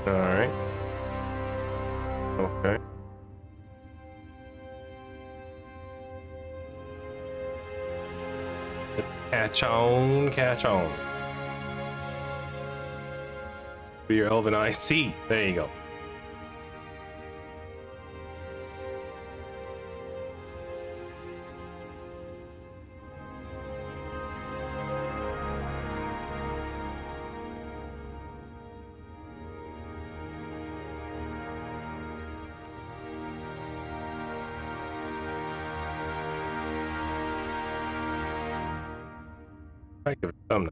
Alright. Okay. Catch on, catch on. For your elven eye. See, there you go. I give it a thumbnail.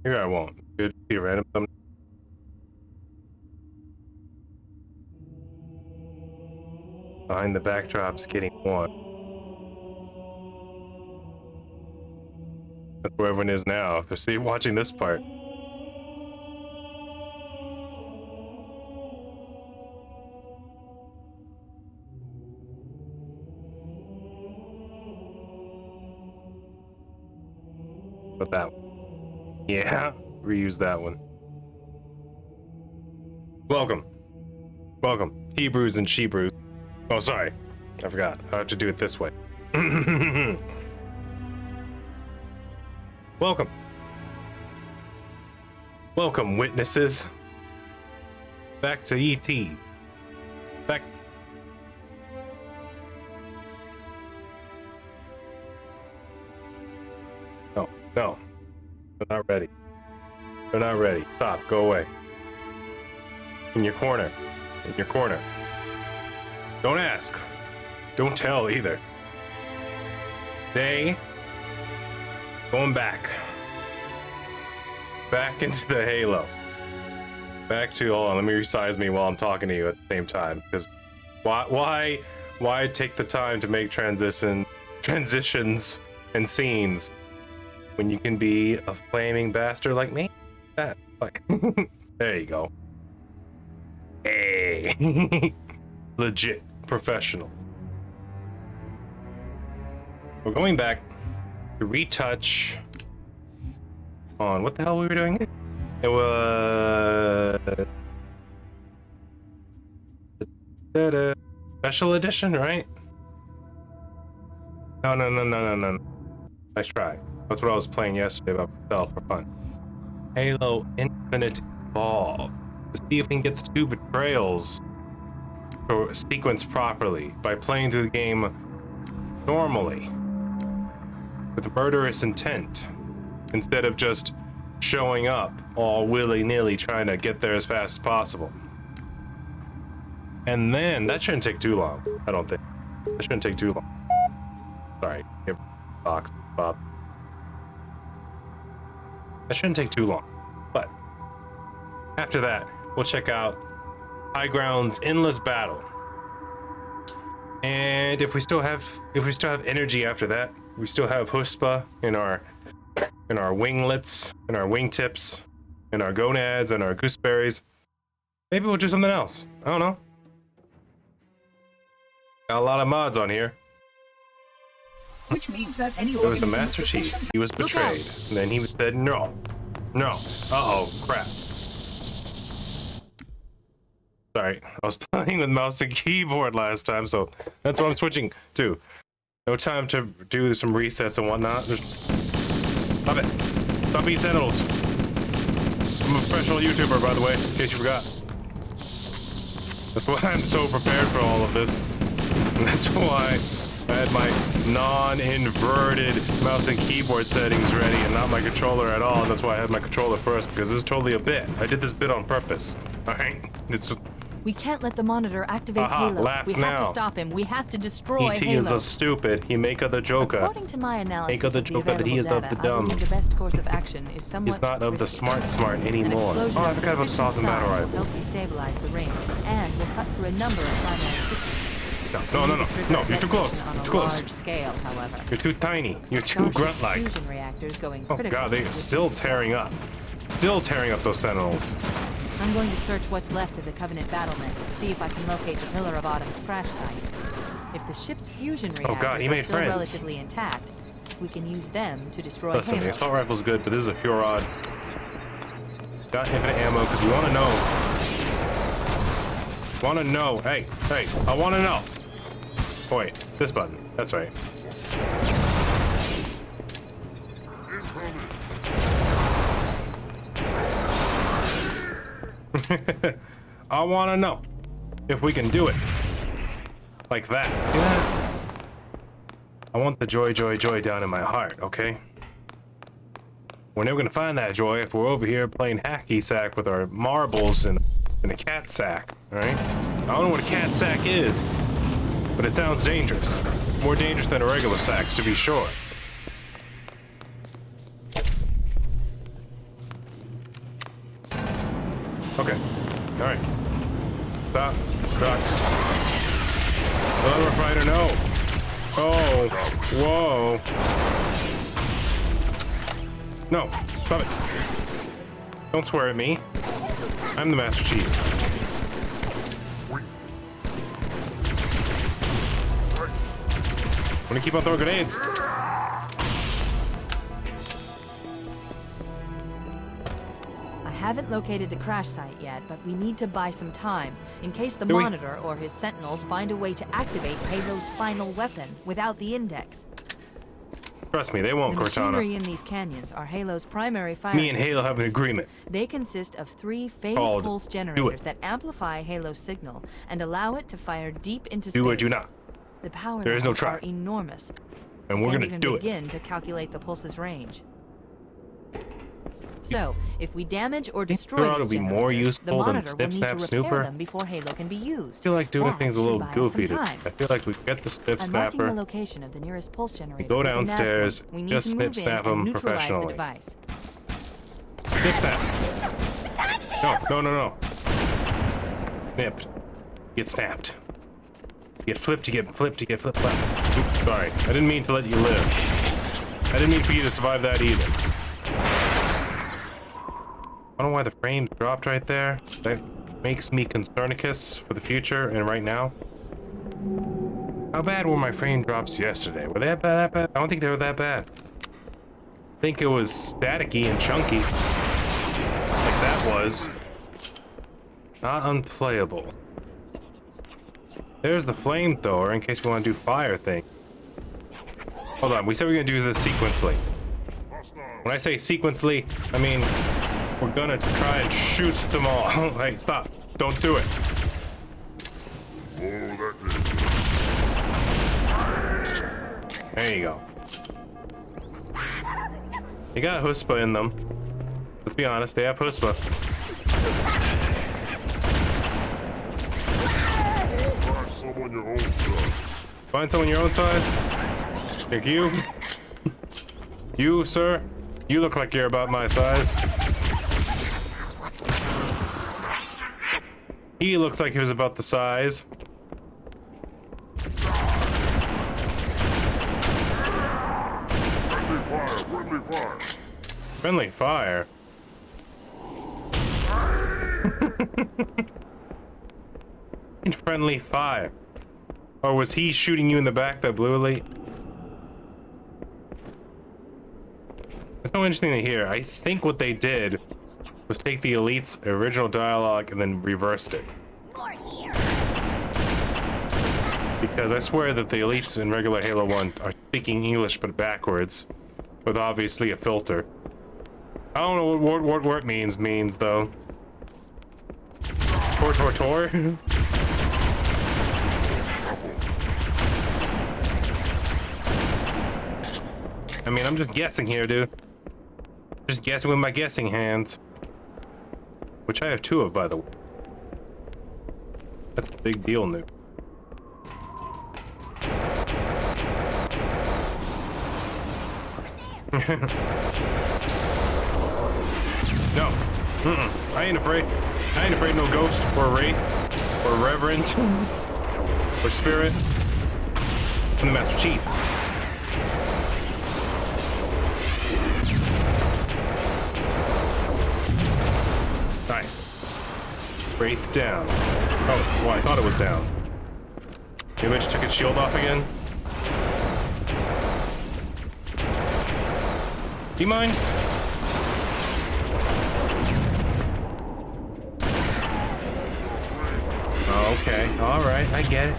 Here I won't. Good. See a random thumbnail. Behind the backdrop's getting one. That's where everyone is now. If they're watching this part. But that one. Yeah, reuse that one. Welcome. Welcome. Hebrews and Shebrews. Oh, sorry. I forgot. I have to do it this way. Welcome. Welcome, witnesses. Back to E.T. Back. No, no. They're not ready. They're not ready. Stop. Go away. In your corner. In your corner. Don't ask. Don't tell either. They going back. Back into the Halo. Back to, hold on, let me resize me while I'm talking to you at the same time. Because why take the time to make transitions and scenes when you can be a flaming bastard like me? That like there you go. Hey. Legit professional. We're going back to retouch on what the hell we were doing. It was special edition, right? No. Nice try. That's what I was playing yesterday by myself for fun. Halo Infinite Evolved. To see if we can get the Two Betrayals sequenced properly by playing through the game normally with murderous intent instead of just showing up all willy-nilly trying to get there as fast as possible. And then that shouldn't take too long. I don't think that shouldn't take too long. Sorry, box Bob. That shouldn't take too long. But after that, we'll check out High Ground's Endless Battle. And if we still have energy after that, we still have Huspa in our winglets, in our wingtips, in our gonads, and our gooseberries. Maybe we'll do something else. I don't know. Got a lot of mods on here. Which means that any There was a Master Chief. He was betrayed. And then he said no. No. Uh-oh, crap. Sorry, I was playing with mouse and keyboard last time, so that's what I'm switching to. No time to do some resets and whatnot. Stop it. Stop eating sentinels. I'm a professional YouTuber, by the way, in case you forgot. That's why I'm so prepared for all of this. And that's why I had my non-inverted mouse and keyboard settings ready and not my controller at all. And that's why I had my controller first, because this is totally a bit. I did this bit on purpose. Alright? We can't let the monitor activate Halo. We have to stop him. We have to destroy E.T. Halo. is a stupid. He make of the Joker. According to my analysis Make of the Joker that he is of the dumb. the best course of action is somewhat He's not of the risky. smart anymore. An Oh, I forgot about explosion of Sauce and Battle sufficient size will Rifle. help destabilize the ring and will cut through a number of primary systems. No, you're too close. On a Too close. large scale, however. You're too tiny. You're too Starship's grunt-like. fusion reactors going Oh critical god, they're with still the tearing up. Still tearing up those sentinels. I'm going to search what's left of the Covenant battlement to see if I can locate the Pillar of Autumn's crash site. If the ship's fusion reactors God, he are made still friends. relatively intact, we can use them to destroy Listen, the Halo. assault rifle's good, but this is a pure rod. Got infinite ammo because we want to know Wanna know? Hey, I wanna know. Oh, wait, this button. That's right. I wanna know if we can do it like that. See that? I want the joy, joy, joy down in my heart, okay? We're never gonna find that joy if we're over here playing hacky sack with our marbles in a cat sack, alright? I don't know what a cat sack is, but it sounds dangerous. More dangerous than a regular sack, to be sure. Okay, alright. Stop, drop. Another fighter, no! Oh, whoa. No, stop it. Don't swear at me. I'm the Master Chief. I'm gonna keep on throwing grenades. I haven't located the crash site yet, but we need to buy some time in case the Do we? Monitor or his Sentinels find a way to activate Halo's final weapon without the index. Trust me, they won't, The Cortana. machinery in these canyons are Halo's primary fire. Me and Halo have an agreement. They consist of 3 phase Called pulse Do generators It. that amplify Halo's signal and allow it to fire deep into space. Do or do not. The power There is no levels try. are enormous. And we're Can't gonna even do it. begin to calculate the pulse's range. So, if we damage or destroy Sure, these it'll be more generators, useful the than Monitor Snip, will need Snap, to repair Snooper. them before Halo can be I used. feel like doing That things a should little buy us goofy. some time. I feel like we get the Snip I'm marking the Snapper. location of the nearest pulse generator. Go with a nav downstairs, point. We need just to snip move in snap and 'em neutralize the professionally. device. Snip snap. No. Snipped. Get snapped. Get flipped, you get flipped, you get flip flapped. Oops, sorry. I didn't mean to let you live. I didn't mean for you to survive that either. I don't know why the frames dropped right there. That makes me concernicus for the future and right now. How bad were my frame drops yesterday? Were they that bad? I don't think they were that bad. I think it was staticky and chunky. Like that was. Not unplayable. There's the flamethrower in case we want to do fire thing. Hold on, we said we were gonna do this sequentially. When I say sequentially, I mean we're gonna try and shoot them all. Hey, stop. Don't do it. There you go. They got chutzpah in them. Let's be honest, they have chutzpah. Find someone your own size? Like you? You, sir? You look like you're about my size. He looks like he was about the size. Friendly fire. Friendly fire. Or was he shooting you in the back, that blue elite? It's no interesting to hear. I think what they did was take the elite's original dialogue and then reversed it. Because I swear that the elites in regular Halo 1 are speaking English but backwards, with obviously a filter. I don't know what it means though. Tor. I mean, I'm just guessing here, dude. Just guessing with my guessing hands. Which I have 2 of, by the way. That's a big deal, new. No. I ain't afraid. I ain't afraid no ghost or wraith or reverend or spirit. I'm the Master Chief. Nice. Wraith down. Oh, well, I thought it was down. Maybe I just took its shield off again. Do you mind? Oh, Okay, alright, I get it.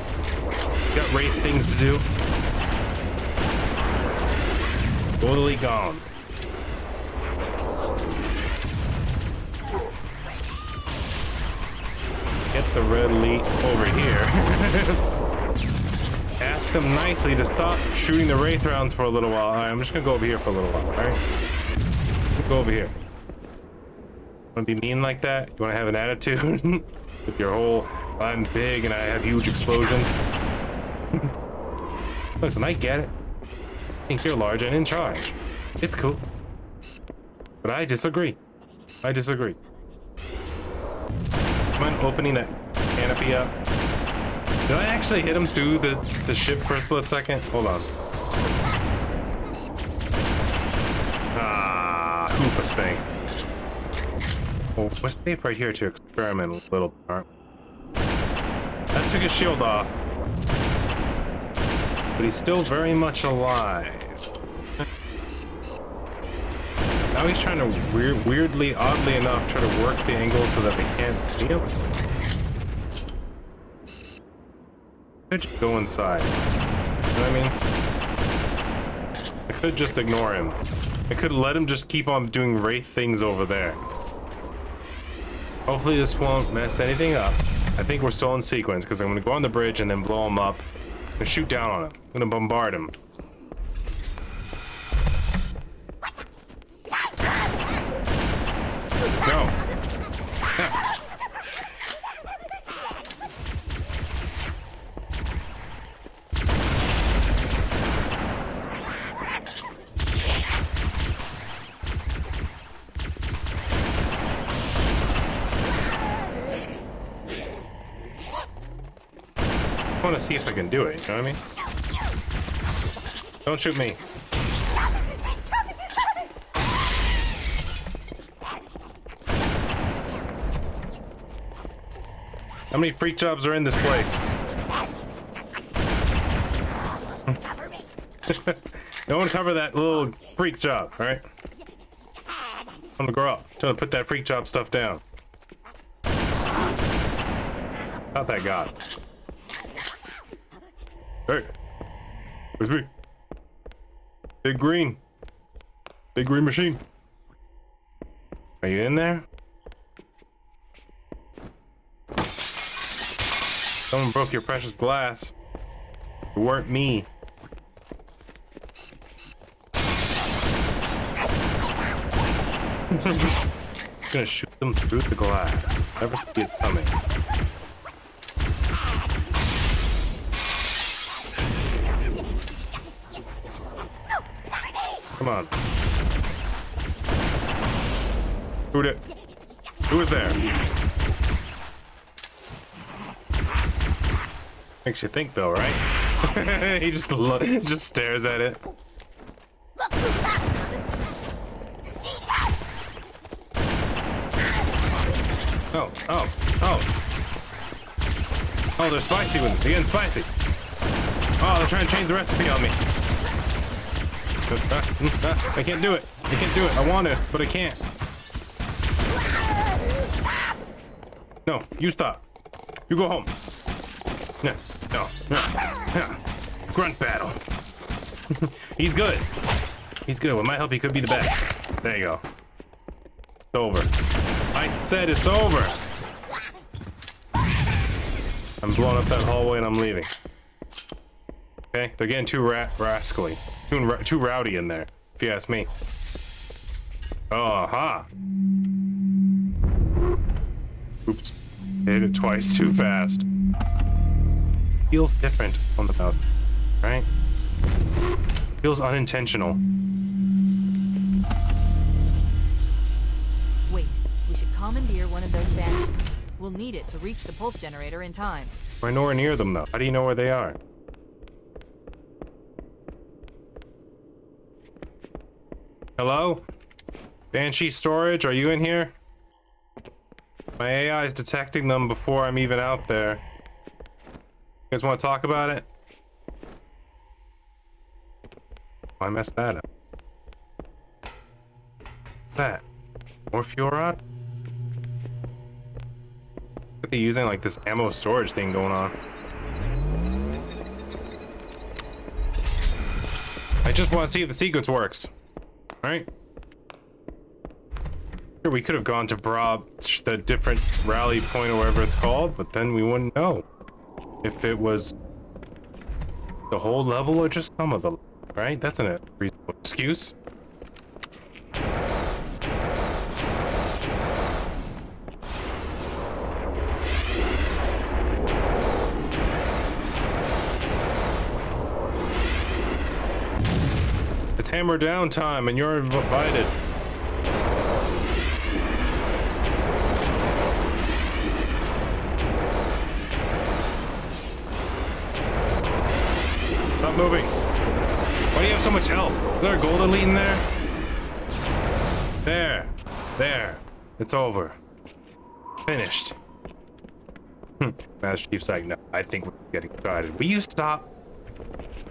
Got Wraith things to do. Totally gone. Get the red elite over here. Ask them nicely to stop shooting the Wraith rounds for a little while. Alright, I'm just gonna go over here for a little while, alright? Go over here. Wanna be mean like that? You wanna have an attitude? With your whole, I'm big and I have huge explosions. Listen, I get it. I think you're large and in charge. It's cool. But I disagree. I disagree. Mind opening that canopy up? Did I actually hit him through the ship for a split second? Hold on. Ah, Hoopas thing. Well, we're safe right here to experiment a little bit. That took his shield off. But he's still very much alive. Now he's trying to weirdly, oddly enough, try to work the angle so that they can't see him. I could just go inside. You know what I mean? I could just ignore him. I could let him just keep on doing Wraith things over there. Hopefully this won't mess anything up. I think we're still in sequence because I'm going to go on the bridge and then blow him up and shoot down on him. I'm going to bombard him. No. Yeah. I want to see if I can do it, you know what I mean? Don't shoot me. How many freak jobs are in this place? Don't cover that little freak job, alright? I'm gonna grow up. I'm gonna put that freak job stuff down. Not that god. Hey, where's me? Big green machine. Are you in there? Someone broke your precious glass. It weren't me. I'm gonna shoot them through the glass. Never see it coming. Come on. Who did? Who was there? Makes you think, though, right? He just stares at it. Oh, oh, oh. Oh, they're spicy with it. They're getting spicy. Oh, they're trying to change the recipe on me. I can't do it. I can't do it. I want to, but I can't. No, you stop. You go home. No, no, no. Grunt battle. He's good. He's good. With my help, he could be the best. There you go. It's over. I said it's over. I'm blowing up that hallway and I'm leaving. Okay, they're getting too rascally. Too rowdy in there, if you ask me. Oh, ha. Oops. Hit it twice too fast. Feels different on the mouse, right? Feels unintentional. Wait, we should commandeer one of those banshees. We'll need it to reach the pulse generator in time. We're nowhere near them, though. How do you know where they are? Hello? Banshee storage, are you in here? My AI is detecting them before I'm even out there. You guys want to talk about it? Oh, I messed that up. What's that? More fuel rod? What are they using? Like this ammo storage thing going on. I just want to see if the sequence works. Alright? Sure, we could have gone to the different rally point or whatever it's called, but then we wouldn't know if it was the whole level or just some of them, right? That's a reasonable excuse. It's hammer down time and you're invited. Stop moving. Why do you have so much health? Is there a gold elite in there? There. It's over. Finished. Master Chief's like, no, I think we're getting started. Will you stop?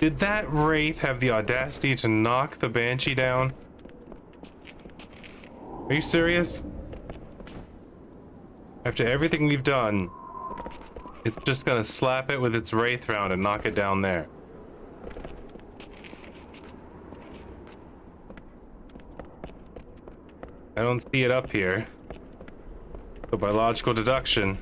Did that Wraith have the audacity to knock the Banshee down? Are you serious? After everything we've done, it's just gonna slap it with its Wraith round and knock it down there. I don't see it up here. So by logical deduction,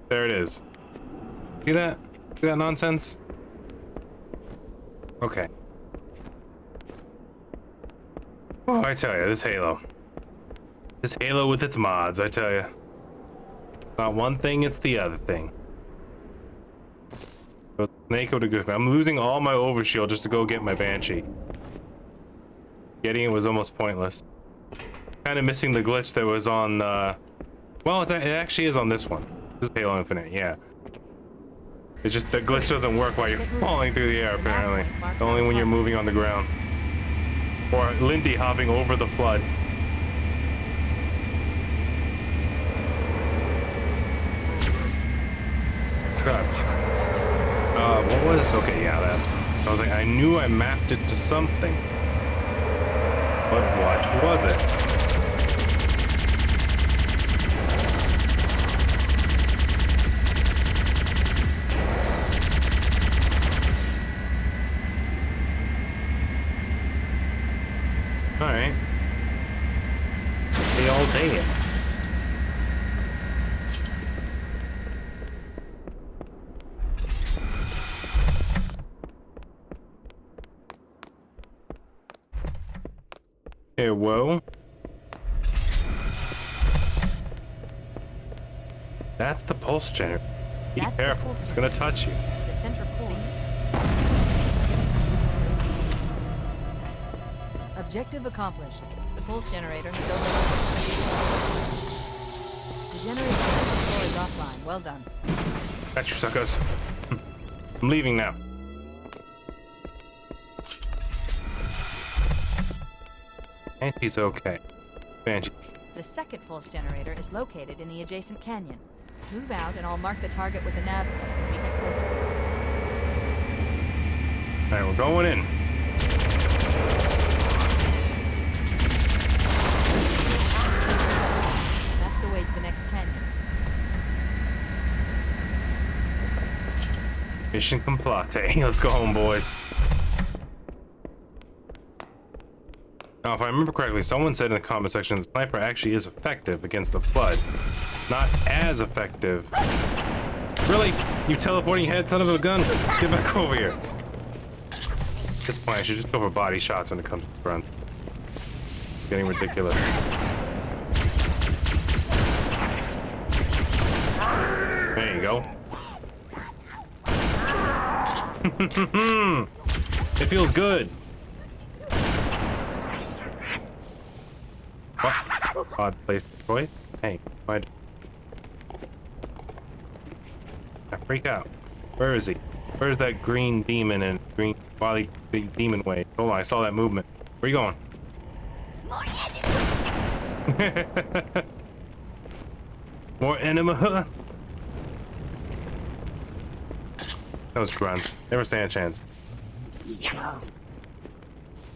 there it is. See that? See that nonsense? Okay. Oh, I tell you, this Halo. This Halo with its mods, I tell you. Not one thing, it's the other thing. So Snake of the Goose. I'm losing all my overshield just to go get my Banshee. Getting it was almost pointless. Kind of missing the glitch that was on, well, it actually is on this one. This is Halo Infinite, yeah. It's just the glitch doesn't work while you're falling through the air, apparently. Only when you're moving on the ground. Or Lindy hopping over the flood. God. What was... Okay, yeah, that's... I was like, I knew I mapped it to something. But what was it? Alright. They all day. Okay, whoa. That's the pulse generator. Be careful, it's gonna touch you. The center core. Objective accomplished. The pulse generator has overloaded. The generator core is offline. Well done. Got you, suckers. I'm leaving now. Banshee's okay. Banshee. The second pulse generator is located in the adjacent canyon. Move out and I'll mark the target with a nav when we get closer. Alright, we're going in. That's the way to the next canyon. Mission complete. Let's go home, boys. Now, if I remember correctly, someone said in the comment section the sniper actually is effective against the flood. Not as effective. Really? You teleporting head, son of a gun? Get back over here. At this point, I should just go for body shots when it comes to the front. It's getting ridiculous. There you go. It feels good. What? Odd place to toy? Hey, why'd I freak out? Where is he? Where's that green demon and green wily big demon way? Hold on, I saw that movement. Where you going? More enema? Those grunts. Never stand a chance.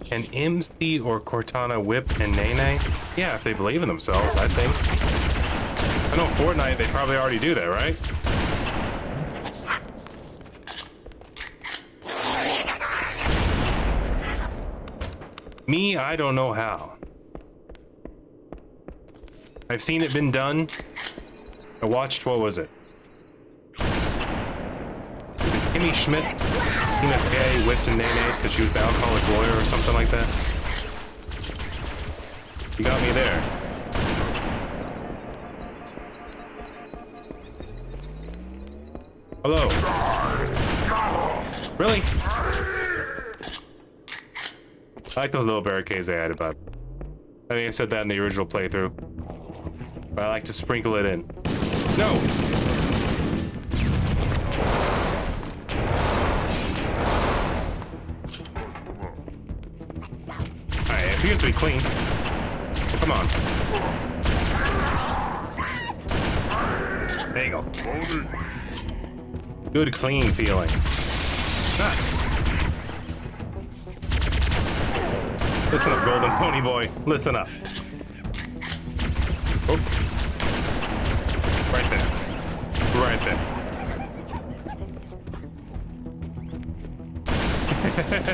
Can MC or Cortana whip and Nene? Yeah, if they believe in themselves, I think. I know Fortnite, they probably already do that, right? Me, I don't know how. I've seen it been done. I watched, what was it? Kimmy Schmidt, Tina Fey whipped a Nene because she was the alcoholic lawyer or something like that. You got me there. Hello. Really? I like those little barricades they added, but I think I said that in the original playthrough. But I like to sprinkle it in. No! Alright, it appears to be clean. Well, come on. There you go. Good, clean feeling. Ah. Listen up, Golden Pony Boy. Listen up. Oh. Right there. Right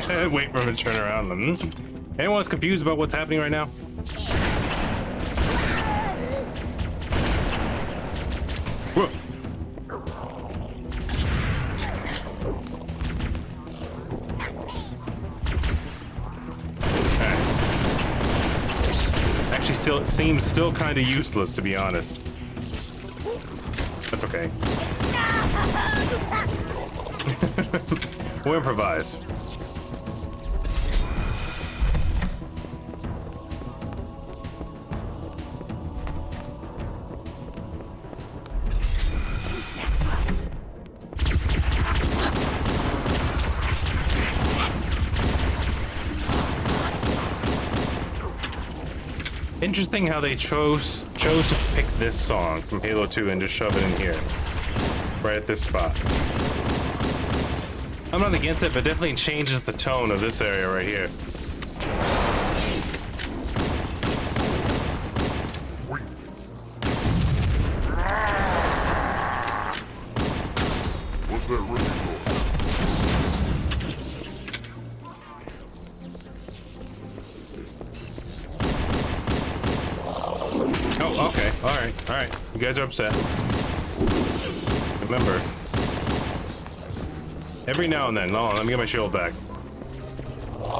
there. Wait for him to turn around. Anyone's confused about what's happening right now? Whoa. Actually, seems kind of useless, to be honest. That's okay. We'll improvise. Interesting how they chose to pick this song from Halo 2 and just shove it in here. Right at this spot. I'm not against it, but definitely changes the tone of this area right here. What's that ring for? Oh, okay. Alright. You guys are upset. Remember, every now and then, hold on, let me get my shield back.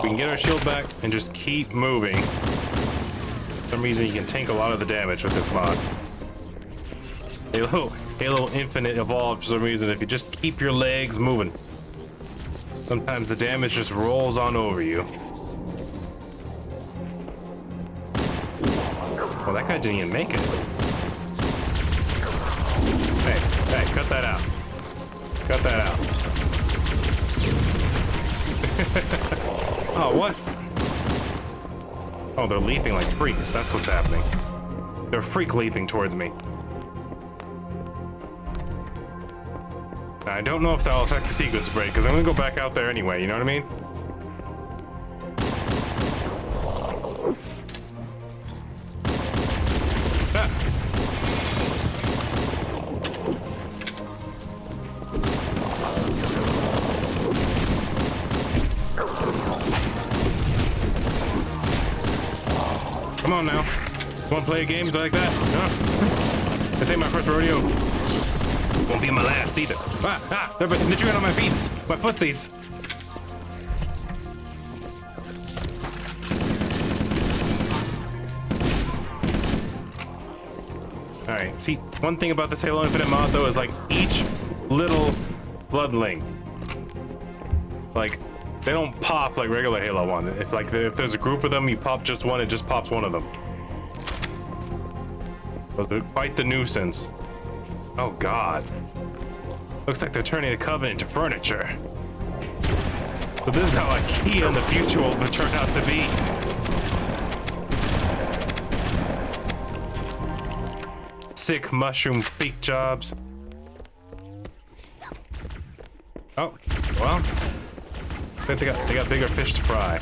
We can get our shield back and just keep moving. For some reason, you can tank a lot of the damage with this mod. Halo Infinite evolved for some reason. If you just keep your legs moving, sometimes the damage just rolls on over you. Well, that guy didn't even make it. Hey, cut that out. Cut that out. Oh, what? Oh, they're leaping like freaks. That's what's happening. They're freak leaping towards me. I don't know if that'll affect the sequence break, because I'm going to go back out there anyway, you know what I mean? Ah. Come on now. Want to play games like that? Huh? This ain't my first rodeo. Won't be my last either. They're chewing on my feet. My footsies. Alright, see, one thing about this Halo Infinite mod though is like each little bloodling, like, they don't pop like regular Halo 1. If there's a group of them, you pop just one, it just pops one of them. Those are quite the nuisance. Oh god. Looks like they're turning the Covenant into furniture. So this is how IKEA in the future will turn out to be. Sick mushroom fake jobs. Oh, well. I think they got bigger fish to fry.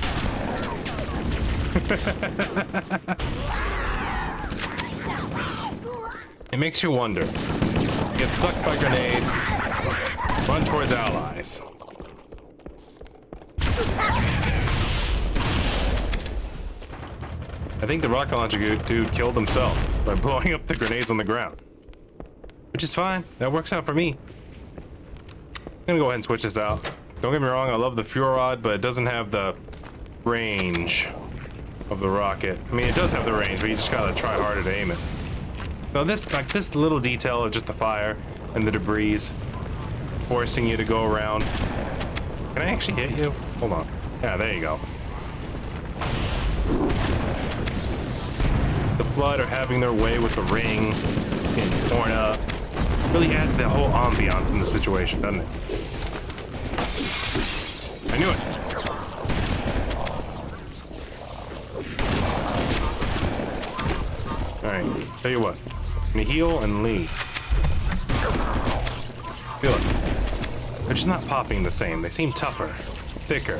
It makes you wonder. Get stuck by grenade, run towards allies. I think the rocket launcher dude killed himself by blowing up the grenades on the ground. Which is fine. That works out for me. I'm gonna go ahead and switch this out. Don't get me wrong, I love the Fuel Rod, but it doesn't have the range of the rocket. I mean, it does have the range, but you just gotta try harder to aim it. Now this little detail of just the fire and the debris forcing you to go around. Can I actually hit you? Hold on. Yeah, there you go. The Flood are having their way with the ring, getting torn up. Really adds the whole ambiance in the situation, doesn't it? I knew it. Alright, tell you what. I'm gonna heal and leave. Feel it. They're just not popping the same. They seem tougher, thicker,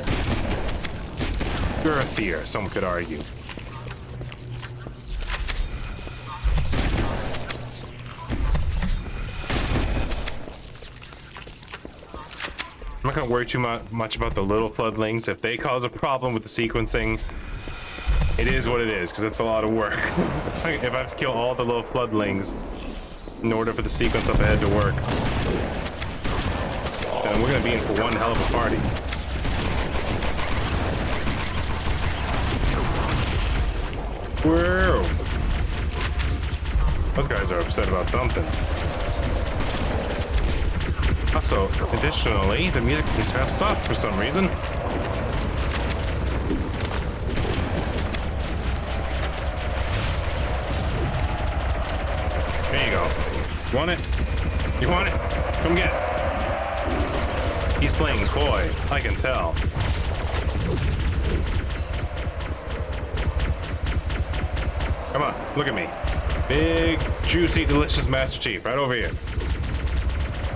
girthier, some could argue. I'm not gonna worry too much about the little floodlings. If they cause a problem with the sequencing, it is what it is, because it's a lot of work. If I have to kill all the little floodlings in order for the sequence up ahead to work, then we're gonna be in for one hell of a party. Whoa! Those guys are upset about something. Also, additionally, the music seems to have stopped for some reason. There you go. You want it? You want it? Come get it. He's playing coy, I can tell. Come on, look at me. Big, juicy, delicious Master Chief, right over here.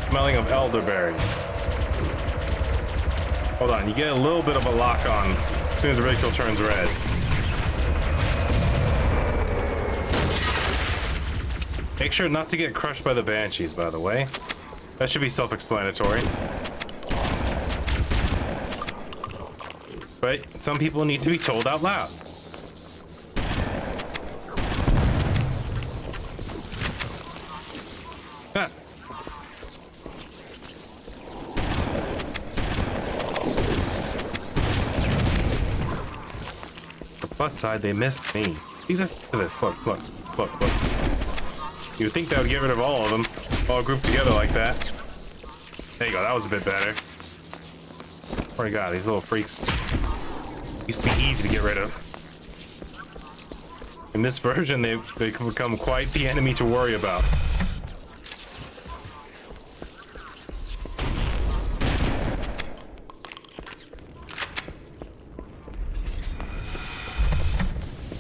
Smelling of elderberry. Hold on, you get a little bit of a lock on as soon as the ridicule turns red. Make sure not to get crushed by the banshees, by the way. That should be self-explanatory. But some people need to be told out loud. Ah. Plus side, they missed me. See this? Look, look, look, look. You would think that would get rid of all of them, all grouped together like that. There you go, that was a bit better. Oh my god, these little freaks used to be easy to get rid of. In this version, they can become quite the enemy to worry about.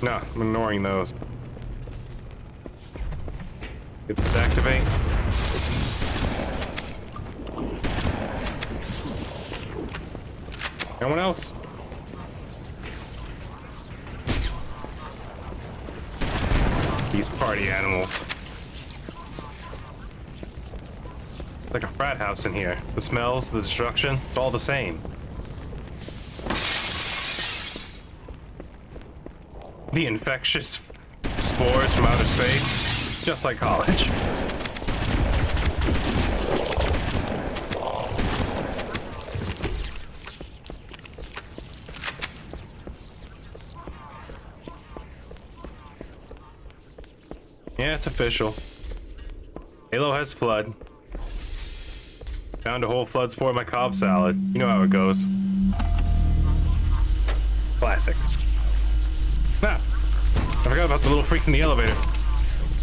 No, I'm ignoring those. Get this activate. Anyone else? These party animals. Like a frat house in here. The smells, the destruction, it's all the same. The infectious spores from outer space, just like college. Yeah, it's official. Halo has Flood. Found a whole Flood spore in my Cobb salad. You know how it goes. Classic. Ah! I forgot about the little freaks in the elevator.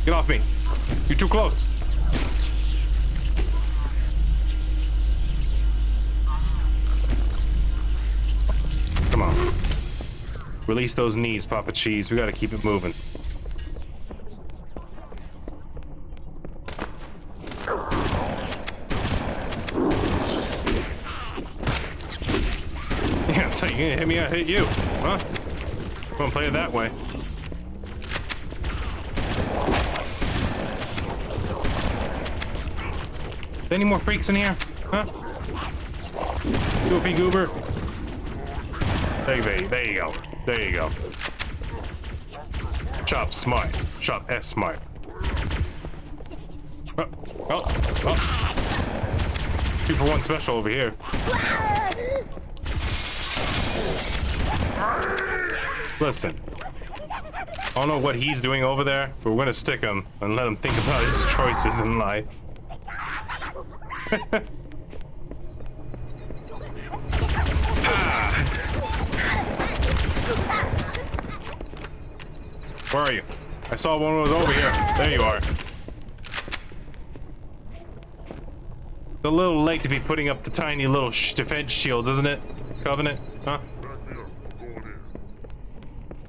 Get off me. You're too close. Come on. Release those knees, Papa Cheese. We gotta keep it moving. Yeah, so you gonna hit me, I hit you, huh? Come on, play it that way. Any more freaks in here? Huh? Goofy goober. There you go. There you go. Shop smart. Shop S smart. Oh. 2-for-1 special over here. Listen. I don't know what he's doing over there, but we're gonna stick him and let him think about his choices in life. Where are you? I saw one was over here. There you are. It's a little late to be putting up the tiny little defense shields, isn't it? Covenant, huh?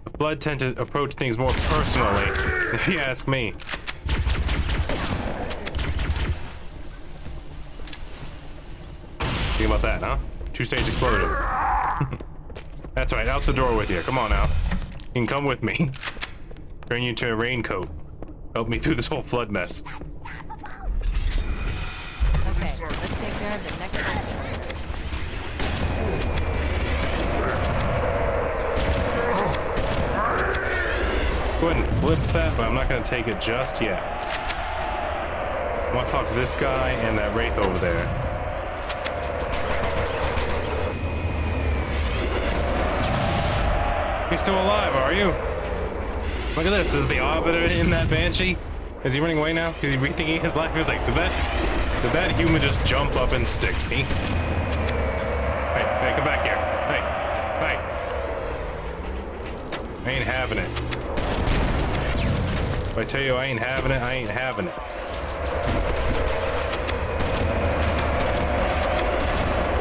The Blood tend to approach things more personally, if you ask me. Think about that, huh? 2-stage explosion. That's right, out the door with you. Come on now. You can come with me. Turn you into a raincoat. Help me through this whole flood mess. Okay, let's take care of the next one. Go ahead and flip that, but I'm not going to take it just yet. I want to talk to this guy and that wraith over there. You're still alive, are you? Look at this. Is the arbiter in that banshee? Is he running away now? Is he rethinking his life? He was like, did that human just jump up and stick me? Hey, come back here. Hey. I ain't having it. If I tell you I ain't having it, I ain't having it.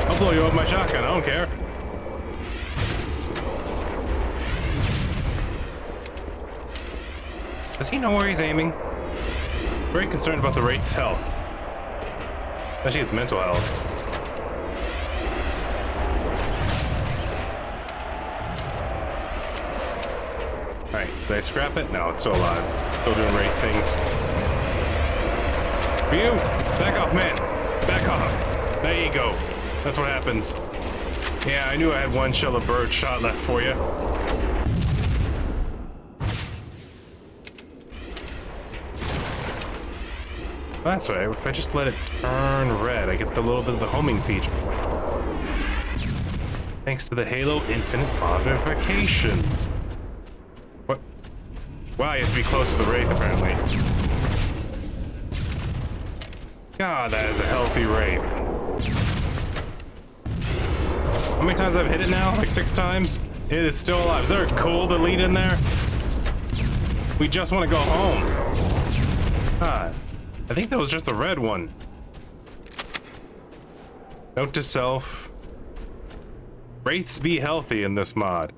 I'll blow you up with my shotgun. I don't care. Does he know where he's aiming? Very concerned about the Wraith's health. Especially its mental health. Alright, did I scrap it? No, it's still alive. Still doing Wraith things. For you! Back off, man! Back off! There you go. That's what happens. Yeah, I knew I had one shell of bird shot left for you. That's right, if I just let it turn red, I get a little bit of the homing feature. Thanks to the Halo Infinite modifications. What? Wow, you have to be close to the Wraith, apparently. God, that is a healthy Wraith. How many times I've hit it now? Like 6 times? It is still alive. Is there a cold elite in there? We just want to go home. God. I think that was just the red one. Note to self. Wraiths be healthy in this mod.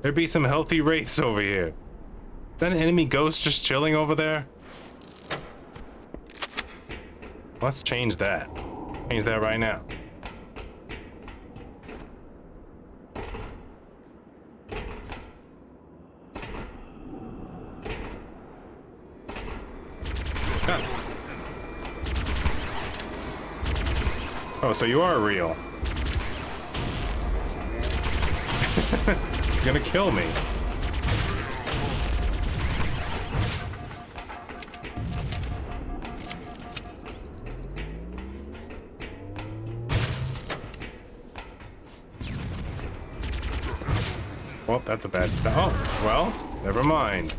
There be some healthy wraiths over here. Is that an enemy ghost just chilling over there? Let's change that. Change that right now. Oh, so you are real. He's gonna kill me. Well, that's a bad... Oh, well, never mind.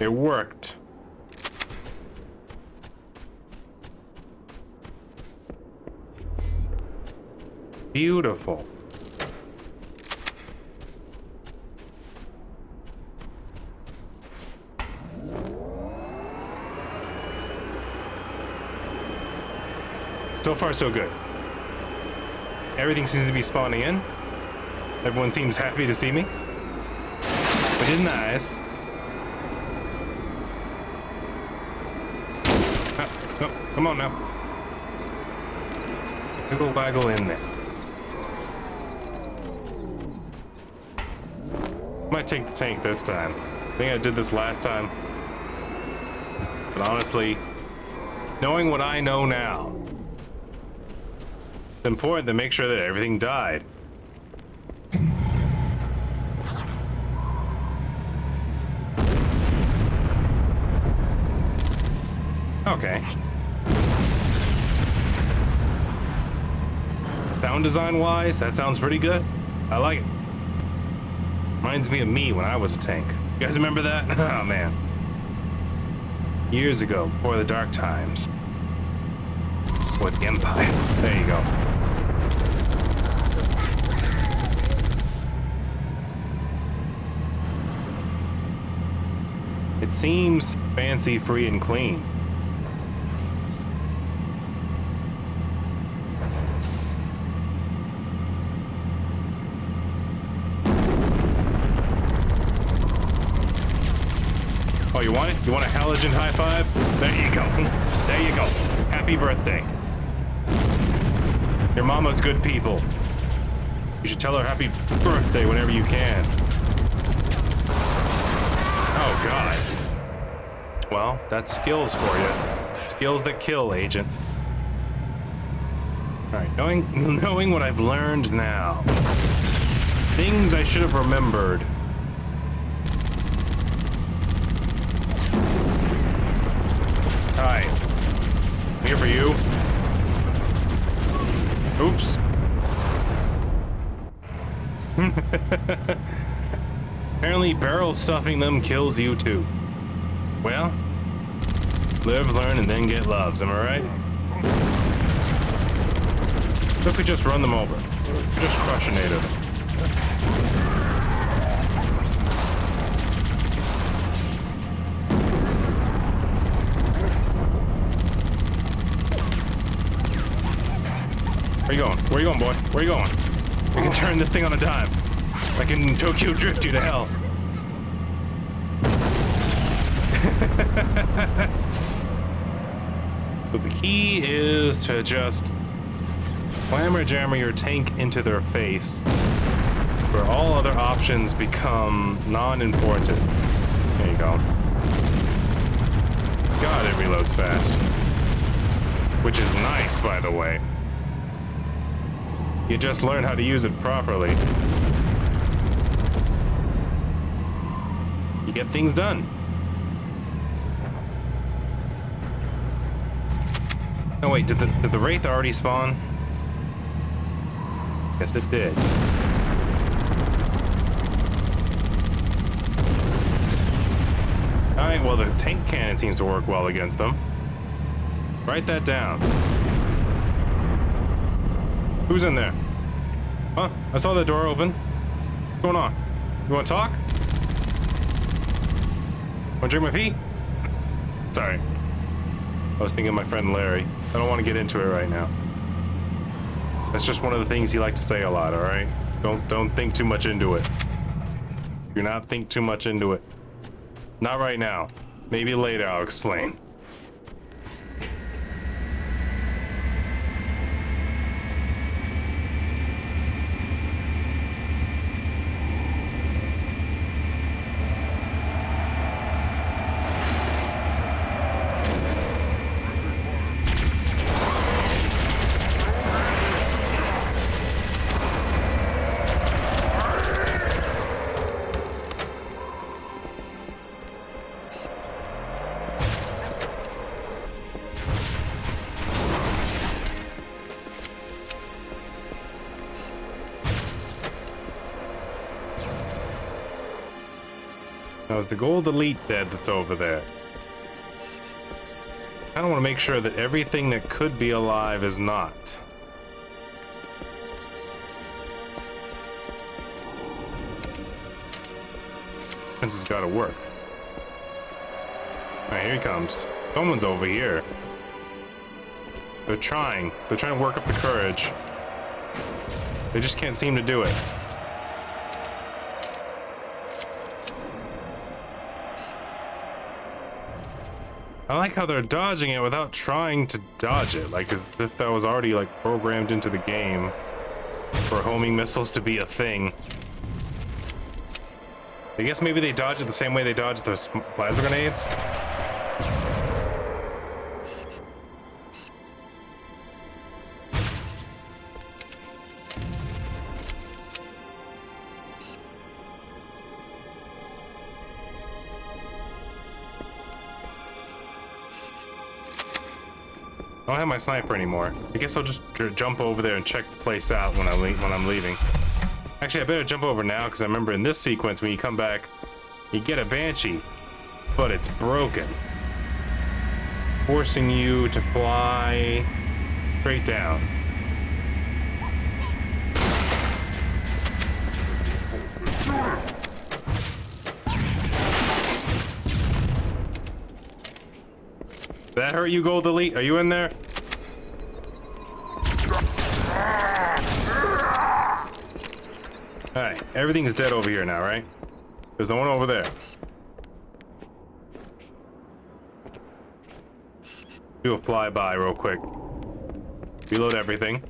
It worked. Beautiful. So far, so good. Everything seems to be spawning in. Everyone seems happy to see me, which is nice. Oh, come on now. Wiggle waggle in there. Might take the tank this time. I think I did this last time. But honestly, knowing what I know now, it's important to make sure that everything died. Okay. Sound design wise, that sounds pretty good. I like it. Reminds me of me when I was a tank. You guys remember that? Oh man. Years ago, before the dark times. Before the Empire. There you go. It seems fancy, free, and clean. Oh, you want it? You want a halogen high five? There you go. There you go. Happy birthday. Your mama's good people. You should tell her happy birthday whenever you can. Oh, God. Well, that's skills for you. Skills that kill, Agent. Alright, knowing what I've learned now. Things I should have remembered. Hi. I'm here for you. Oops. Apparently barrel stuffing them kills you too. Well, live, learn, and then get loves, am I right? What if we just run them over? Just crush a native. Where you going? Where you going, boy? Where you going? We can turn this thing on a dime. I can Tokyo drift you to hell. But the key is to just clamor jammer your tank into their face, where all other options become non-important. There you go. God, it reloads fast. Which is nice, by the way. You just learn how to use it properly. You get things done. Oh wait, did the Wraith already spawn? Yes, it did. Alright, well the tank cannon seems to work well against them. Write that down. Who's in there? Huh? I saw the door open. What's going on? You want to talk? Want to drink my pee? Sorry. I was thinking of my friend Larry. I don't want to get into it right now. That's just one of the things he likes to say a lot, alright? Don't think too much into it. Do not think too much into it. Not right now. Maybe later I'll explain. Now, is the gold elite dead that's over there? I don't want to make sure that everything that could be alive is not. This has got to work. Alright, here he comes. Someone's over here. They're trying to work up the courage. They just can't seem to do it. I like how they're dodging it without trying to dodge it, like as if that was already like programmed into the game for homing missiles to be a thing. I guess maybe they dodge it the same way they dodge those plasma grenades. I don't have my sniper anymore. I guess I'll just jump over there and check the place out when I'm leaving. Actually, I better jump over now because I remember in this sequence when you come back, you get a Banshee, but it's broken, forcing you to fly straight down. Did that hurt you, Gold Elite? Are you in there? Alright, everything is dead over here now, right? There's the one over there. Do a flyby real quick. Reload everything.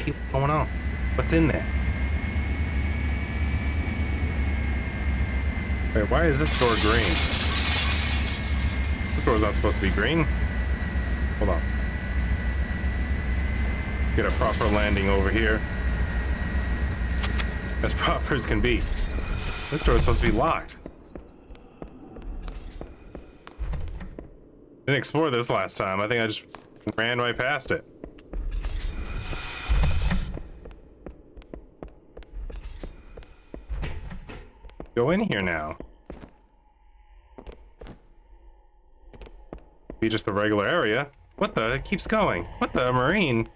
What's going on? What's in there? Wait, why is this door green? This door's not supposed to be green. Hold on. Get a proper landing over here. As proper as can be. This door is supposed to be locked. Didn't explore this last time. I think I just ran right past it. Go in here now. Be just the regular area. What the? It keeps going. What the? Marine?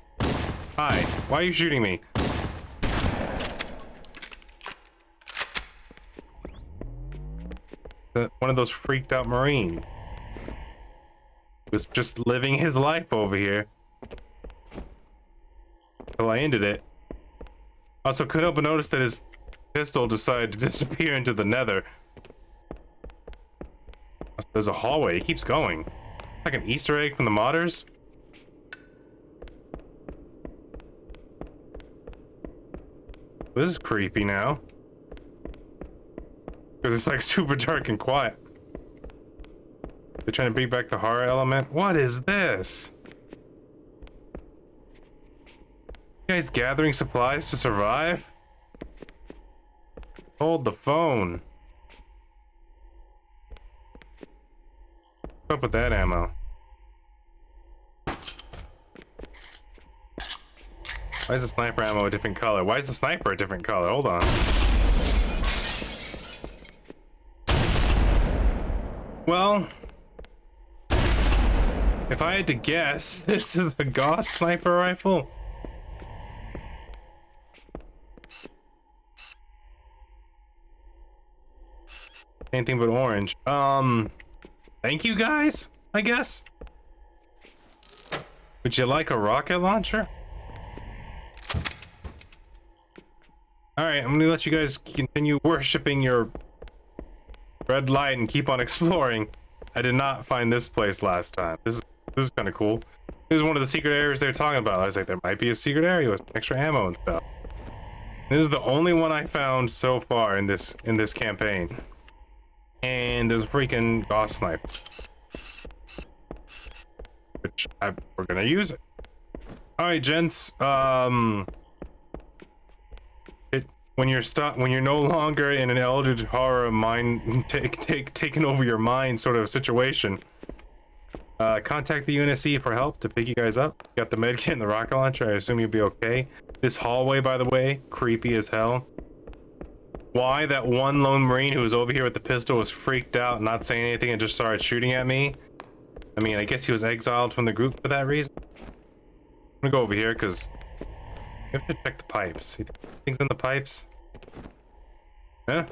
Hi. Why are you shooting me? One of those freaked out Marine was just living his life over here until I ended it. Also, couldn't help but notice that his pistol decided to disappear into the nether. There's a hallway. It keeps going. Like an Easter egg from the modders. This is creepy now. Because it's like super dark and quiet. They're trying to bring back the horror element. What is this? You guys gathering supplies to survive? Hold the phone. What's up with that ammo? Why is the sniper ammo a different color? Why is the sniper a different color? Hold on. Well, if I had to guess, this is a Gauss sniper rifle. Anything but orange. Thank you guys, I guess. Would you like a rocket launcher? Alright, I'm gonna let you guys continue worshipping your red light and keep on exploring. I did not find this place last time. This is kind of cool. This is one of the secret areas they're talking about. I was like, there might be a secret area with extra ammo and stuff. This is the only one I found so far in this campaign. And there's a freaking Gauss sniper, which we're gonna use it. All right, gents. When you're no longer in an eldritch horror mind taking over your mind sort of situation, contact the UNSC for help to pick you guys up. You got the medkit and the rocket launcher. I assume you'll be okay. This hallway, by the way, creepy as hell. Why that one lone Marine who was over here with the pistol was freaked out, not saying anything, and just started shooting at me? I mean, I guess he was exiled from the group for that reason. I'm gonna go over here because we have to check the pipes. You think things in the pipes? Huh?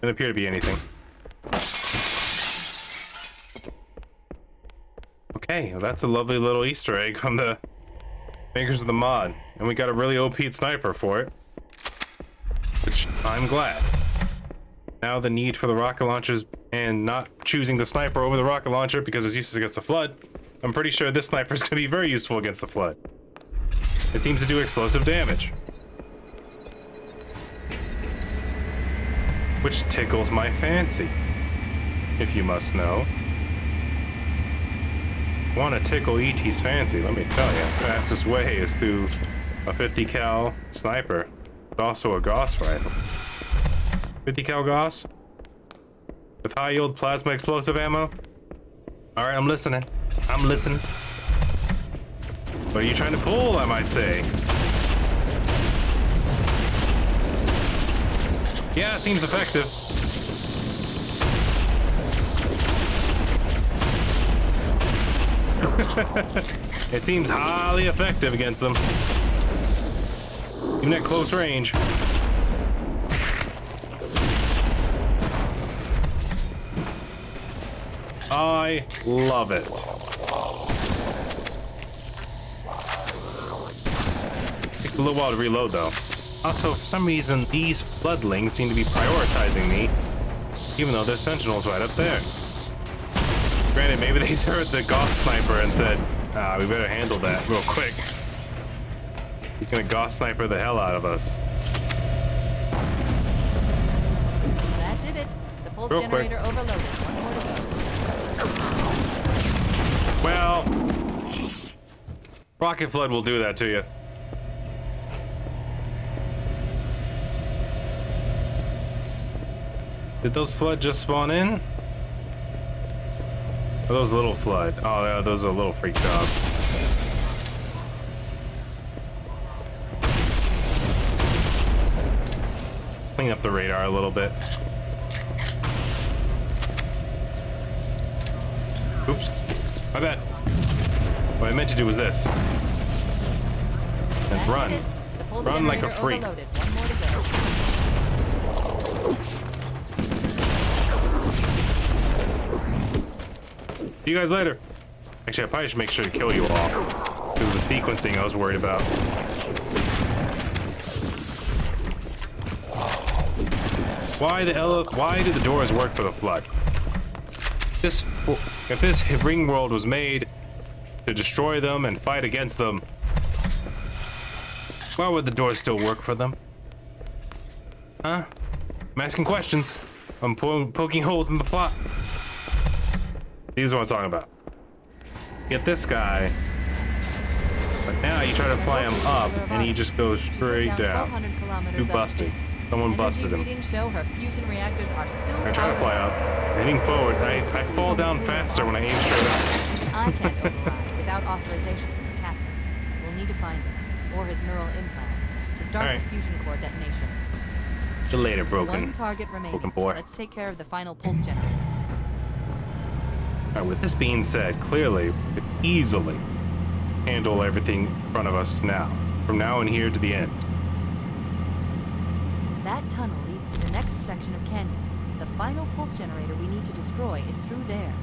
Doesn't appear to be anything. Okay, well, that's a lovely little Easter egg from the makers of the mod. And we got a really OP sniper for it. Which I'm glad. Now the need for the rocket launchers and not choosing the sniper over the rocket launcher because it's useless against the flood. I'm pretty sure this sniper is going to be very useful against the flood. It seems to do explosive damage. Which tickles my fancy, if you must know. Want to tickle ET's fancy, let me tell you. Fastest way is through a 50 cal sniper. It's also a Gauss rifle. 50 cal Gauss? With high yield plasma explosive ammo? Alright, I'm listening. I'm listening. What are you trying to pull, I might say? Yeah, it seems effective. It seems highly effective against them. Even at close range. I love it. Take a little while to reload though. Also, for some reason, these floodlings seem to be prioritizing me, even though there's sentinels right up there. Granted, maybe they heard the Gauss sniper and said, we better handle that real quick. He's gonna Gauss sniper the hell out of us. That did it. The pulse Real generator quick. overloaded. One more to go. Well, rocket flood will do that to you. Did those flood just spawn in? Are those little flood? Oh, yeah, those are a little freaked out. Clean up the radar a little bit. Oops. My bad. What I meant to do was this. And That run. did it. The pulse Run like a generator freak. overloaded. One more to go. See you guys later. Actually, I probably should make sure to kill you all. Because of the sequencing I was worried about. Why do the doors work for the flood? If this ring world was made to destroy them and fight against them, why would the doors still work for them? Huh? I'm asking questions. I'm poking holes in the plot. These are what I'm talking about. Get this guy, but now you try to fly him up, and he just goes straight down. 1,200 kilometers Who busted? upstate. Someone Energy busted him. readings show her fusion reactors are still I try to fly up, heading forward. I fall down faster when I aim straight up. I can't override without authorization from the captain. We'll need to find him, or his neural implants, to start Alright. the fusion core detonation. See you later, One broken. target remaining. Broken boy. Let's take care of the final pulse generator. Alright, with this being said, clearly, we could easily handle everything in front of us now. From now and here to the end. That tunnel leads to the next section of canyon. The final pulse generator we need to destroy is through there.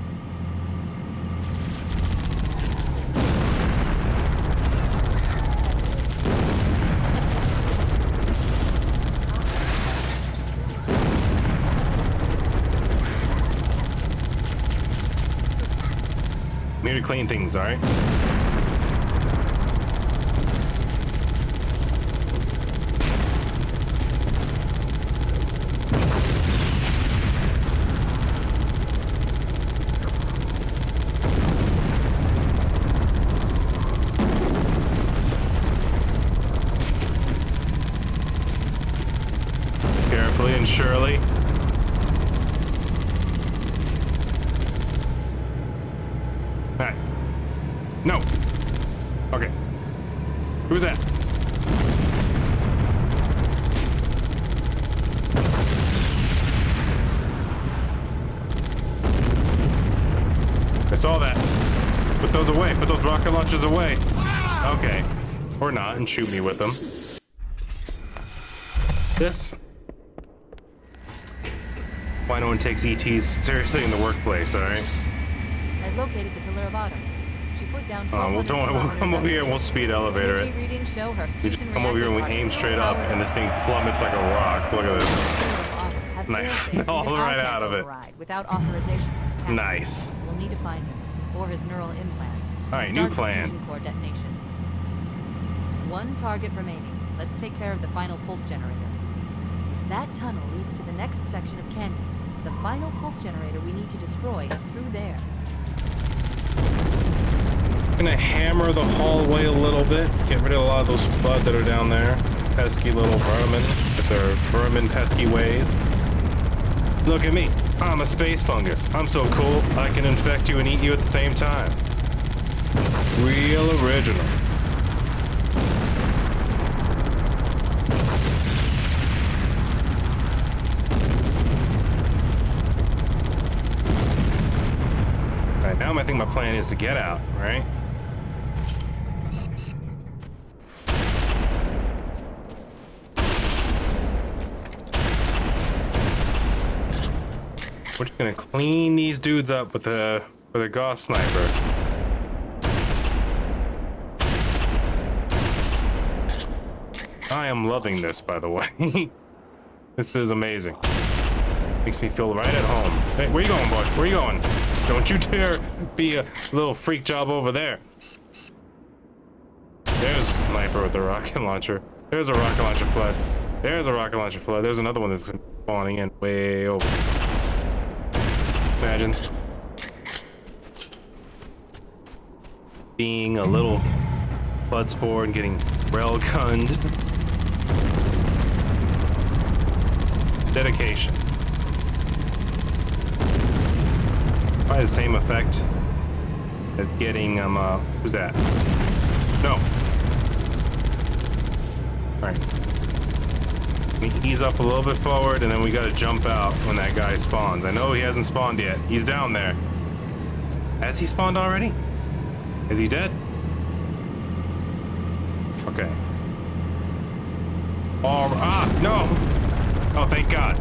I'm here to clean things, alright? Carefully and surely. Alright. No. Okay. Who's that? I saw that. Put those away. Put those rocket launchers away. Okay. Or not, and shoot me with them. This? Why no one takes ETs seriously in the workplace, alright? I've located the pillar of autumn. She put down Oh, well, don't worry, we'll come over here and we'll speed elevator Energy it. readings show her We just fusion come over here and we reactors aim are straight still up, powered and this thing plummets like a rock. Look at this. Have Nice. fail-safes All even I right can't out of it. override without authorization from the captain. Nice. We'll need to find him, or his neural implants. to Alright, new start the plan. fusion core detonation. one target remaining. Let's take care of the final pulse generator. That tunnel leads to the next section of canyon. The final pulse generator we need to destroy is through there. Gonna hammer the hallway a little bit, get rid of a lot of those blood that are down there. Pesky little vermin with their vermin pesky ways. Look at me, I'm a space fungus. I'm so cool, I can infect you and eat you at the same time. Real original. Alright, now I think my plan is to get out, right? We're just gonna clean these dudes up with a Gauss sniper. I am loving this, by the way. This is amazing. Makes me feel right at home. Hey, where you going, boy? Where you going? Don't you dare be a little freak job over there. There's a sniper with a rocket launcher. There's a rocket launcher flood. There's a rocket launcher flood. There's another one that's spawning in way over. Imagine being a little blood spore and getting rail gunned. Dedication. Probably the same effect as getting who's that? No. All right. We ease up a little bit forward, and then we gotta jump out when that guy spawns. I know he hasn't spawned yet. He's down there. Has he spawned already? Is he dead? Okay. Oh, no! Oh, thank God.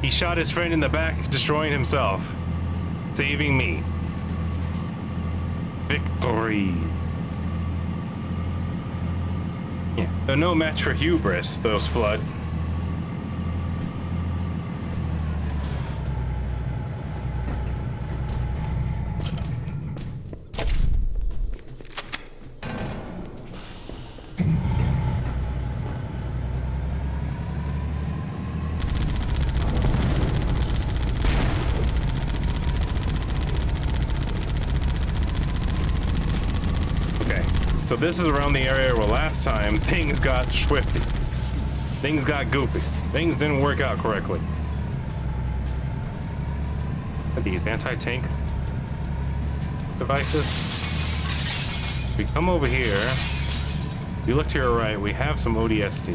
He shot his friend in the back, destroying himself. Saving me. Victory. Yeah, they're no match for hubris, those Flood. So this is around the area where last time things got swifty. Things got goofy. Things didn't work out correctly. Are these anti-tank devices? We come over here. If you look to your right, we have some ODST.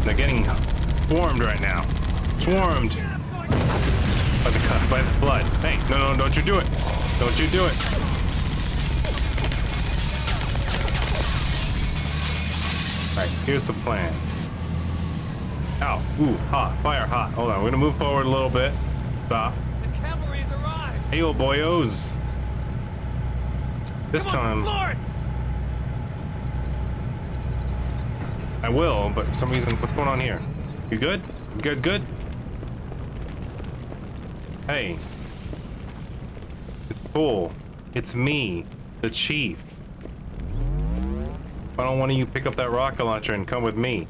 They're getting swarmed right now. Swarmed by the blood. Hey, no, don't you do it. Don't you do it. Alright, here's the plan. Ow. Ooh, hot. Fire hot. Hold on, we're gonna move forward a little bit. Stop. The cavalry's arrived. Hey, old boyos. This time... Lord! I will, but for some reason, what's going on here? You good? You guys good? Hey. It's cool. It's me, the chief. Why don't one of you pick up that rocket launcher and come with me?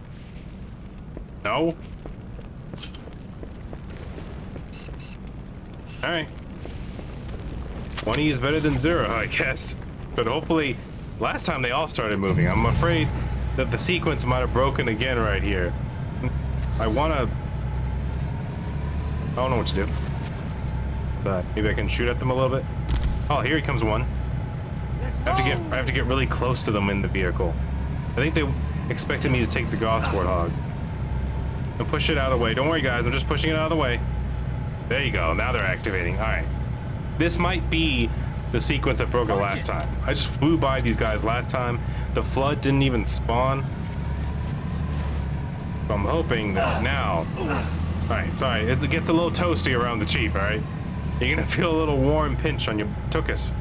No? Alright. One of you is better than zero, I guess. But hopefully, last time they all started moving. I'm afraid that the sequence might have broken again right here. I don't know what to do. But maybe I can shoot at them a little bit. Oh, here he comes one. I have to get really close to them in the vehicle. I think they expected me to take the Gauss Warthog. And push it out of the way. Don't worry, guys. I'm just pushing it out of the way. There you go. Now they're activating. All right. This might be the sequence that broke it last time. I just flew by these guys last time. The Flood didn't even spawn. So I'm hoping that now... Alright, sorry. It gets a little toasty around the chief, alright? You're gonna feel a little warm pinch on your tuchus.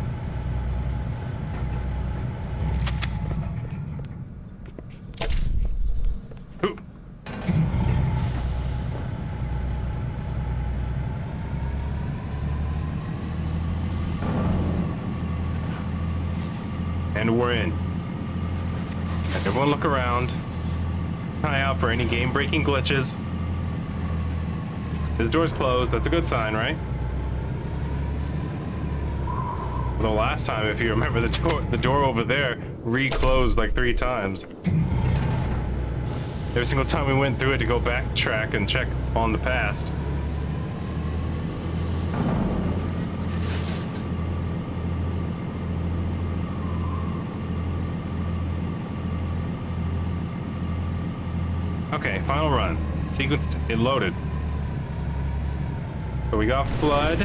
Everyone look around. Eye out for any game-breaking glitches. This door's closed. That's a good sign, right? The last time, if you remember, the door over there re-closed like 3 times. Every single time we went through it to go backtrack and check on the past. Okay, final run. Sequence, it loaded. So we got flood.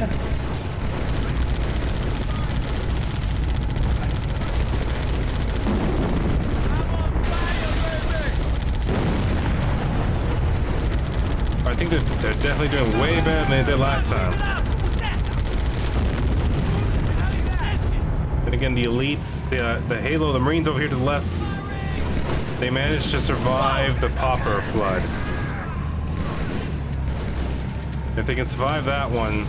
I think they're definitely doing way better than they did last time. And again, the elites, the Halo, the Marines over here to the left, they managed to survive the Popper flood. If they can survive that one.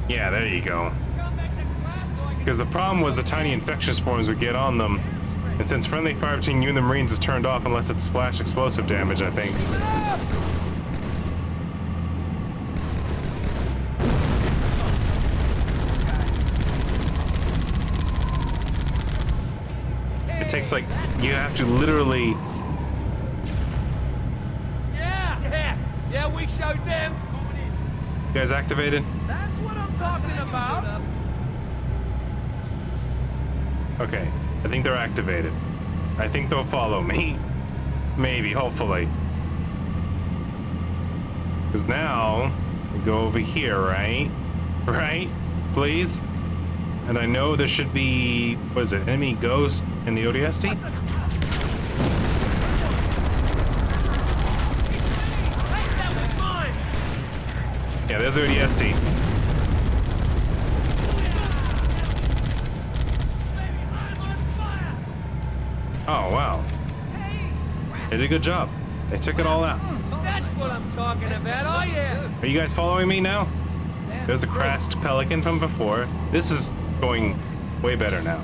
Yeah, there you go. Because the problem was the tiny infectious forms would get on them. And since friendly fire between you and the Marines is turned off unless it's splash explosive damage, I think. It takes like, you have to literally... Yeah, we showed them. You guys activated? That's what I'm talking about. Okay, I think they're activated. I think they'll follow me. Maybe, hopefully. Because now, we go over here, right? Right? Please? And I know there should be, what is it, enemy ghost in the ODST? Yeah, there's the ODST. Oh, wow. They did a good job. They took it all out. That's what I'm talking about. Oh, yeah. Are you guys following me now? There's a crashed Pelican from before. This is going way better now.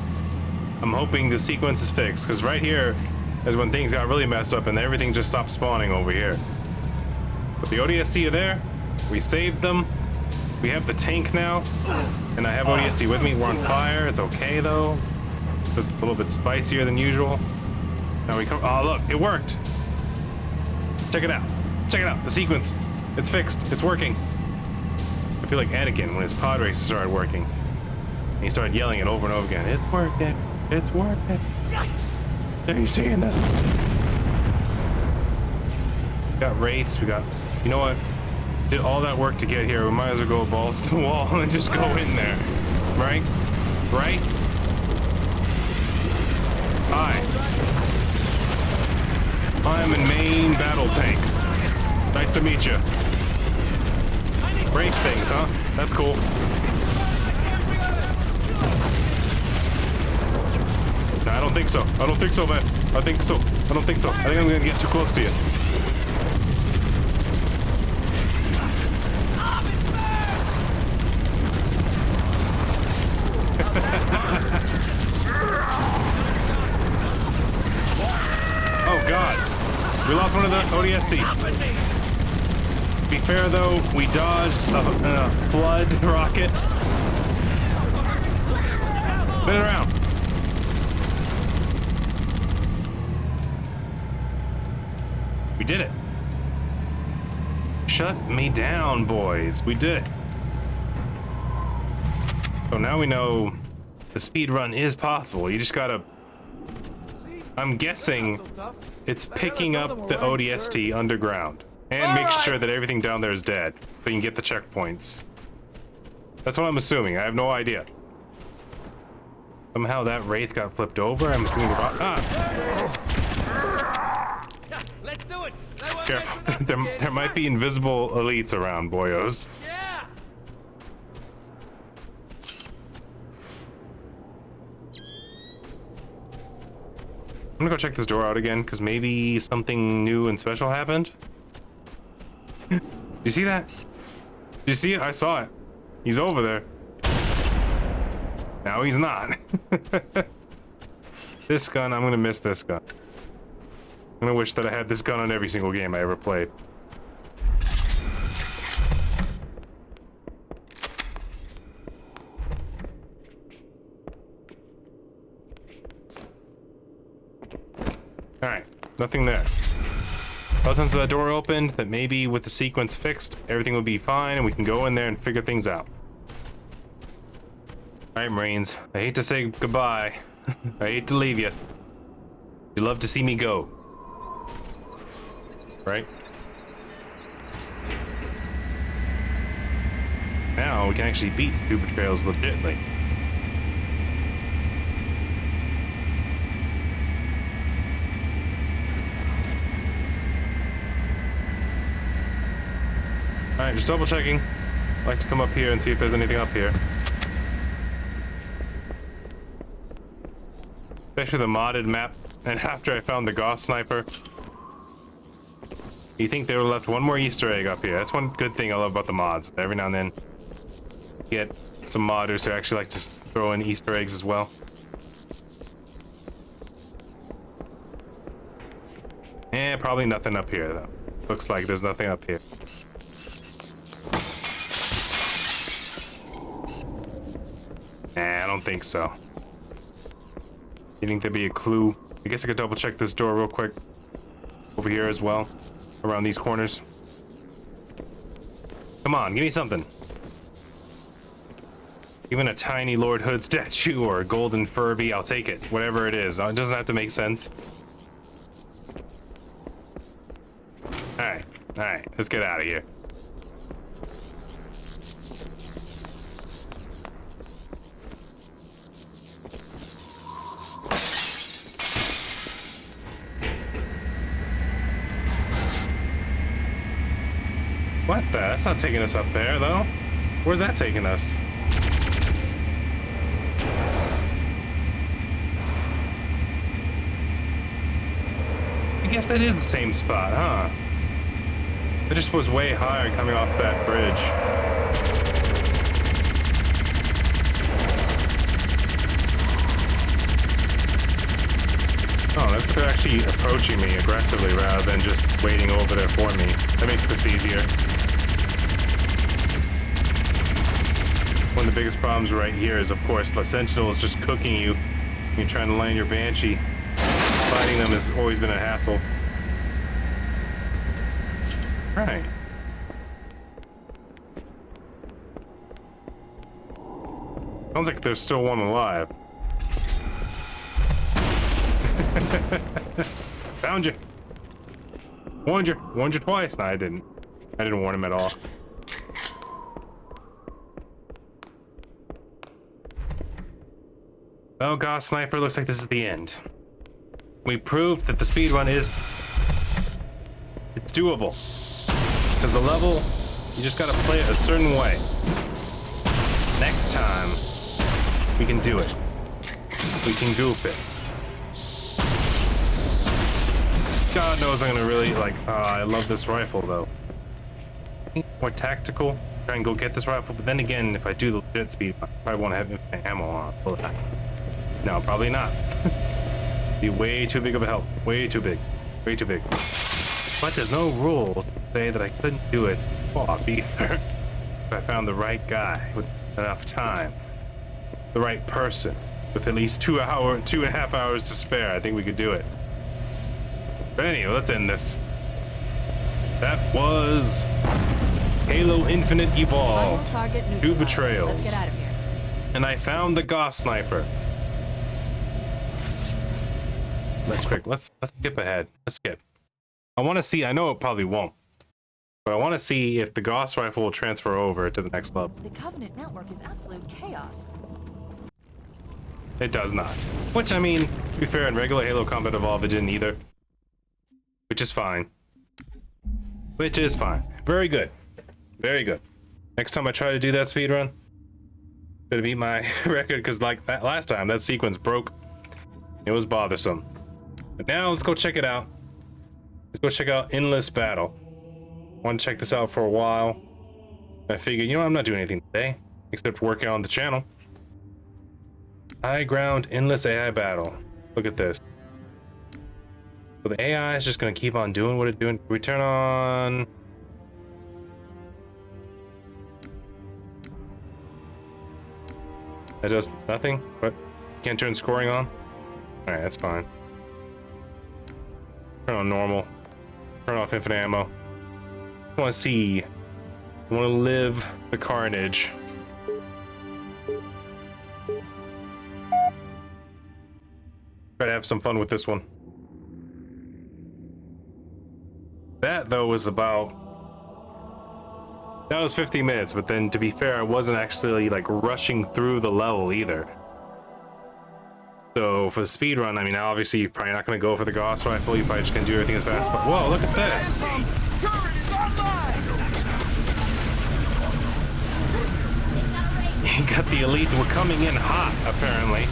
I'm hoping the sequence is fixed, because right here is when things got really messed up and everything just stopped spawning over here. But the ODST are there. We saved them. We have the tank now. And I have ODST with me. We're on fire. It's okay, though. Just a little bit spicier than usual. Now we come. Oh, look, it worked. Check it out. Check it out. The sequence. It's fixed. It's working. I feel like Anakin when his pod racer started working. And he started yelling it over and over again. It's working. It's working. Are you seeing this? We got wraiths. We got. You know what? Did all that work to get here. We might as well go balls to the wall and just go in there. Right? Right? Hi. I'm in main battle tank. Nice to meet you. Wraith things, huh? That's cool. Nah, I don't think so. I don't think so, man. I think so. I don't think so. I think I'm gonna get too close to you. Oh God, we lost one of the ODST. To be fair though, we dodged a flood rocket. Spin it around. We did it. Shut me down, boys. We did it. So now we know the speed run is possible. You just gotta... I'm guessing it's picking up the ODST underground and makes sure that everything down there is dead so you can get the checkpoints. That's what I'm assuming. I have no idea. Somehow that wraith got flipped over. I'm assuming the rock. Ah! Let's do it. Careful. there might be invisible elites around, boyos. Yeah. I'm gonna go check this door out again, because maybe something new and special happened. You see that? Did you see it? I saw it. He's over there. Now he's not. This gun, I'm gonna miss this gun. I'm gonna wish that I had this gun on every single game I ever played. Alright, nothing there. Well, since that door opened, that maybe with the sequence fixed, everything will be fine and we can go in there and figure things out. Alright, Marines. I hate to say goodbye. I hate to leave you. You love to see me go. Right? Now we can actually beat the Two Betrayals legitimately. Alright, just double checking. I'd like to come up here and see if there's anything up here. Especially the modded map. And after I found the Gauss sniper, you think they would have left one more Easter egg up here. That's one good thing I love about the mods. Every now and then, you get some modders who actually like to throw in Easter eggs as well. Eh, probably nothing up here though. Looks like there's nothing up here. Nah, I don't think so. You think there'd be a clue? I guess I could double check this door real quick. Over here as well. Around these corners. Come on, give me something. Even a tiny Lord Hood statue or a golden Furby, I'll take it. Whatever it is. It doesn't have to make sense. Alright, alright, let's get out of here. What the? That's not taking us up there, though. Where's that taking us? I guess that is the same spot, huh? It just was way higher coming off that bridge. Oh, that's they're actually approaching me aggressively rather than just waiting over there for me. That makes this easier. One of the biggest problems right here is, of course, the Sentinel is just cooking you. You're trying to land your Banshee. Fighting them has always been a hassle. Right. Sounds like there's still one alive. Found you. Warned you. Warned you twice. No, I didn't. I didn't warn him at all. Oh, Gauss Sniper, looks like this is the end. We proved that the speedrun is... it's doable. Because the level, you just gotta play it a certain way. Next time, we can do it. We can goof it. God knows I'm gonna really, like, I love this rifle, though. More tactical, try and go get this rifle, but then again, if I do the legit speed, I probably won't have infinite ammo on. No, probably not. Be way too big of a help. Way too big. Way too big. But there's no rule to say that I couldn't do it off either. If I found the right guy with enough time, the right person with at least 2.5 hours to spare, I think we could do it. But anyway, let's end this. That was Halo Infinite Evolved. Final target Two neutralized. Betrayals. Let's get out of here. And I found the Gauss Sniper. Let's skip ahead. Let's skip. I want to see, I know it probably won't, but I want to see if the Gauss rifle will transfer over to the next level. The Covenant network is absolute chaos. It does not. Which, I mean, to be fair, in regular Halo Combat Evolved, it didn't either. Which is fine. Which is fine. Very good. Very good. Next time I try to do that speedrun, gonna beat my record, because like that last time, that sequence broke. It was bothersome. But now let's go check it out. Let's go check out Endless Battle. Want to check this out for a while. I figured, you know, I'm not doing anything today except working on the channel. High ground, endless AI battle. Look at this. So the AI is just gonna keep on doing what it's doing. We turn on. That does nothing. What? Can't turn scoring on. All right, that's fine. Turn on normal. Turn off infinite ammo. I want to see. I want to live the carnage. Try to have some fun with this one. That though was about. That was 15 minutes, but then to be fair, I wasn't actually like rushing through the level either. So for the speed run, I mean, obviously you're probably not going to go for the Gauss rifle. You're probably just going to do everything as fast. But whoa, look at this! You got the elites. We're coming in hot, apparently.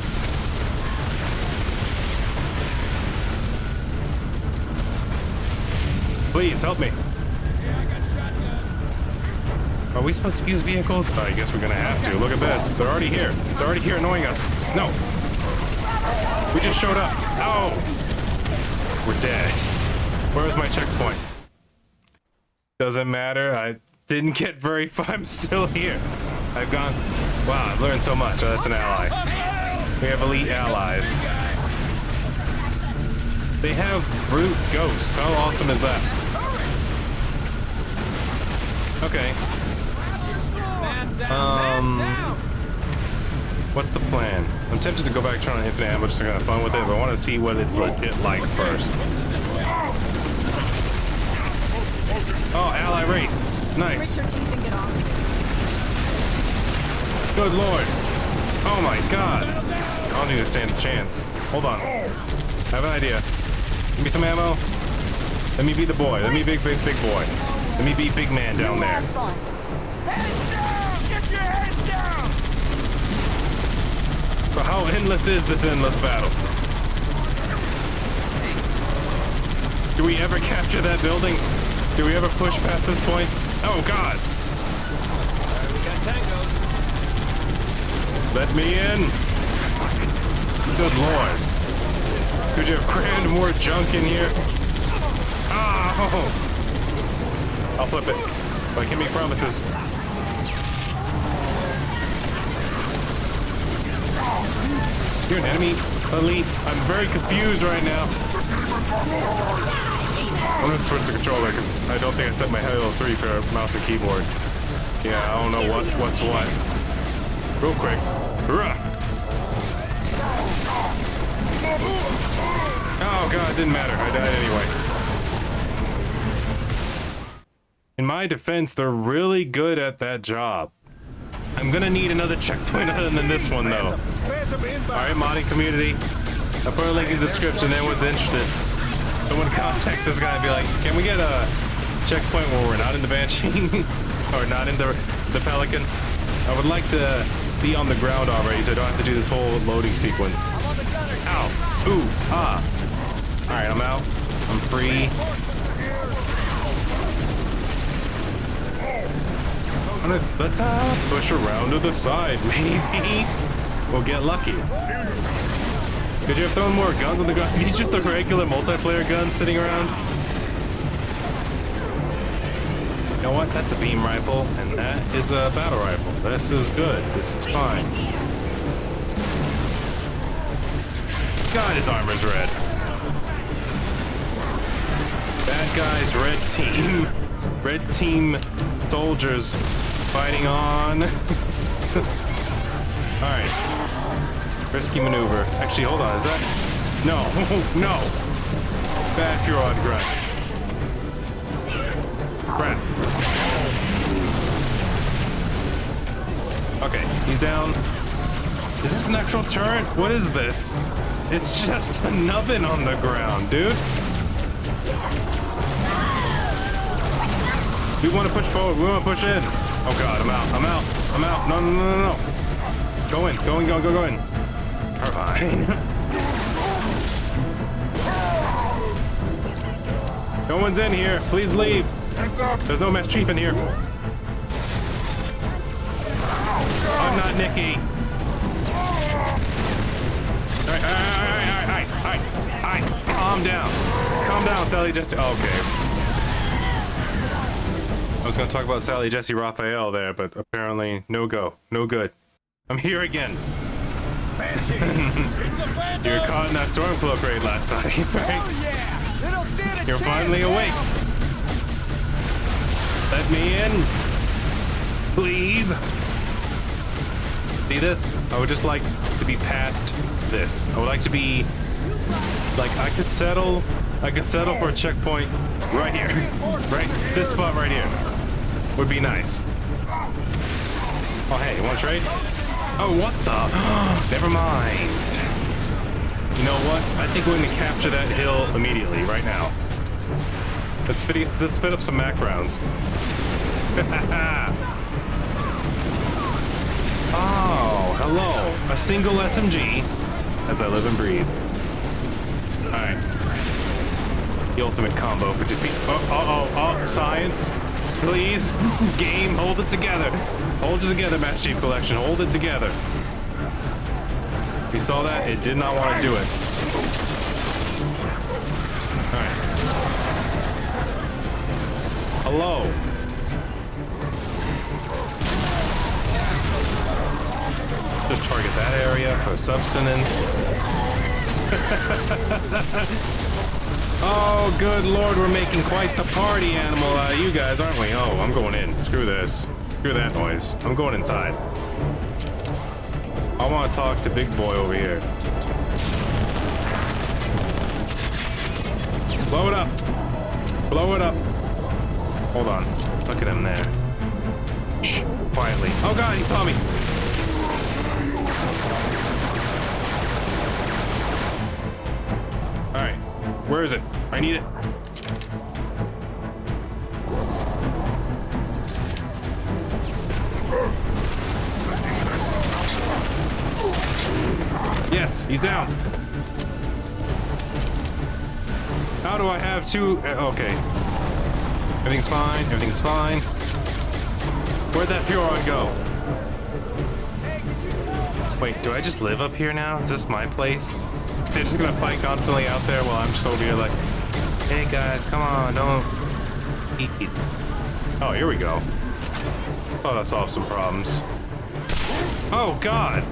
Please help me. Are we supposed to use vehicles? Oh, I guess we're gonna have to. Look at this. They're already here. They're already here annoying us. No. We just showed up. Oh. We're dead. Where's my checkpoint? Doesn't matter. I didn't get very far. I'm still here. I've gone. Wow, I've learned so much. Oh, that's an ally. We have elite allies. They have brute ghosts. How awesome is that? Okay. What's the plan? I'm tempted to go back, turn on infinite ammo just to have fun with it, but I want to see what it's legit like first. Oh, ally rate. Nice. Good lord. Oh my god. I don't need to stand a chance. Hold on. I have an idea. Give me some ammo. Let me be the boy. Let me be big boy. Let me be big man down there. But how endless is this endless battle? Do we ever capture that building? Do we ever push past this point? Oh god! We got tangos. Let me in! Good lord. Could you have crammed more junk in here? Oh! I'll flip it. But I can make promises. You're an enemy, elite. I'm very confused right now. I'm gonna switch the controller because I don't think I set my Halo 3 for mouse and keyboard. Yeah, I don't know what's what. Real quick. Hurrah! Oh god, it didn't matter. I died anyway. In my defense, they're really good at that job. I'm gonna need another checkpoint other than this one though. Alright, modding community. I'll put a link in the description. Anyone's interested, someone contact this guy and be like, can we get a checkpoint where we're not in the Banshee? Or not in the Pelican? I would like to be on the ground already so I don't have to do this whole loading sequence. Ow. Ooh. Ah. Alright, I'm out. I'm free. Let's push around to the side. Maybe we'll get lucky. Could you have thrown more guns on the ground? These just the regular multiplayer guns sitting around. You know what? That's a beam rifle, and that is a battle rifle. This is good. This is fine. God, his armor's red. Bad guys, red team. Red team soldiers fighting on. Alright. Risky maneuver. Actually, hold on. Is that? No. No. Bad Huron grunt. Crap. Okay, he's down. Is this an actual turret? What is this? It's just a nubbin on the ground, dude. We want to push forward. We want to push in. Oh god, I'm out. I'm out. I'm out. No, no, no, no, no. Go in. Go in. Go, go, go in. Fine. No one's in here. Please leave. There's no Mass Chief in here. I'm not Nikki. Alright. Calm down. Calm down, Sally Jesse. Okay. I was gonna talk about Sally Jesse Raphael there, but apparently no go. No good. I'm here again. Fancy. It's a phantom. You were caught in that Stormcloak raid last night, right? Oh yeah. They don't stand a You're chance finally now. awake. Let me in. Please. See this? I would just like to be past this. I would like to be like I could settle for a checkpoint right here. Right? This spot right here. Would be nice. Oh hey, you wanna trade? Oh what the never mind. You know what? I think we're gonna capture that hill immediately, right now. Let's spit up some Mac rounds. Oh, hello. A single SMG as I live and breathe. Alright. The ultimate combo for defeat. Oh, science. Please. Game, hold it together. Hold it together, Master Chief Collection. Hold it together. You saw that? It did not want to do it. Alright. Hello. Just target that area for substance. Oh, good lord, we're making quite the party animal out of you guys, aren't we? Oh, I'm going in. Screw this. Screw that noise. I'm going inside. I want to talk to Big Boy over here. Blow it up. Blow it up. Hold on. Look at him there. Shh. Quietly. Oh god, he saw me. Alright. Where is it? I need it. Yes, he's down. How do I have two? Okay. Everything's fine. Everything's fine. Where'd that Furon go? Wait, do I just live up here now? Is this my place? They're just gonna fight constantly out there while I'm just over here like, hey guys, come on, don't eat. Oh, here we go. Oh, that solved some problems. Oh god!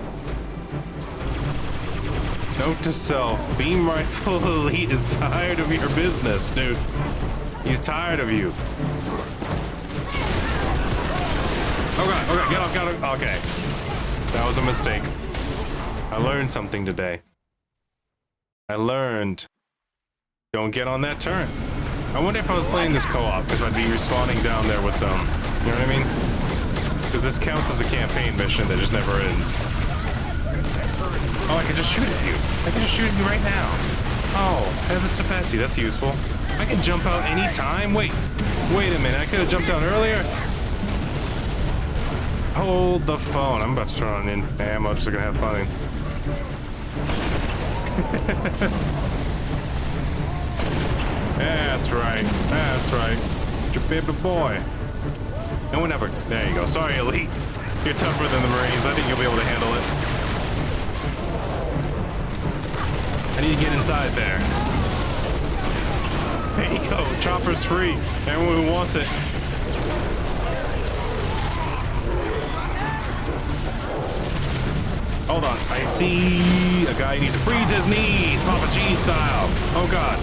Note to self, Beam Rifle Elite is tired of your business, dude. He's tired of you. Oh god, get off, okay. That was a mistake. I learned something today. I learned. Don't get on that turn. I wonder if I was playing this co-op, if I'd be respawning down there with them. You know what I mean? Because this counts as a campaign mission that just never ends. Oh, I can just shoot at you. I can just shoot at you right now. Oh, that's so fancy. That's useful. I can jump out anytime. Wait a minute. I could have jumped out earlier. Hold the phone. I'm about to turn on in ammo just so I can have fun. That's right. That's right. It's your baby boy. No one ever. There you go. Sorry, Elite. You're tougher than the Marines. I think you'll be able to handle it. I need to get inside there. There you go. Chopper's free. Everyone who wants it. Hold on. I see a guy who needs to freeze his knees. Papa G style. Oh, God.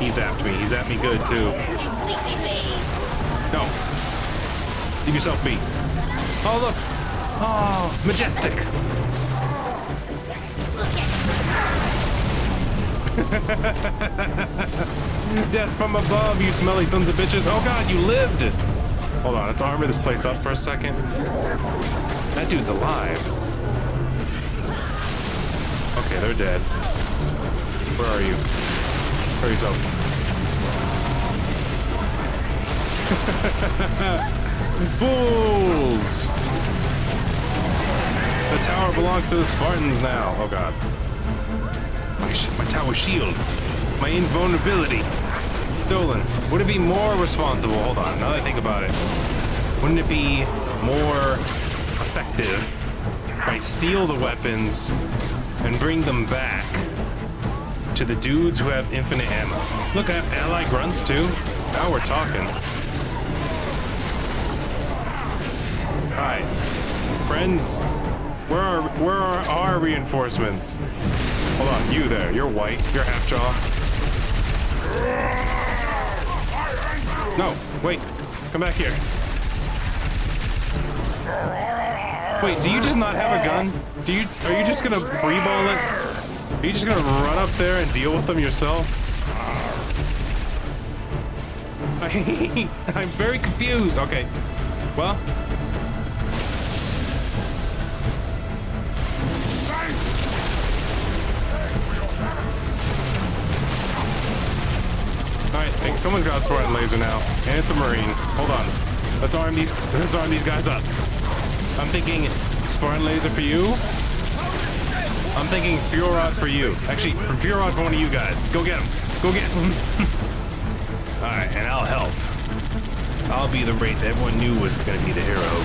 He zapped me. He zapped me good, too. No. Leave yourself be. Oh, look. Oh, majestic. Death from above, you smelly sons of bitches. Oh, God, you lived. Hold on. Let's armor this place up for a second. That dude's alive. Okay, they're dead. Where are you? Where are you, Fools! The tower belongs to the Spartans now. Oh god. My tower shield. My invulnerability. Stolen. Would it be more responsible? Hold on, now that I think about it. Wouldn't it be more effective if I steal the weapons and bring them back to the dudes who have infinite ammo. Look, I have ally grunts too. Now we're talking. Hi, friends. Where are our reinforcements? Hold on, you there. You're white. You're half jaw. No, wait. Come back here. Wait, do you just not have a gun? Are you just gonna free-ball it? Are you just gonna run up there and deal with them yourself? I'm very confused. Okay, well. Alright, I think someone's got a Spartan laser now. And it's a Marine. Hold on. Let's arm these guys up. I'm thinking Spartan laser for you. I'm thinking Fuel for you. Actually, from Fuel for one of you guys. Go get him. Go get him. Alright, and I'll help. I'll be the rate that everyone knew was gonna be the hero.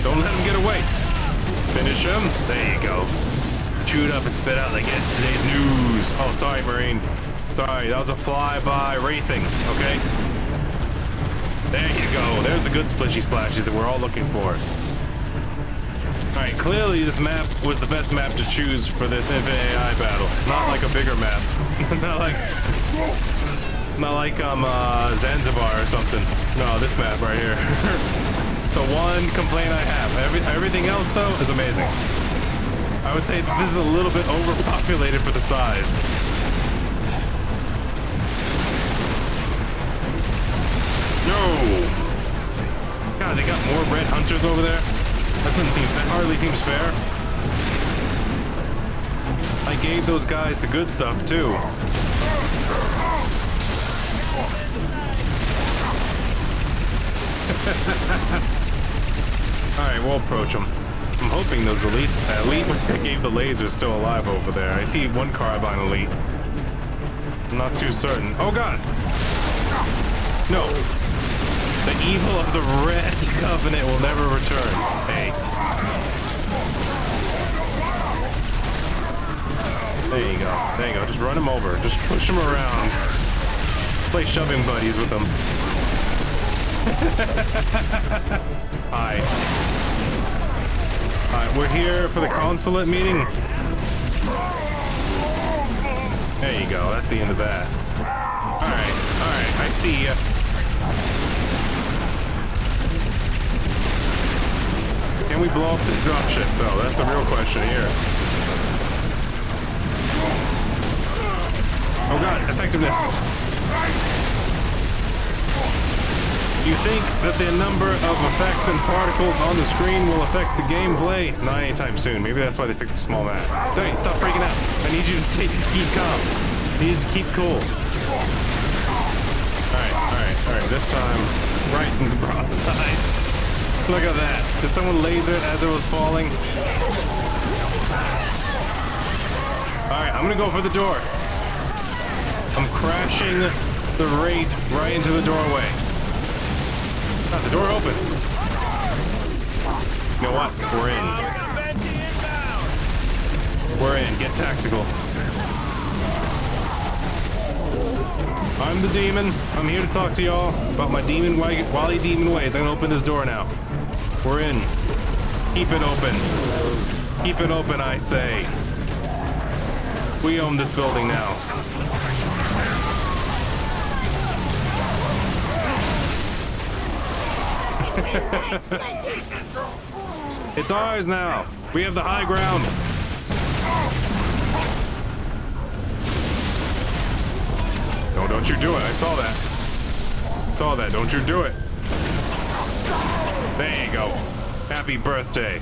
Don't let him get away. Finish him. There you go. Chew it up and spit out like it's today's news. Oh, sorry, Marine. Sorry, that was a flyby wraithing, okay? There you go. There's the good splishy splashes that we're all looking for. Alright, clearly this map was the best map to choose for this Infinite AI battle. Not like a bigger map. not like Zanzibar or something. No, this map right here. The one complaint I have. Everything else though is amazing. I would say this is a little bit overpopulated for the size. No! God, they got more red hunters over there? That hardly seems fair. I gave those guys the good stuff, too. Alright, we'll approach them. I'm hoping those elite ones that gave the laser still alive over there. I see one carbine elite. I'm not too certain. Oh god! No. The evil of the Red Covenant will never return. Hey. There you go. There you go. Just run him over. Just push him around. Play shoving buddies with them. Hi. Alright, we're here for the consulate meeting. There you go. That's the end of that. Alright. Alright. I see ya. Can we blow up this dropship, though? That's the real question here. Oh god, effectiveness. You think that the number of effects and particles on the screen will affect the gameplay? Not anytime soon. Maybe that's why they picked a small map. Hey, stop freaking out. I need you to keep calm. I need you to keep cool. Alright. This time, right in the broadside. Look at that. Did someone laser it as it was falling? Alright, I'm gonna go for the door. I'm crashing the Wraith right into the doorway. Ah, the door open. You know what? We're in. We're in. Get tactical. I'm the demon. I'm here to talk to y'all about my demon wily demon ways. I'm gonna open this door now. We're in. Keep it open. Keep it open, I say. We own this building now. It's ours now. We have the high ground. No, don't you do it. I saw that. Saw that. Don't you do it. There you go. Happy birthday.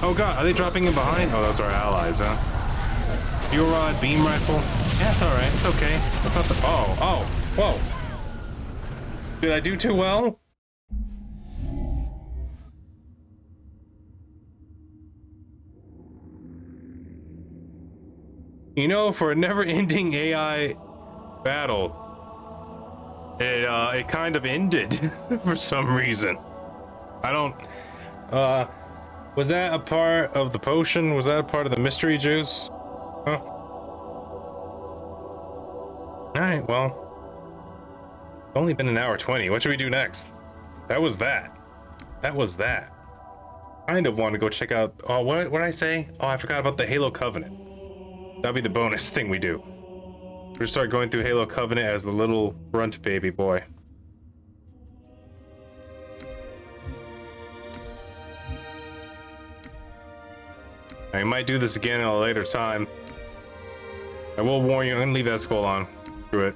Oh god, are they dropping in behind? Oh, those are our allies, huh? Fuel rod, beam rifle. Yeah, it's alright. It's okay. That's not the... Oh. Whoa. Did I do too well? You know, for a never-ending AI battle, it kind of ended for some reason. I don't. Was that a part of the potion? Was that a part of the mystery juice? Huh? Alright, well. It's only been an hour 20. What should we do next? That was that. That was that. Kind of want to go check out. Oh, what did I say? Oh, I forgot about the Halo Covenant. That'll be the bonus thing we do. We'll start going through Halo Covenant as the little grunt baby boy. I might do this again at a later time. I will warn you. I'm gonna leave that skull on. Screw it.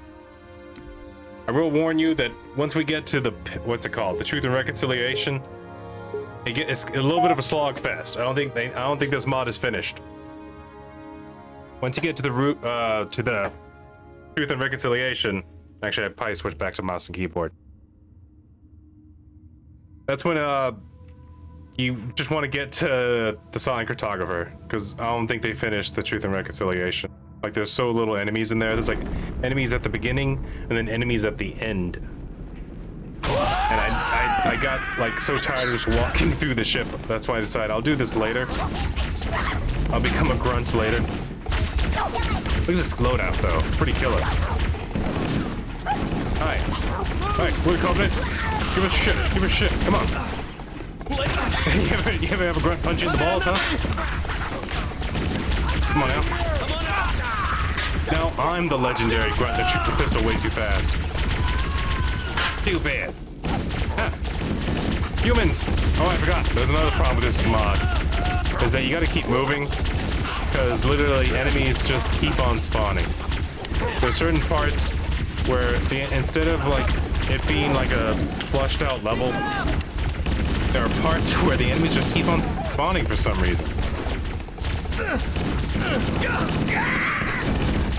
I will warn you that once we get to the what's it called, the Truth and Reconciliation, it's a little bit of a slog fest. I don't think this mod is finished. Once you get to the root, to the Truth and Reconciliation, actually I'd probably switch back to mouse and keyboard. That's when you just want to get to the Sonic Cartographer, because I don't think they finished the Truth and Reconciliation. Like, there's so little enemies in there. There's like enemies at the beginning and then enemies at the end. And I got like so tired of just walking through the ship. That's why I decided I'll do this later. I'll become a grunt later. Look at this loadout though. It's pretty killer. Hi. Hi, we're Covenant. Give us shit. Give us shit. Come on. you ever have a grunt punch you in the balls, huh? Come on now. Now I'm the legendary grunt that shoots the pistol way too fast. Too bad. Ah. Humans! Oh, I forgot. There's another problem with this mod. Is that you gotta keep moving, because literally enemies just keep on spawning. There's certain parts where instead of like it being like a flushed out level, there are parts where the enemies just keep on spawning for some reason.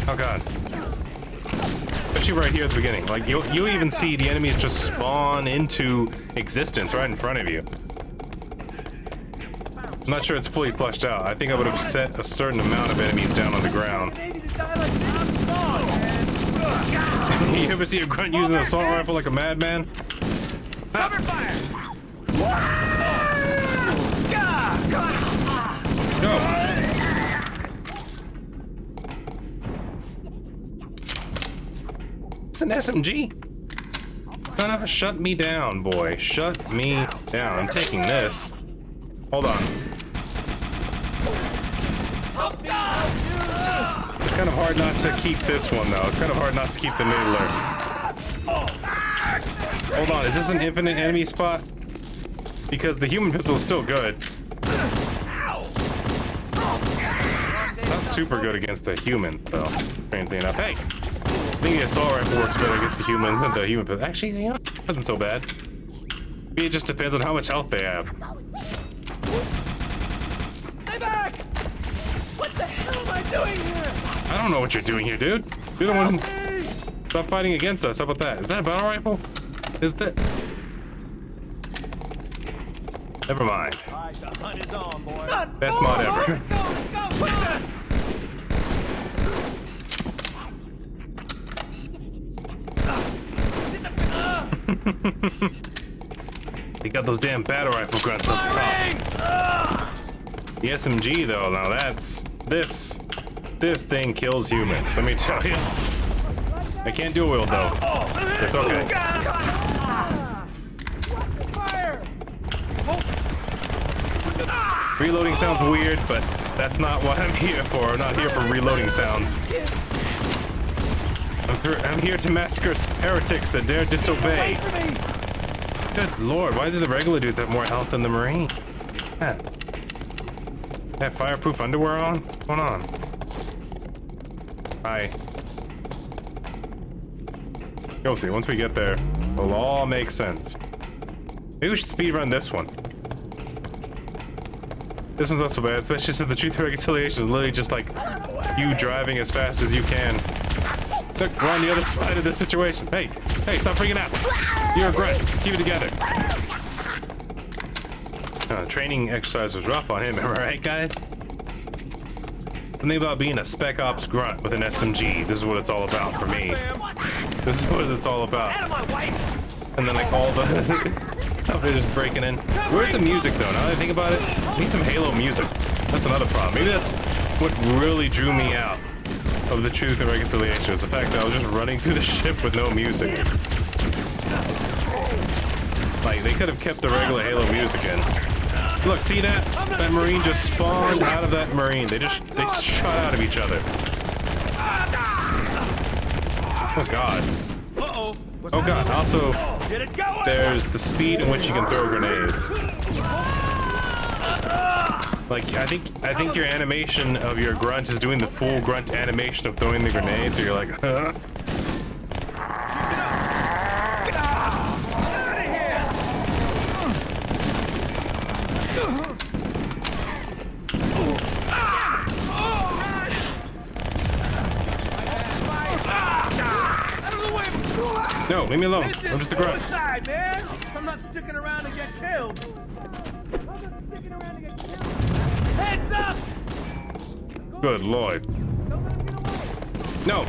Oh god. Especially right here at the beginning. Like, you'll even see the enemies just spawn into existence right in front of you. I'm not sure it's fully flushed out. I think I would have set a certain amount of enemies down on the ground. You ever see a grunt using an assault rifle like a madman? Cover fire! Go! It's an SMG. Son of a shut me down, boy. Shut me down. I'm taking this. Hold on. It's kind of hard not to keep this one, though. It's kind of hard not to keep the Noodler. Hold on. Is this an infinite enemy spot? Because the human pistol is still good. Not super good against the human, though. Strangely enough. Hey! I think the assault rifle works better against the humans than the human pistol. Actually, you know, it wasn't so bad. Maybe it just depends on how much health they have. Stay back! What the hell am I doing here? I don't know what you're doing here, dude. You're the one who... Stop fighting against us. How about that? Is that a battle rifle? Is that... Never mind. All right, the hunt is on, boy. Best mod ever. Go! They got those damn battle rifle grunts up top. The SMG though, now that's this thing kills humans. Let me tell you. I can't dual wield though. It's okay. Reloading sounds weird, but that's not what I'm here for. I'm not here for reloading sounds. I'm here to massacre heretics that dare disobey. Good lord, why do the regular dudes have more health than the Marine? Yeah. They have fireproof underwear on? What's going on? Hi. You'll see, once we get there, it'll all make sense. Maybe we should speedrun this one. This one's not so bad, especially since the Truth and Reconciliation is literally just like you driving as fast as you can. Look, we're on the other side of this situation. Hey, stop freaking out. You're a grunt. Keep it together. Training exercise was rough on him, am I right, guys? Something about being a spec ops grunt with an SMG. This is what it's all about for me. This is what it's all about. And then like all the they're just breaking in. Where's the music though? Now that I think about it, I need some Halo music. That's another problem. Maybe that's what really drew me out of the Truth and Reconciliation, was the fact that I was just running through the ship with no music. Like, they could have kept the regular Halo music in. Look, see that? That Marine just spawned out of that Marine. They shot out of each other. Oh god. Oh god, also, there's the speed in which you can throw grenades. Like, I think your animation of your grunt is doing the full grunt animation of throwing the grenade, so you're like, huh? No, leave me alone. I'm just a grunt. I'm not sticking around to get killed. Heads up! Good lord. No.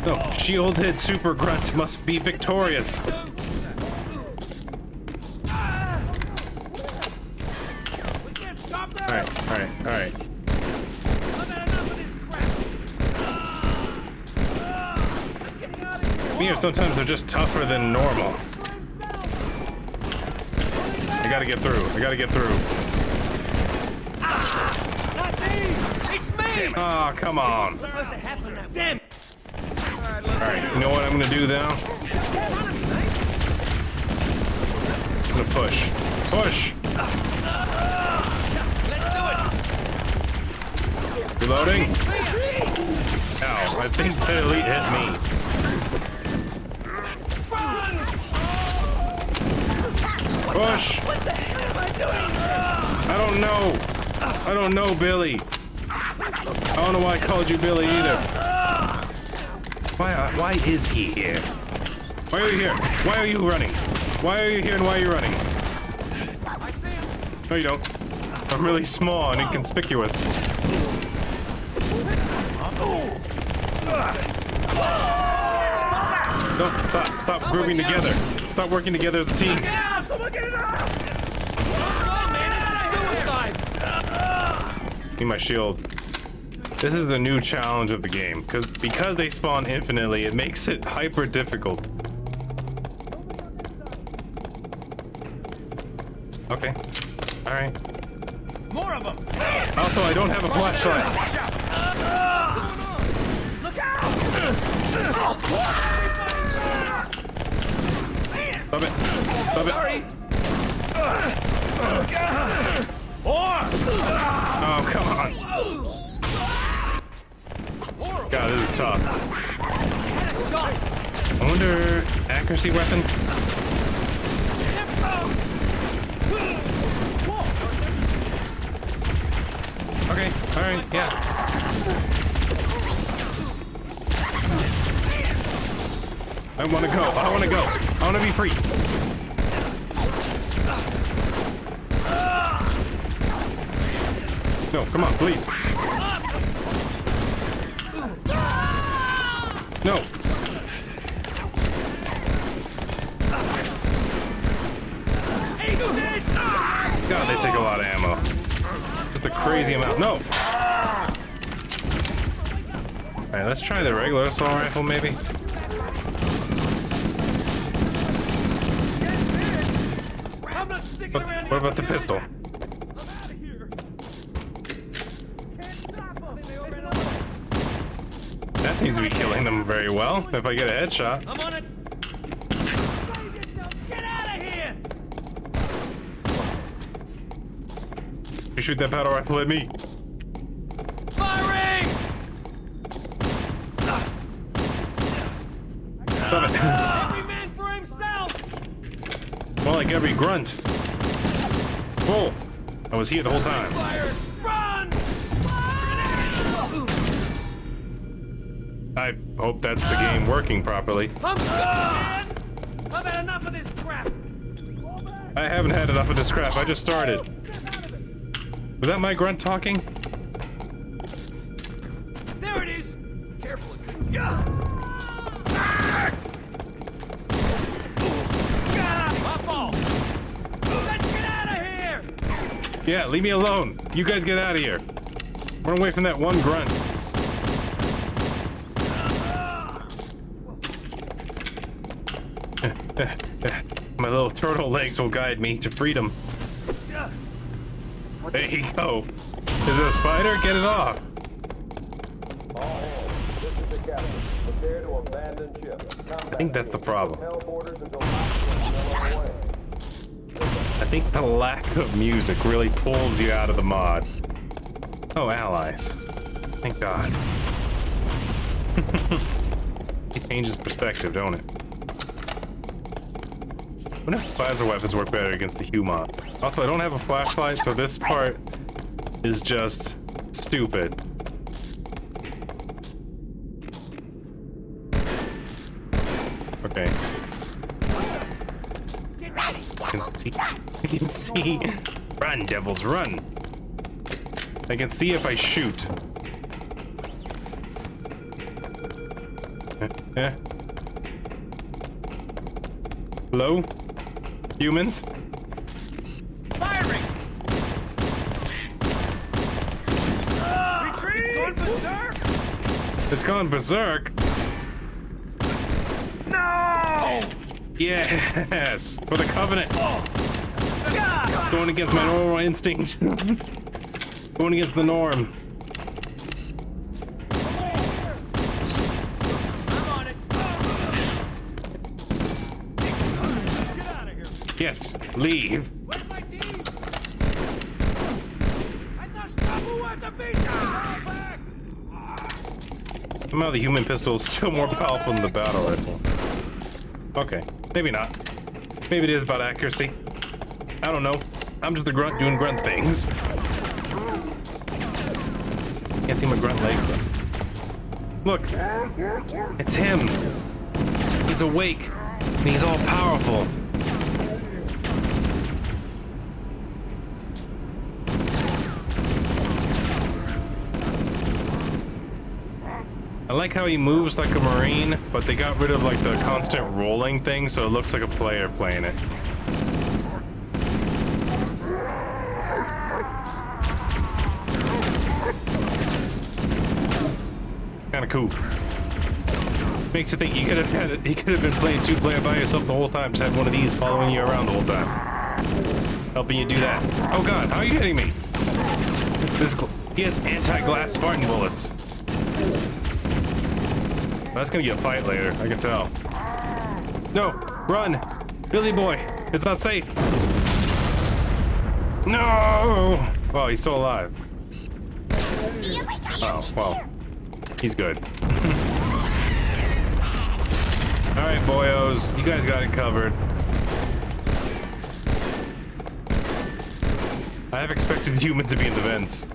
No, shielded super grunts must be victorious. Alright. Here, sometimes they're just tougher than normal. I gotta get through. Ah, oh, come on. Damn. Alright, you know what I'm gonna do now? I'm gonna push. Push! Reloading? Ow, I think that elite hit me. Push! What the hell am I doing? I don't know, Billy. I don't know why I called you Billy either. Why is he here? Why are you here? Why are you running? Why are you here and why are you running? No, you don't. I'm really small and inconspicuous. No, stop grouping together. Stop working together as a team. Need my shield. This is the new challenge of the game, because they spawn infinitely, it makes it hyper difficult. Okay. Alright. More of them. Also, I don't have a flashlight. Look out! Stop it. Sorry. Oh, come on. God, this is tough. I wonder, accuracy weapon? Okay, alright, yeah. I wanna go. I wanna be free. No, come on, please. No. God, they take a lot of ammo. Just a crazy amount. No. Alright, let's try the regular assault rifle, maybe. What about the pistol? That seems to be killing them very well. If I get a headshot. I'm on it. Get out of here! You shoot that powder rifle at me. Firing! Stop it. Every man for himself. More like every grunt. Whoa! I was here the whole time. Fire! Run! I hope that's the game working properly. I'm gone! I've had enough of this crap. I haven't had enough of this crap. I just started. Was that my grunt talking? Let's get out of here! Yeah, leave me alone. You guys get out of here. Run away from that one grunt. My little turtle legs will guide me to freedom. There you go. Is it a spider? Get it off. All hands, this is the captain. Prepare to abandon ship. I think that's the problem. Hell borders until away. I think the lack of music really pulls you out of the mod. Oh, allies. Thank God. It changes perspective, don't it? What if plasma weapons work better against the human? Also, I don't have a flashlight, so this part is just stupid. Okay. I can see. Run, devils, run. I can see if I shoot. Hello? Humans? Firing! Retreat! It's gone berserk. No! Yes! For the Covenant! Going against my normal instinct. Going against the norm. I'm on it. Get out of here. Yes, leave. Where's my team? I thought Stabu was a beat. Back. Somehow the human pistol is still more powerful than the battle rifle. Okay, maybe not. Maybe it is about accuracy. I don't know. I'm just a grunt doing grunt things. Can't see my grunt legs though. Look, it's him. He's awake, and he's all powerful. I like how he moves like a marine, but they got rid of like the constant rolling thing, so it looks like a player playing it. Kind of cool. Makes you think you could have had it. You could have been playing two-player by yourself the whole time. Just had one of these following you around the whole time, helping you do that. Oh God, how are you hitting me? He has anti-glass Spartan bullets. That's gonna get a fight later. I can tell. No, run, Billy boy. It's not safe. No. Oh, he's still alive. Oh well. He's good. Alright, boyos. You guys got it covered. I have expected humans to be in the vents.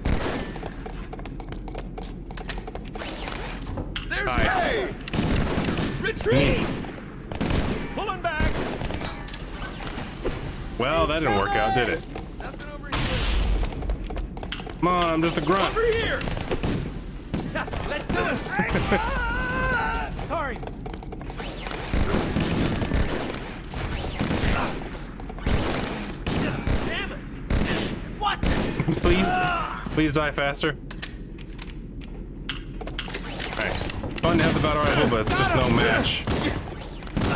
There's Hi. Ray! Retreat! Pulling back! Well, that didn't work out, did it? Nothing over here! Come on, I'm just a grunt. Over here! Yeah, let's do it! Sorry! Damn it! What? Please die faster. Alright. Fun to have the battle rifle, but it's just no match.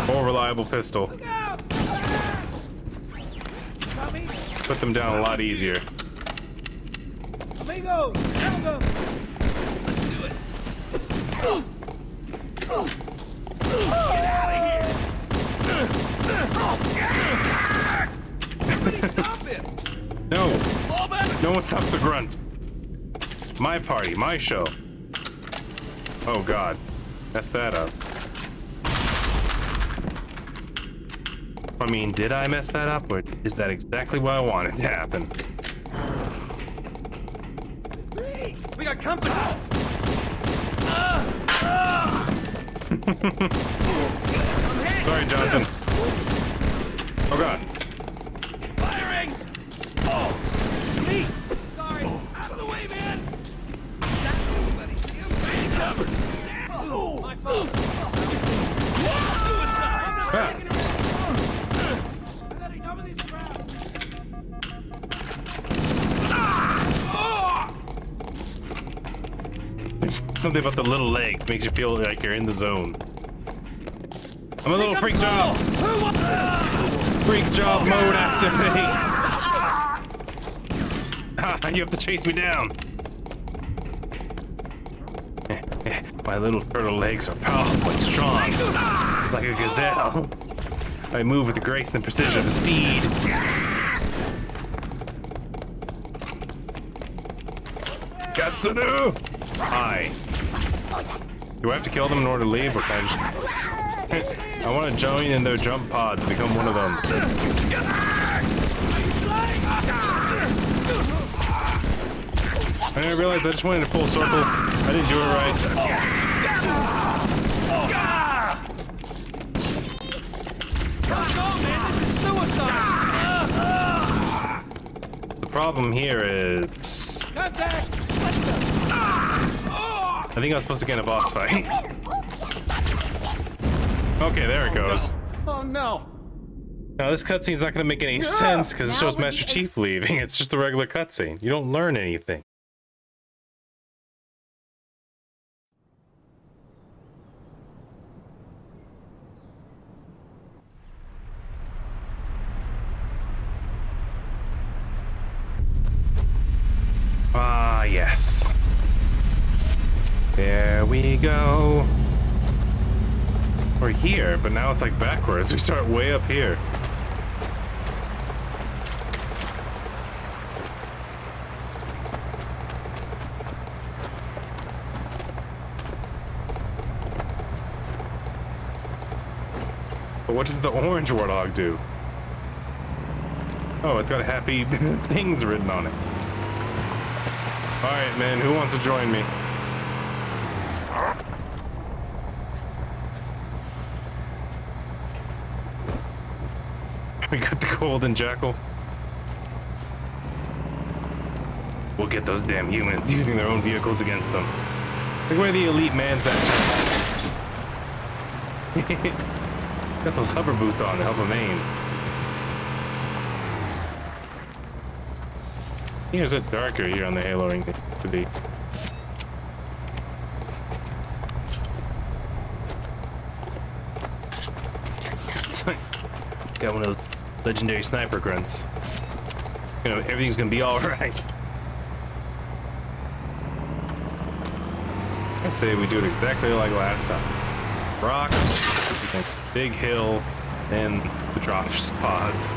More reliable pistol. Tommy? Put them down a lot easier. Amigo! Help them! Let's do it! Get out of here! Somebody stop it! No! Fall back! No one stopped the grunt. My party, my show. Oh God. Mess that up. I mean, did I mess that up, or is that exactly what I wanted to happen? We got company! Sorry, Johnson. Oh God. Firing! Oh, it's me! Sorry, out of the way, man! Got everybody. I'm covered. Oh, my Ah. There's something about the little legs makes you feel like you're in the zone. I'm a little freak job. Freak job mode activate. You have to chase me down. My little turtle legs are powerful and strong, like a gazelle. I move with the grace and precision of a steed. Katsunu! Hi. Do I have to kill them in order to leave, or can I just... I want to join in their jump pods and become one of them. I didn't realize I just went in a full circle. I didn't do it right. Let's go, man. This is suicide. The problem here is... Contact. Let's go. I think I was supposed to get in a boss fight. Okay, there it goes. Oh no. Now this cutscene's not going to make any sense because it Now shows when Master the- Chief leaving. It's just a regular cutscene. You don't learn anything. Ah, yes. There we go. We're here, but now it's like backwards. We start way up here. But what does the orange warthog do? Oh, it's got happy things written on it. Alright, man, who wants to join me? We got the golden jackal. We'll get those damn humans using their own vehicles against them. Like where the elite man's that time. Got those hover boots on to help him aim. Here's it darker here on the Halo ring to be. Got one of those legendary sniper grunts. You know, everything's gonna be all right. I say we do it exactly like last time. Rocks, big hill, and the drop pods.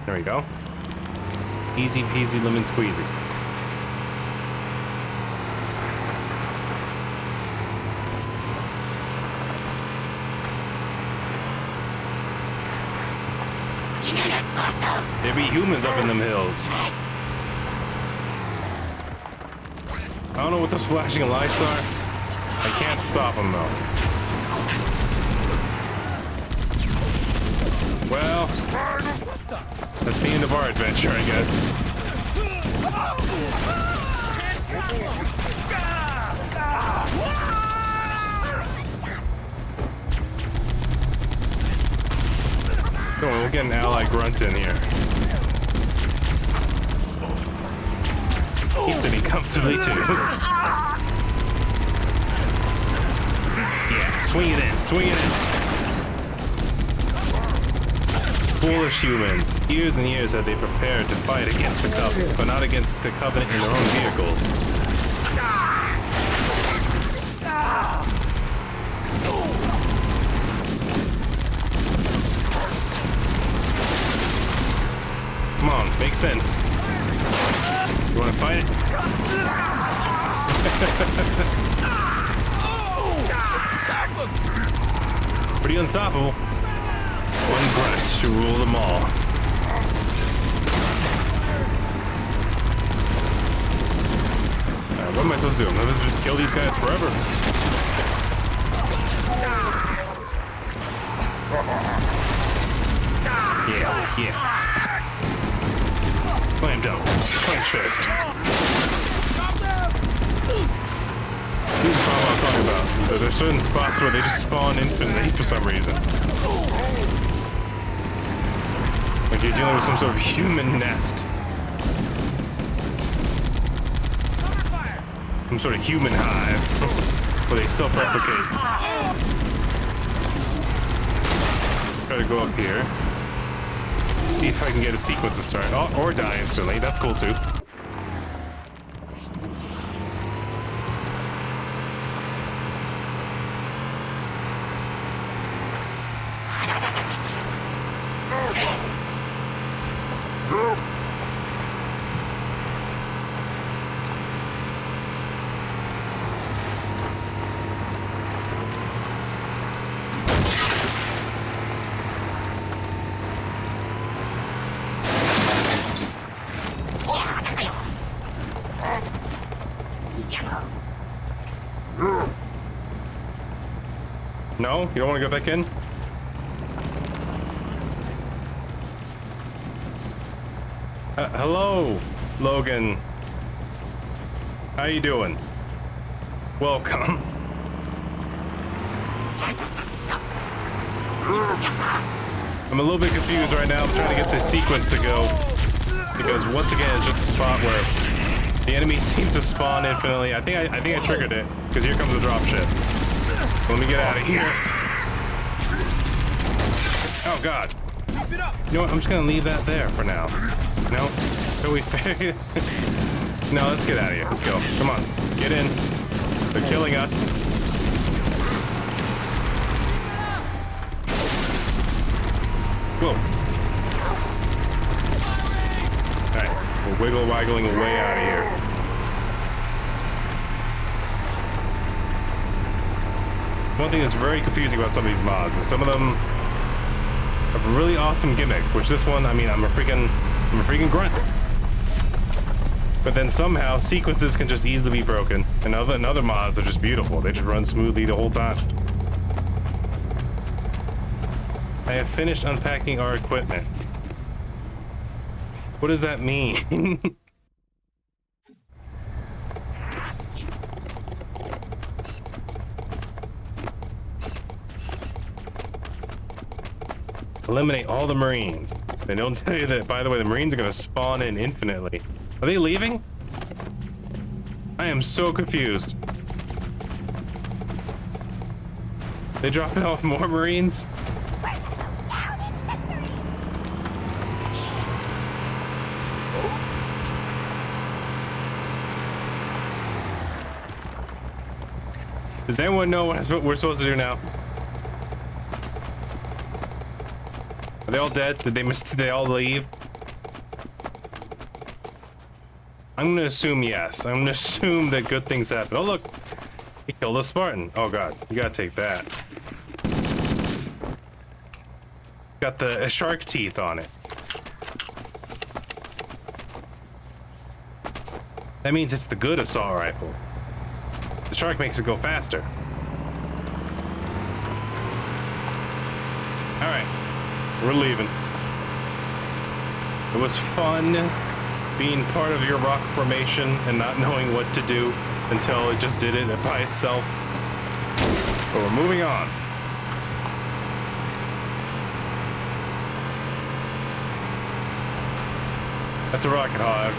There we go. Easy peasy lemon squeezy. There be humans up in them hills. I don't know what those flashing lights are. I can't stop them though. Well, that's the end of our adventure, I guess. Come on, we'll get an ally grunt in here. He's sitting comfortably too. Yeah, swing it in, swing it in. Foolish humans. Years and years have they prepared to fight against the Covenant, but not against the Covenant in their own vehicles. Come on, make sense. You want to fight it? Pretty unstoppable. One grunt to rule them all. What am I supposed to do? I'm supposed to just kill these guys forever? Yeah, yeah. Slam down. Punch fist. I'm talking about. There's certain spots where they just spawn infinitely for some reason. Like you're dealing with some sort of human nest. Some sort of human hive where they self-replicate. Try to go up here. See if I can get a sequence to start. Oh, or die instantly. That's cool too. No? You don't want to go back in? Hello, Logan. How you doing? Welcome. I'm a little bit confused right now. I'm trying to get this sequence to go. Because once again, it's just a spot where the enemies seem to spawn infinitely. I think I triggered it. Because here comes the dropship. Let me get out of here. Oh god. You know what? I'm just gonna leave that there for now. No? So we no, let's get out of here. Let's go. Come on. Get in. They're killing us. Whoa. Alright. We're wiggle waggling way out of here. One thing that's very confusing about some of these mods is some of them have a really awesome gimmick, which this one, I mean, I'm a freaking grunt. But then somehow sequences can just easily be broken, and other mods are just beautiful. They just run smoothly the whole time. I have finished unpacking our equipment. What does that mean? Eliminate all the Marines. They don't tell you that, by the way, the Marines are going to spawn in infinitely. Are they leaving? I am so confused. They dropping off more Marines? Does anyone know what we're supposed to do now? Are they all dead? Did they all leave? I'm gonna assume yes. I'm gonna assume that good things happen. Oh look! He killed a Spartan. Oh god, you gotta take that. Got the shark teeth on it. That means it's the good assault rifle. The shark makes it go faster. Alright. We're leaving. It was fun being part of your rock formation and not knowing what to do until it just did it by itself. But we're moving on. That's a rocket hog.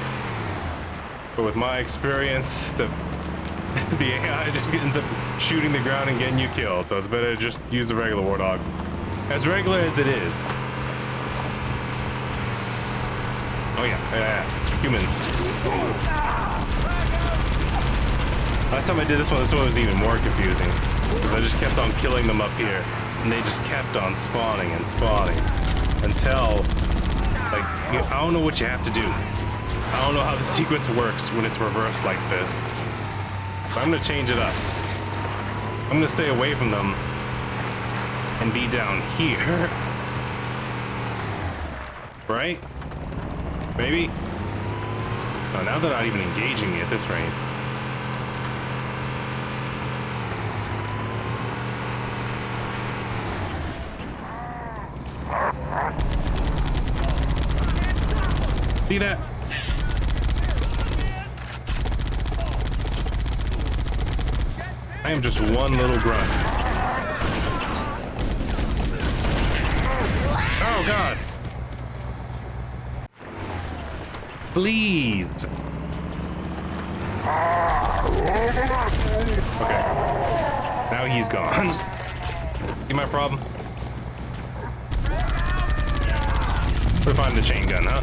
But with my experience, the AI just ends up shooting the ground and getting you killed, so it's better to just use the regular warthog. As regular as it is. Oh yeah. Humans. Last time I did this one was even more confusing. Because I just kept on killing them up here. And they just kept on spawning and spawning. Until, like, I don't know what you have to do. I don't know how the sequence works when it's reversed like this. But I'm gonna change it up. I'm gonna stay away from them. And be down here. Right? Maybe? Oh, now they're not even engaging me at this rate. See that? I am just one little grunt. Oh God! Please. Okay. Now he's gone. See my problem? We're finding the chain gun, huh?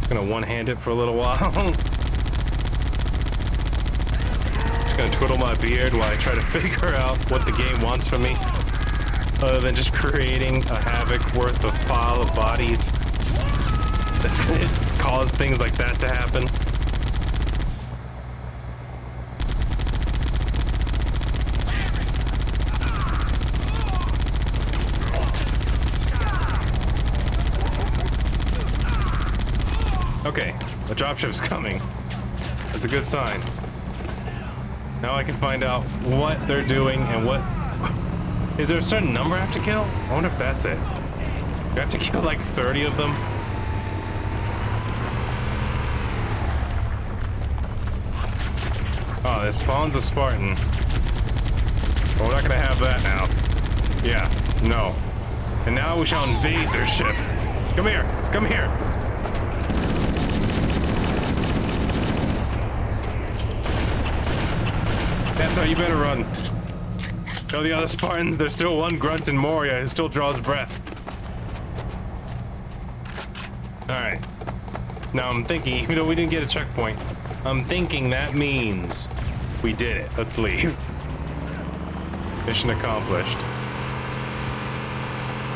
Gonna one-hand it for a little while. Just gonna twiddle my beard while I try to figure out what the game wants from me. Other than just creating a havoc worth of pile of bodies that's gonna cause things like that to happen. Okay, the dropship's coming. That's a good sign. Now I can find out what they're doing and what... Is there a certain number I have to kill? I wonder if that's it. Do I have to kill like 30 of them? Oh, it spawns a Spartan. Well, we're not gonna have that now. Yeah, no. And now we shall invade their ship. Come here, come here. That's how you better run. Tell the other Spartans there's still one grunt in Moria who still draws breath. Alright. Now I'm thinking, even though we didn't get a checkpoint, I'm thinking that means we did it. Let's leave. Mission accomplished.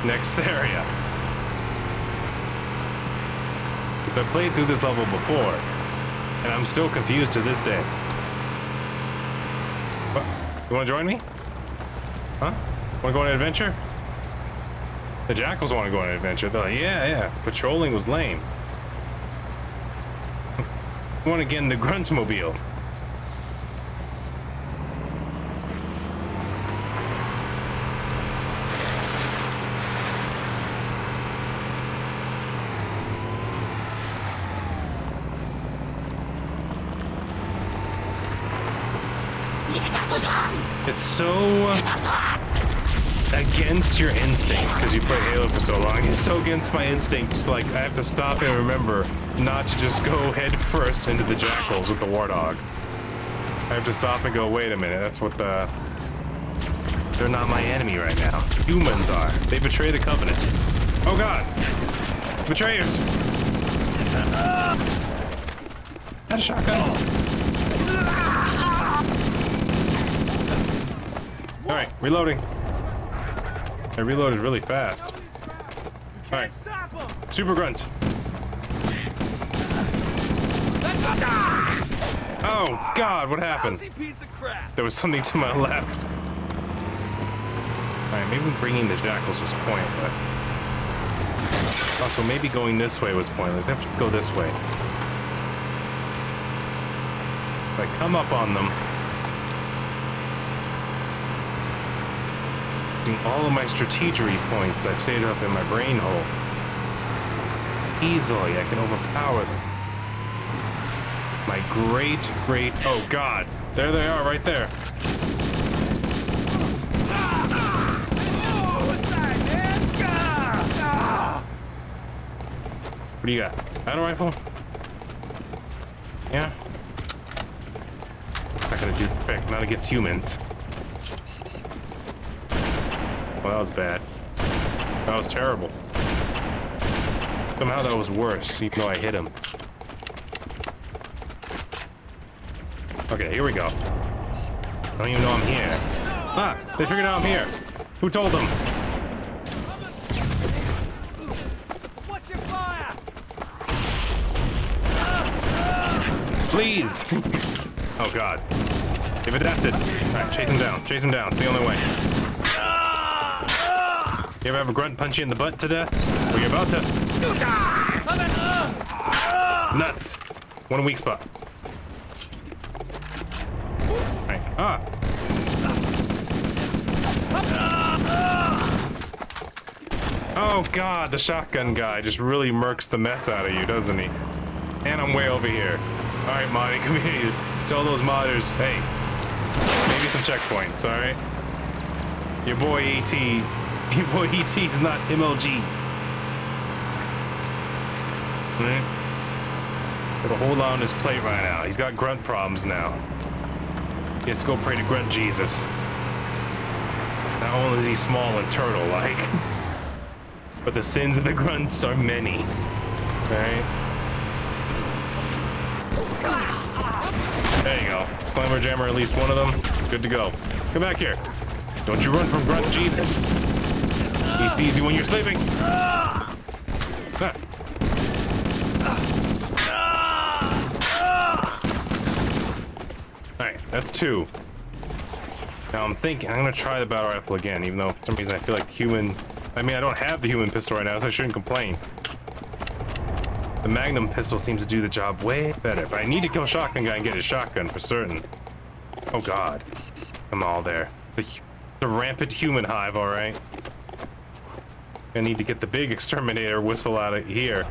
Next area. Because I played through this level before, and I'm still confused to this day. What? You want to join me? Huh? Want to go on an adventure? The Jackals want to go on an adventure. They're like, yeah. Patrolling was lame. I want to get in the Gruntmobile. It's so against your instinct because you play Halo for so long. It's so against my instinct. Like, I have to stop and remember not to just go head first into the Jackals with the Warthog. I have to stop and go, wait a minute, that's what the... They're not my enemy right now. Humans are. They betray the Covenant. Oh God! Betrayers! Got a shotgun. Alright, reloading. I reloaded really fast. Alright. Super grunt. Oh God, what happened? There was something to my left. Alright, maybe bringing the Jackals was pointless. Also, maybe going this way was pointless. We have to go this way. If I come up on them, using all of my strategery points that I've saved up in my brain hole, easily I can overpower them. My great... Oh God! There they are, right there. What do you got? Auto rifle? Yeah? Not gonna do perfect, not against humans. Well, that was bad. That was terrible. Somehow that was worse, even though I hit him. Okay, here we go. I don't even know I'm here. Ah! They figured out I'm here! Who told them? What's your fire? Please! Oh God. They've adapted. Alright, chase him down. Chase him down. It's the only way. You ever have a grunt punch you in the butt to death? Well, you're about to. Nuts! One weak spot. Alright. Ah! Oh god, the shotgun guy just really murks the mess out of you, doesn't he? And I'm way over here. Alright, modding community, tell those modders, hey, maybe some checkpoints, alright? Your boy ET is not MLG. Right? Got a whole lot on his plate right now. He's got grunt problems now. He has to go pray to grunt Jesus. Not only is he small and turtle-like, but the sins of the grunts are many. Right? There you go. Slammer jammer, at least one of them. Good to go. Come back here. Don't you run from grunt Jesus. He sees you when you're sleeping. Ah. Alright, that's 2. Now I'm thinking, I'm gonna try the battle rifle again, even though for some reason I feel like I don't have the human pistol right now, so I shouldn't complain. The Magnum pistol seems to do the job way better, but I need to kill Shotgun Guy and get his shotgun for certain. Oh god. I'm all there. The rampant human hive, alright. I need to get the big exterminator whistle out of here.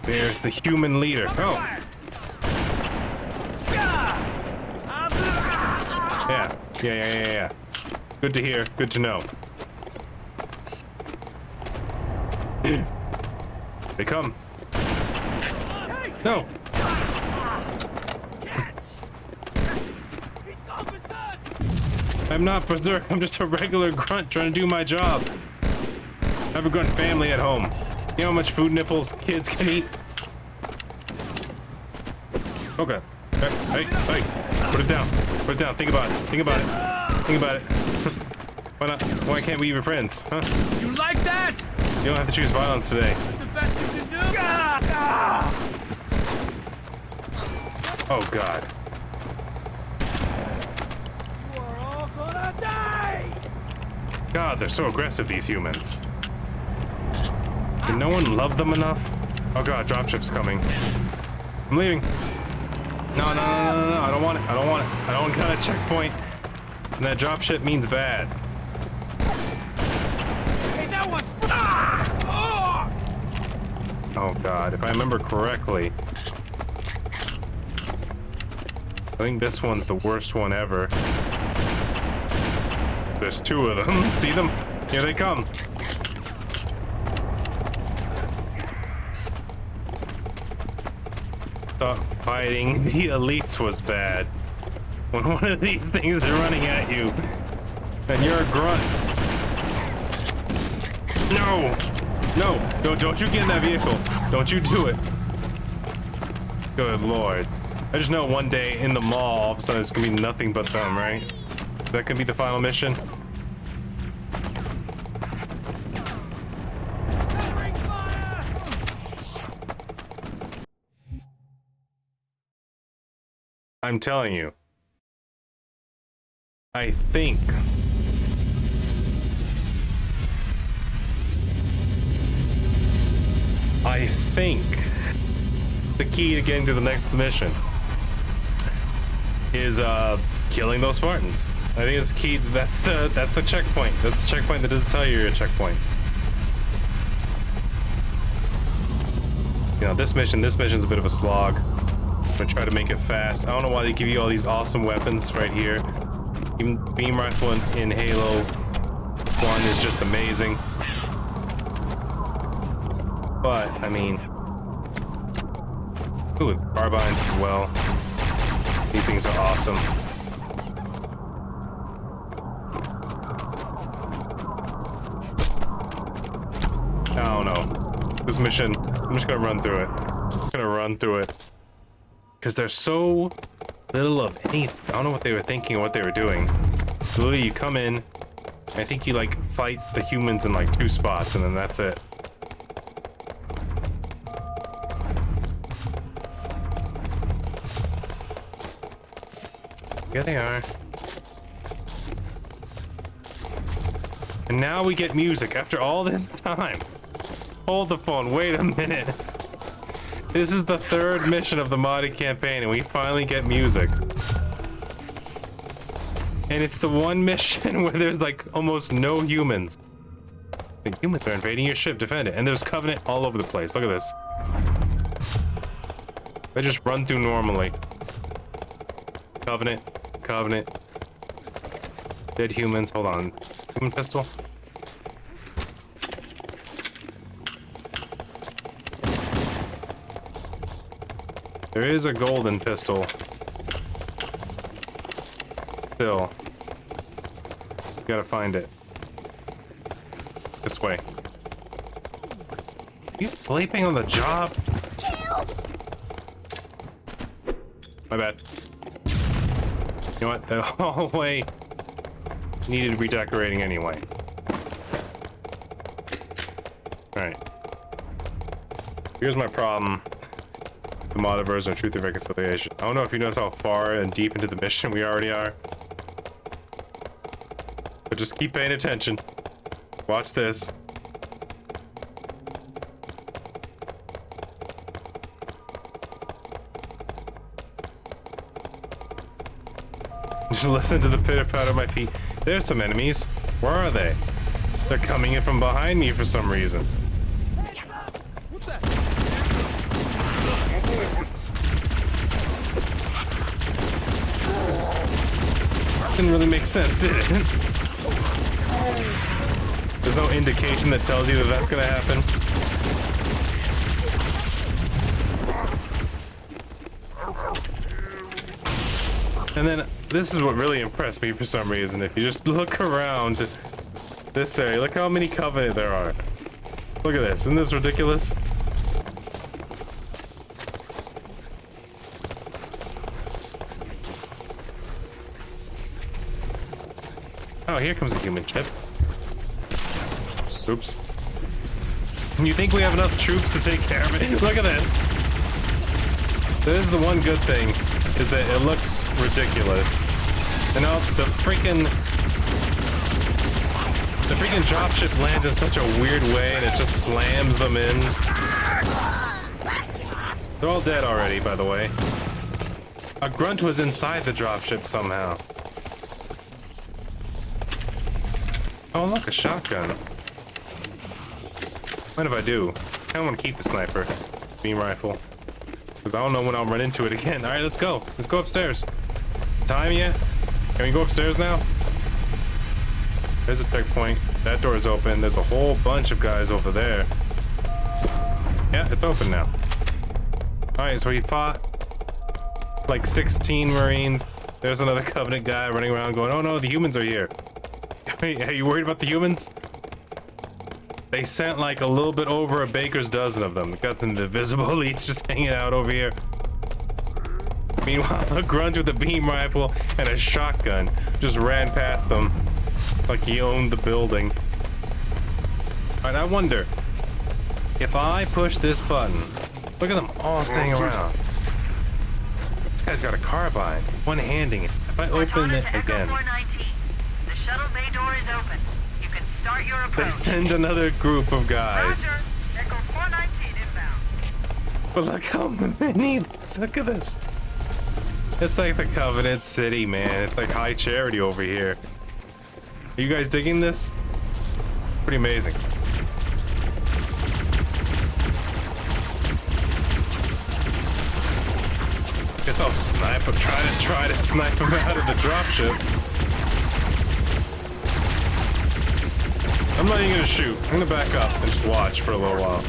There's the human leader. Oh! Yeah. Good to hear. Good to know. They come. No. I'm not berserk. I'm just a regular grunt trying to do my job. I have a grunt family at home. You know how much food nipples kids can eat? Okay. Hey. Put it down. Put it down. Think about it. Think about it. Think about it. Why not? Why can't we be friends? Huh? You like that? You don't have to choose violence today. The best you can do? Oh god. You are all gonna die! God, they're so aggressive, these humans. Did no one love them enough? Oh god, dropship's coming. I'm leaving. No, I don't want it. I don't want a checkpoint. And that dropship means bad. Hey, that one! Oh god, if I remember correctly, I think this one's the worst one ever. There's 2 of them. See them? Here they come. Thought fighting the elites was bad. When one of these things is running at you, and you're a grunt. No! Don't you get in that vehicle. Don't you do it. Good lord. I just know one day in the mall, all of a sudden it's gonna be nothing but them, right? That could be the final mission. I'm telling you. I think the key to getting to the next mission is killing those Spartans. I think it's key. That's the checkpoint. That's the checkpoint that doesn't tell you you're a checkpoint. You know, this mission's a bit of a slog. I'm gonna try to make it fast. I don't know why they give you all these awesome weapons right here. Even beam rifle in Halo 1 is just amazing. But, I mean... Ooh, carbines as well. These things are awesome. I don't know. This mission, I'm just gonna run through it. I'm gonna run through it. Because there's so little of any... I don't know what they were thinking or what they were doing. Literally, you come in, I think you, like, fight the humans in, like, 2 spots, and then that's it. Here they are. And now we get music after all this time. Hold the phone, wait a minute. This is the 3rd mission of the modded campaign, and we finally get music. And it's the one mission where there's like almost no humans. The humans are invading your ship, defend it. And there's Covenant all over the place. Look at this. They just run through normally. Covenant, Covenant. Dead humans, hold on. Human pistol? There is a golden pistol. Still. You gotta find it. This way. You sleeping on the job? My bad. You know what? The hallway needed redecorating anyway. Alright. Here's my problem. The modded version of Truth and Reconciliation. I don't know if you notice how far and deep into the mission we already are. But just keep paying attention. Watch this. Just listen to the pitter-patter of my feet. There's some enemies. Where are they? They're coming in from behind me for some reason. What's that? Didn't really make sense, did it? There's no indication that tells you that that's gonna happen. And then, this is what really impressed me for some reason. If you just look around this area, look how many Covenant there are. Look at this, isn't this ridiculous? Oh, here comes a human ship. Oops. You think we have enough troops to take care of it? Look at this. This is the one good thing, is that it looks ridiculous. And now the freaking dropship lands in such a weird way and it just slams them in. They're all dead already, by the way. A grunt was inside the dropship somehow. Oh look, a shotgun. Mind if I do? I kinda wanna keep the sniper. Beam rifle. Because I don't know when I'll run into it again. Alright, let's go. Let's go upstairs. Time yet? Can we go upstairs now? There's a checkpoint. That door's open. There's a whole bunch of guys over there. Yeah, it's open now. Alright, so he fought like 16 Marines. There's another Covenant guy running around going, oh no, the humans are here. Hey, are you worried about the humans? They sent like a little bit over a baker's dozen of them. Got some invisible elites just hanging out over here. Meanwhile, a grunt with a beam rifle and a shotgun just ran past them like he owned the building. Alright, I wonder if I push this button. Look at them all staying around. This guy's got a carbine, one-handing it. If I open it again, the shuttle bay door is open. You can start your approach. they send another group of guys. Roger. Echo 419 inbound. But look how many. Look at this. It's like the Covenant City, man. It's like high charity over here. Are you guys digging this? Pretty amazing. Guess I'll snipe him. Try to snipe him out of the dropship. I'm not even gonna shoot. I'm gonna back up and just watch for a little while.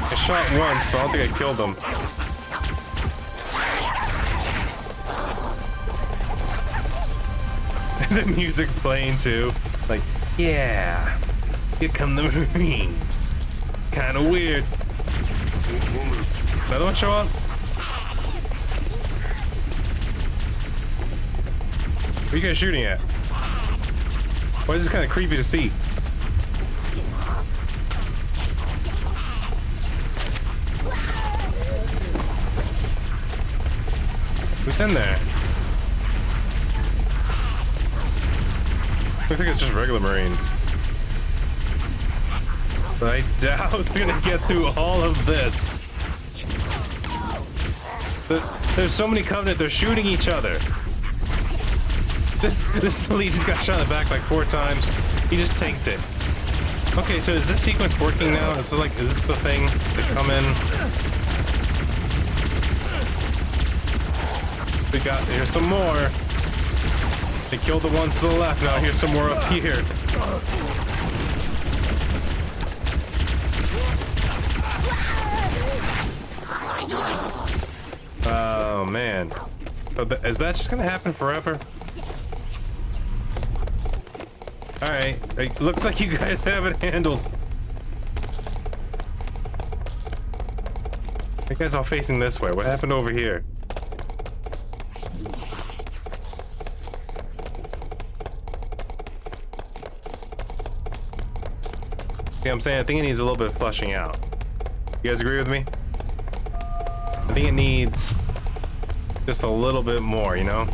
I shot once, but I don't think I killed him. The music playing too. Like, yeah, here come the Marine. Kinda weird. Another one show up? What are you guys shooting at? Why is this kind of creepy to see? Who's in there? Looks like it's just regular Marines. But I doubt we're gonna get through all of this. There's so many Covenant, they're shooting each other. This Legion got shot in the back like 4 times. He just tanked it. Okay, so is this sequence working now? Is this the thing to come in? Here's some more. They killed the ones to the left. Now here's some more up here. Oh man. Is that just gonna happen forever? Alright. It looks like you guys have it handled. You guys all facing this way. What happened over here? Yeah, I'm saying I think it needs a little bit of flushing out. You guys agree with me? I think it needs just a little bit more, you know?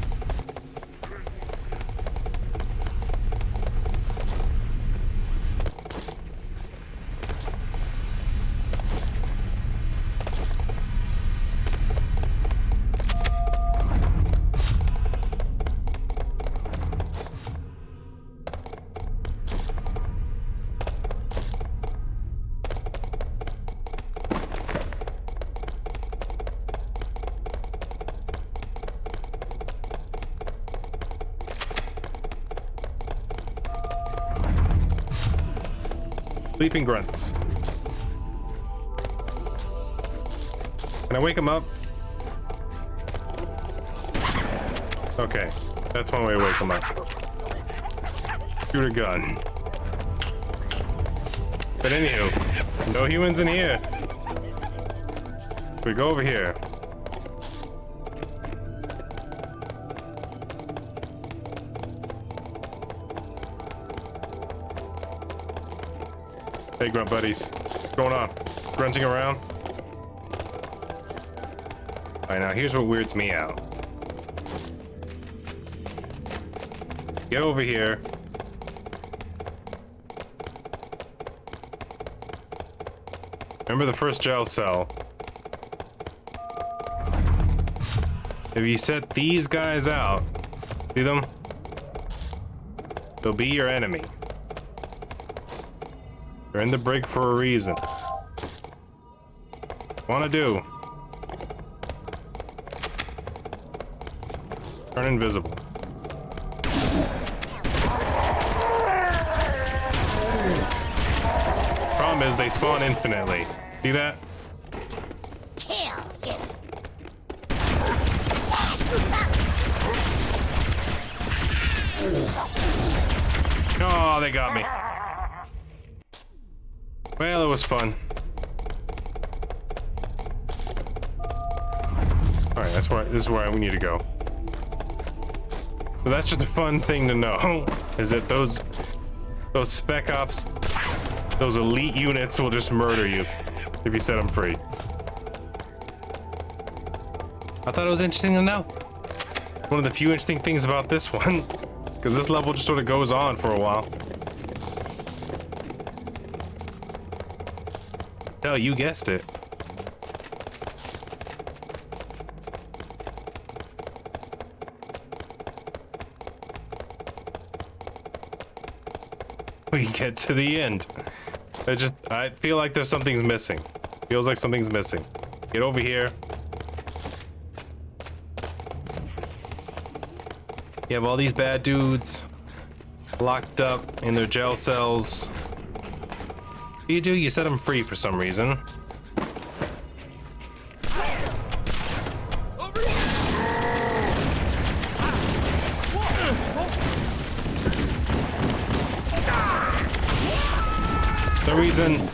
Sleeping grunts. Can I wake him up? Okay, that's one way to wake him up. Shoot a gun. But anywho, no humans in here. We go over here. Hey, grunt buddies. What's going on? Grunting around? Alright, now here's what weirds me out. Get over here. Remember the first jail cell? If you set these guys out, see them? They'll be your enemy. They're in the brig for a reason. Wanna do? Turn invisible. Problem is they spawn infinitely. See that? Oh, they got me. Well, it was fun. Alright, this is where we need to go. So that's just a fun thing to know, is that those spec ops, those elite units will just murder you if you set them free. I thought it was interesting to know. One of the few interesting things about this one, because this level just sort of goes on for a while. Hell, you guessed it. We get to the end. I feel like there's something's missing. Feels like something's missing. Get over here. You have all these bad dudes locked up in their jail cells. What do? You set them free for some reason. The reason.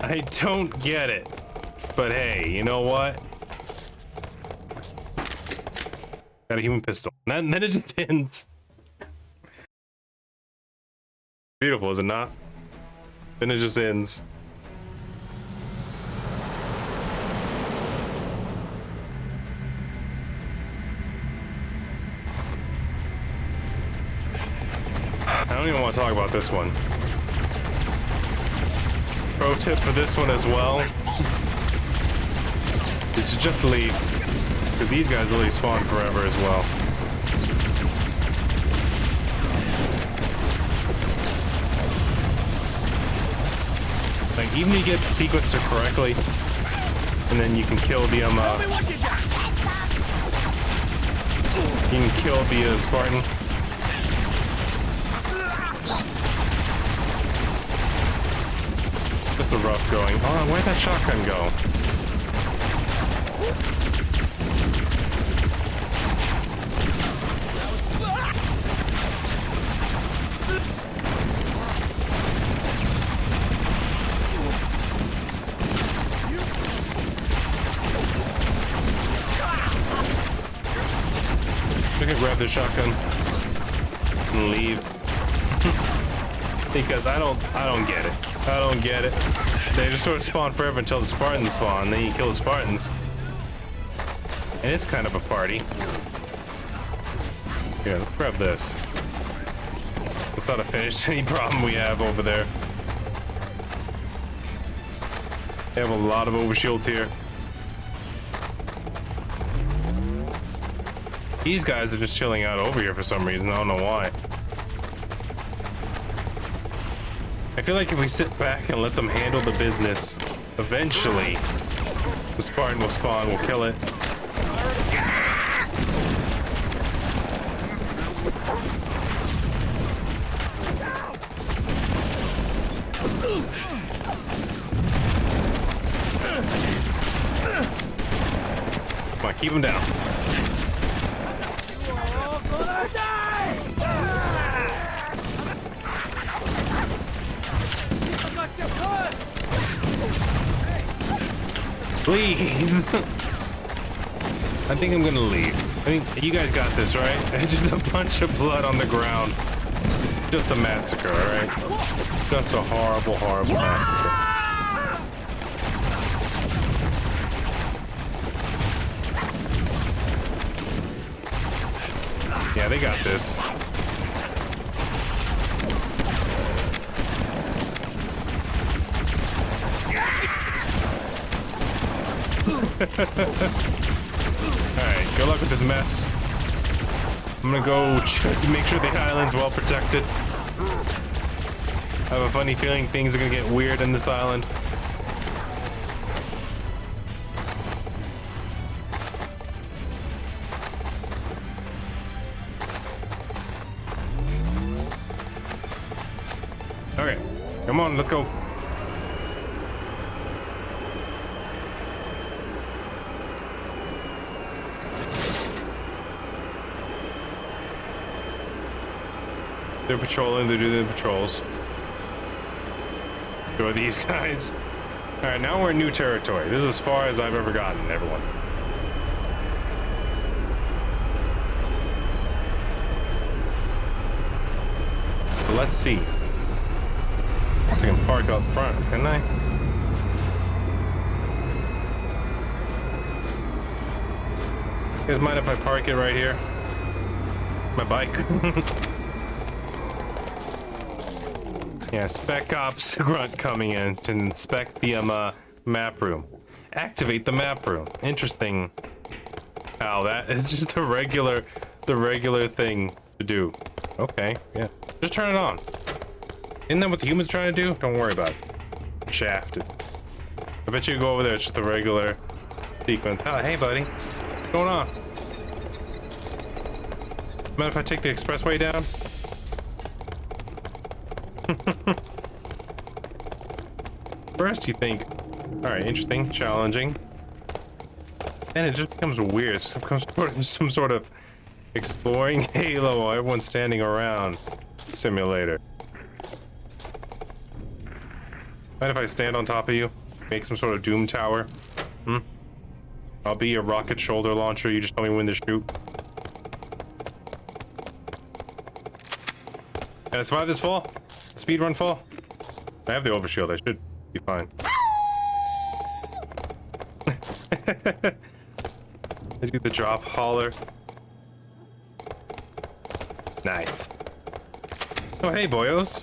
I don't get it, but hey, you know what? Got a human pistol. And then it just ends. Beautiful, is it not? Then it just ends. don't even want to talk about this one. Pro tip for this one as well. Is to just leave. Because these guys really spawn forever as well. Like, even if you get sequenced correctly, and then you can kill the, you can kill the Spartan. Just a rough going. Oh, where'd that shotgun go? I can grab the shotgun and leave. Because I don't get it. I don't get it. They just sort of spawn forever until the Spartans spawn, then you kill the Spartans. And it's kind of a party. Here, let's grab this. It's not to finish any problem we have over there. They have a lot of overshields here. These guys are just chilling out over here for some reason. I don't know why. I feel like if we sit back and let them handle the business, eventually the Spartan will spawn, we'll kill it. Come on, keep him down. Please. I think I'm gonna leave. I mean, you guys got this, right? It's just a bunch of blood on the ground. Just a massacre, alright? Just a horrible, horrible massacre. Yeah, they got this. Alright, good luck with this mess. I'm gonna go make sure the island's well protected. I have a funny feeling things are gonna get weird in this island. Okay, come on, let's go. They're patrolling, they're doing the patrols. Who are these guys? Alright, now we're in new territory. This is as far as I've ever gotten, everyone. So let's see. I can park up front, can I? You guys mind if I park it right here? My bike. Yeah, Spec Ops Grunt coming in to inspect the map room. Activate the map room. Interesting. How that is just the regular thing to do. Okay, yeah. Just turn it on. Isn't that what the humans trying to do? Don't worry about it. Shafted. I bet you go over there, it's just the regular sequence. Oh, hey buddy. What's going on? Mind if I take the expressway down? First you think, alright, interesting, challenging. Then it just becomes weird. It becomes some sort of exploring Halo while everyone's standing around simulator. Mind if I stand on top of you? Make some sort of Doom Tower? I'll be a rocket shoulder launcher, you just tell me when to shoot. Can I survive this fall? Speedrun fall? I have the overshield, I should be fine. I do the drop hauler. Nice. Oh, hey, boyos.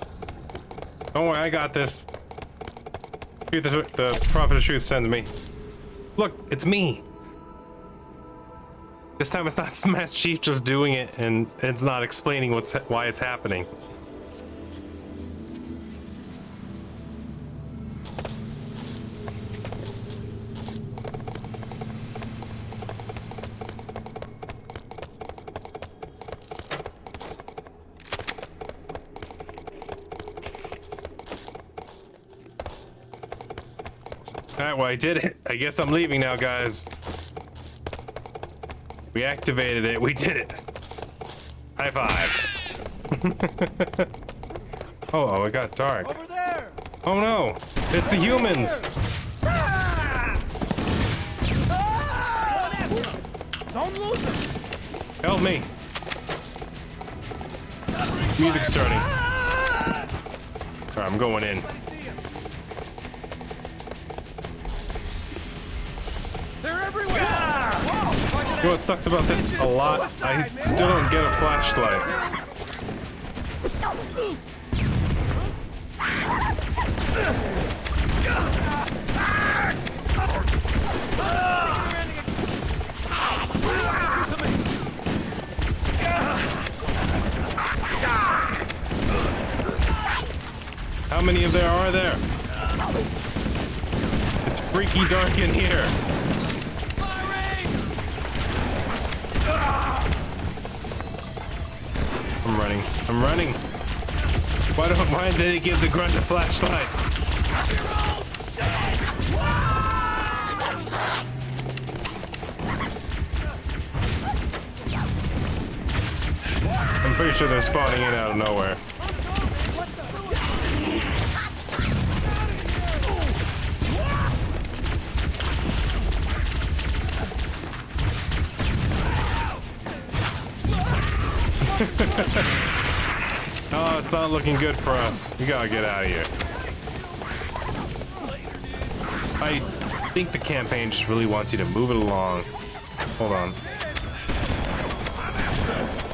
Don't worry, I got this. The Prophet of Truth sends me. Look, it's me. This time it's not Smash Chief just doing it, and it's not explaining why it's happening. Alright, well, I did it. I guess I'm leaving now, guys. We activated it. We did it. High five. Oh, it got dark. Over there! Oh no! It's the humans! Don't lose him! Help me! Music's starting. Alright, I'm going in. They're everywhere! You know what sucks about this a lot? I still don't get a flashlight. How many of there are there? It's freaky dark in here. I'm running. I'm running. Why did they give the grunt a flashlight? I'm pretty sure they're spawning in out of nowhere. Oh, it's not looking good for us. We gotta get out of here. I think the campaign just really wants you to move it along. Hold on.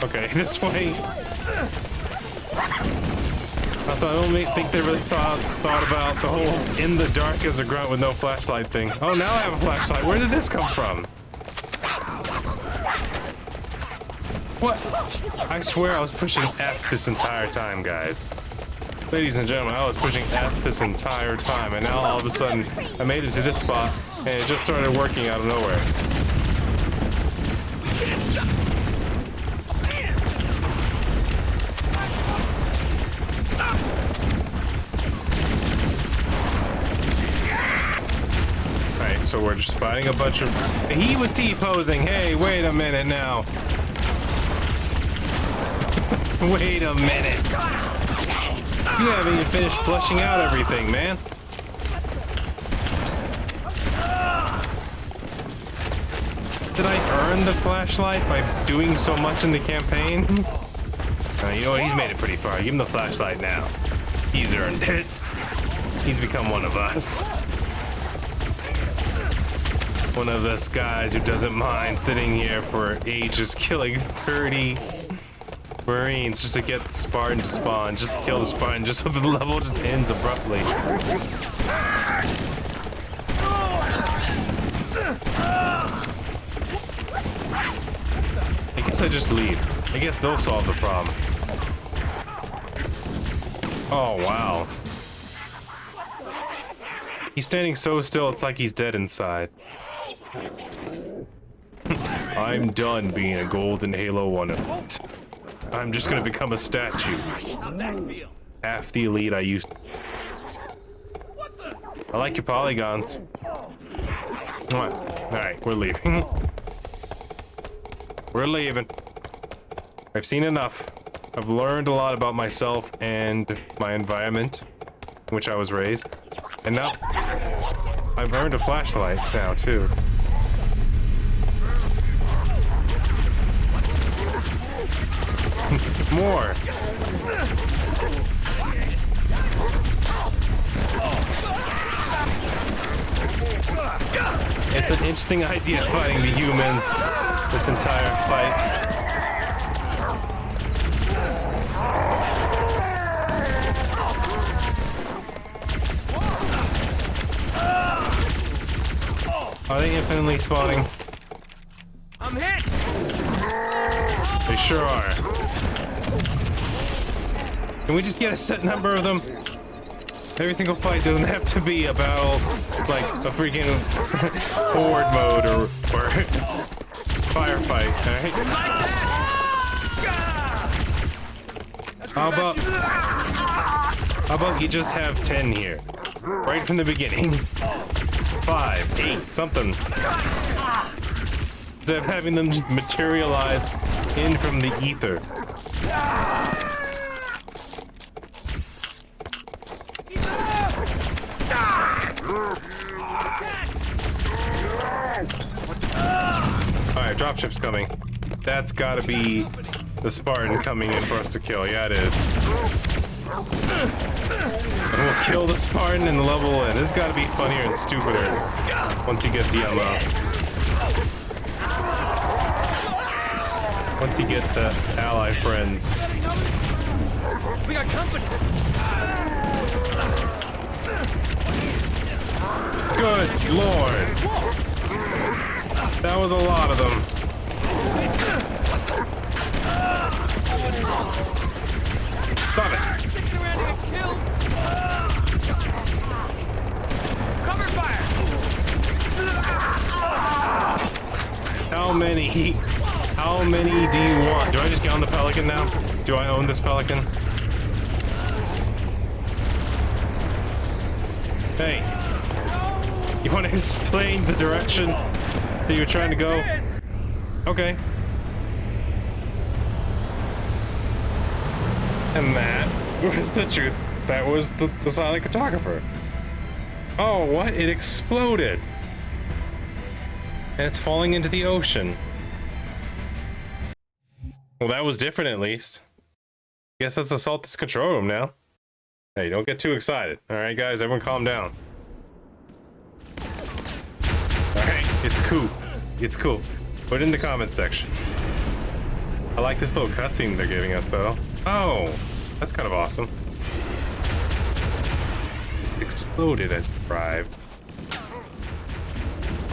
Okay, this way. Also, I don't think they really thought about the whole in the dark as a grunt with no flashlight thing. Oh, now I have a flashlight. Where did this come from? What? I swear I was pushing F this entire time, guys. Ladies and gentlemen, I was pushing F this entire time, and now all of a sudden I made it to this spot, and it just started working out of nowhere. Alright, so we're just fighting a bunch of... He was T-posing! Hey, wait a minute now. Wait a minute. You haven't even finished flushing out everything, man. Did I earn the flashlight by doing so much in the campaign? You know what? He's made it pretty far. Give him the flashlight now. He's earned it. He's become one of us. One of us guys who doesn't mind sitting here for ages killing 30 Marines just to get the Spartan to spawn, just to kill the Spartan, just so the level just ends abruptly. I guess I just leave. I guess they'll solve the problem. Oh, wow. He's standing so still, it's like he's dead inside. I'm done being a golden Halo 1. I'm just gonna become a statue. Half the elite I used. I like your polygons. Alright, we're leaving. We're leaving. I've seen enough. I've learned a lot about myself and my environment in which I was raised. And now I've earned a flashlight now too. More. It's an interesting idea fighting the humans this entire fight. definitely spawning. I'm hit! They sure are. Can we just get a set number of them? Every single fight doesn't have to be a battle like a freaking horde mode or firefight, alright? How about you just have 10 here? Right from the beginning. 5, 8, something. Instead of having them just materialize in from the ether. Alright, dropship's coming. That's gotta be the Spartan coming in for us to kill. Yeah, it is. And we'll kill the Spartan and the level will end. This has gotta be funnier and stupider once you get the once you get the ally friends. We got company! Good lord! That was a lot of them. Stop it! Sticking around to get killed! Cover fire! How many do you want? Do I just get on the Pelican now? Do I own this Pelican? Hey, you want to explain the direction that you're trying to go? Okay. And that was the truth. That was the silent cartographer. Oh, what? It exploded. And it's falling into the ocean. Well, that was different at least. Guess let's assault this control room now. Hey, don't get too excited. Alright, guys, everyone calm down. Alright, it's cool. It's cool. Put it in the comments section. I like this little cutscene they're giving us, though. Oh, that's kind of awesome. Exploded as it arrived.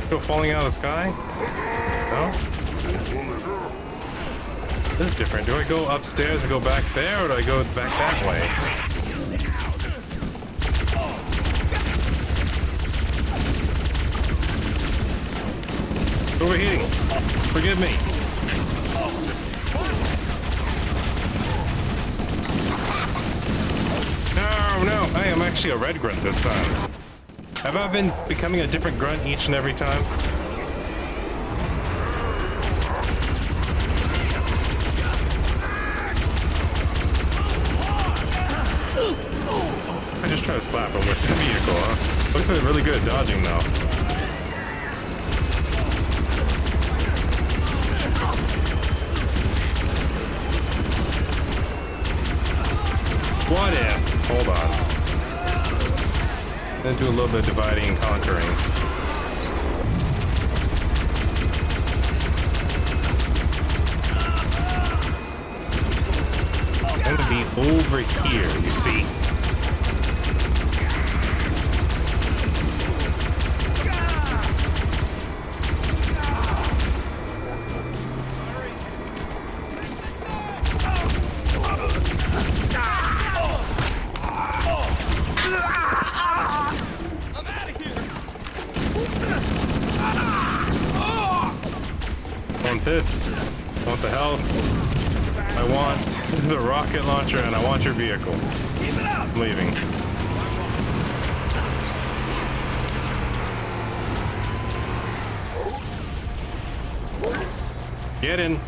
Still falling out of the sky? No? This is different. Do I go upstairs and go back there, or do I go back that way? Overheating. Forgive me. No, I am actually a red grunt this time. Have I been becoming a different grunt each and every time? I just try to slap him with the vehicle, huh? Looks like they're really good at dodging, though. What if? Hold on. Then do a little bit of dividing and conquering. I'm gonna be over here, you see? This. I want the health. I want the rocket launcher, and I want your vehicle. I'm leaving. Get in.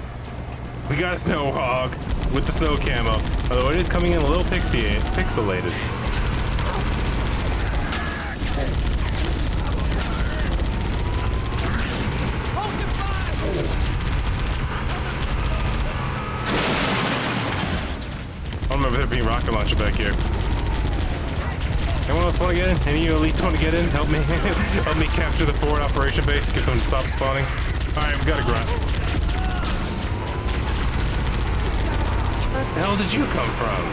We got a snow hog with the snow camo, although it is coming in a little pixelated. There being rocket launcher back here. Anyone else want to get in? Any of you elites want to get in? Help me. Help me capture the forward operation base. Get them to stop spawning. Alright, we got a grunt. Where the hell did you come from?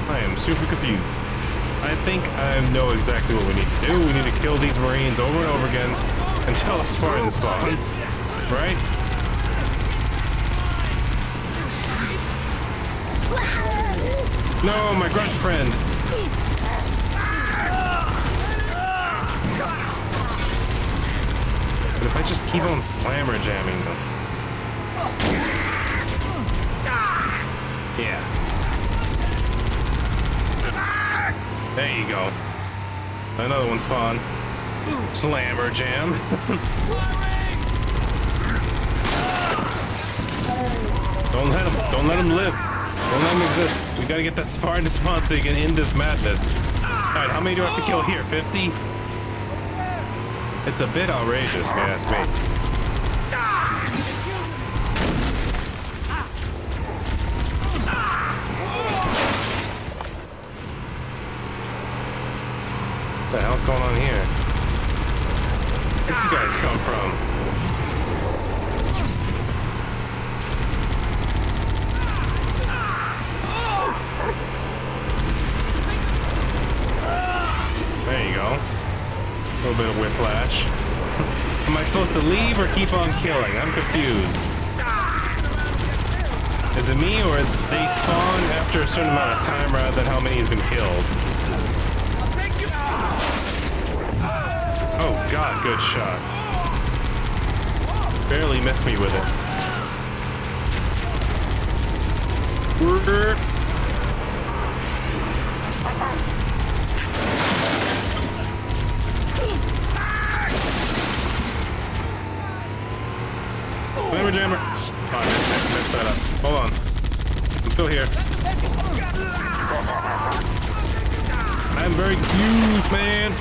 I am super confused. I think I know exactly what we need to do. We need to kill these Marines over and over again until a Spartan spawns, right? No, my grunt friend. But if I just keep on slammer jamming them. Yeah. There you go. Another one spawn. Slammer jam. Don't let him live. Don't let him exist. We gotta get that Spartan to spawn so you can end this madness. Alright, how many do I have to kill here? 50? It's a bit outrageous, if you ask me. What the hell's going on here? Where'd you guys come from? There you go. A little bit of whiplash. Am I supposed to leave or keep on killing? I'm confused. Is it me or they spawn after a certain amount of time rather than how many has been killed? Oh god, good shot. Barely missed me with it. Slammer jammer. Oh, I messed that up. Hold on. I'm still here. I'm very confused, man.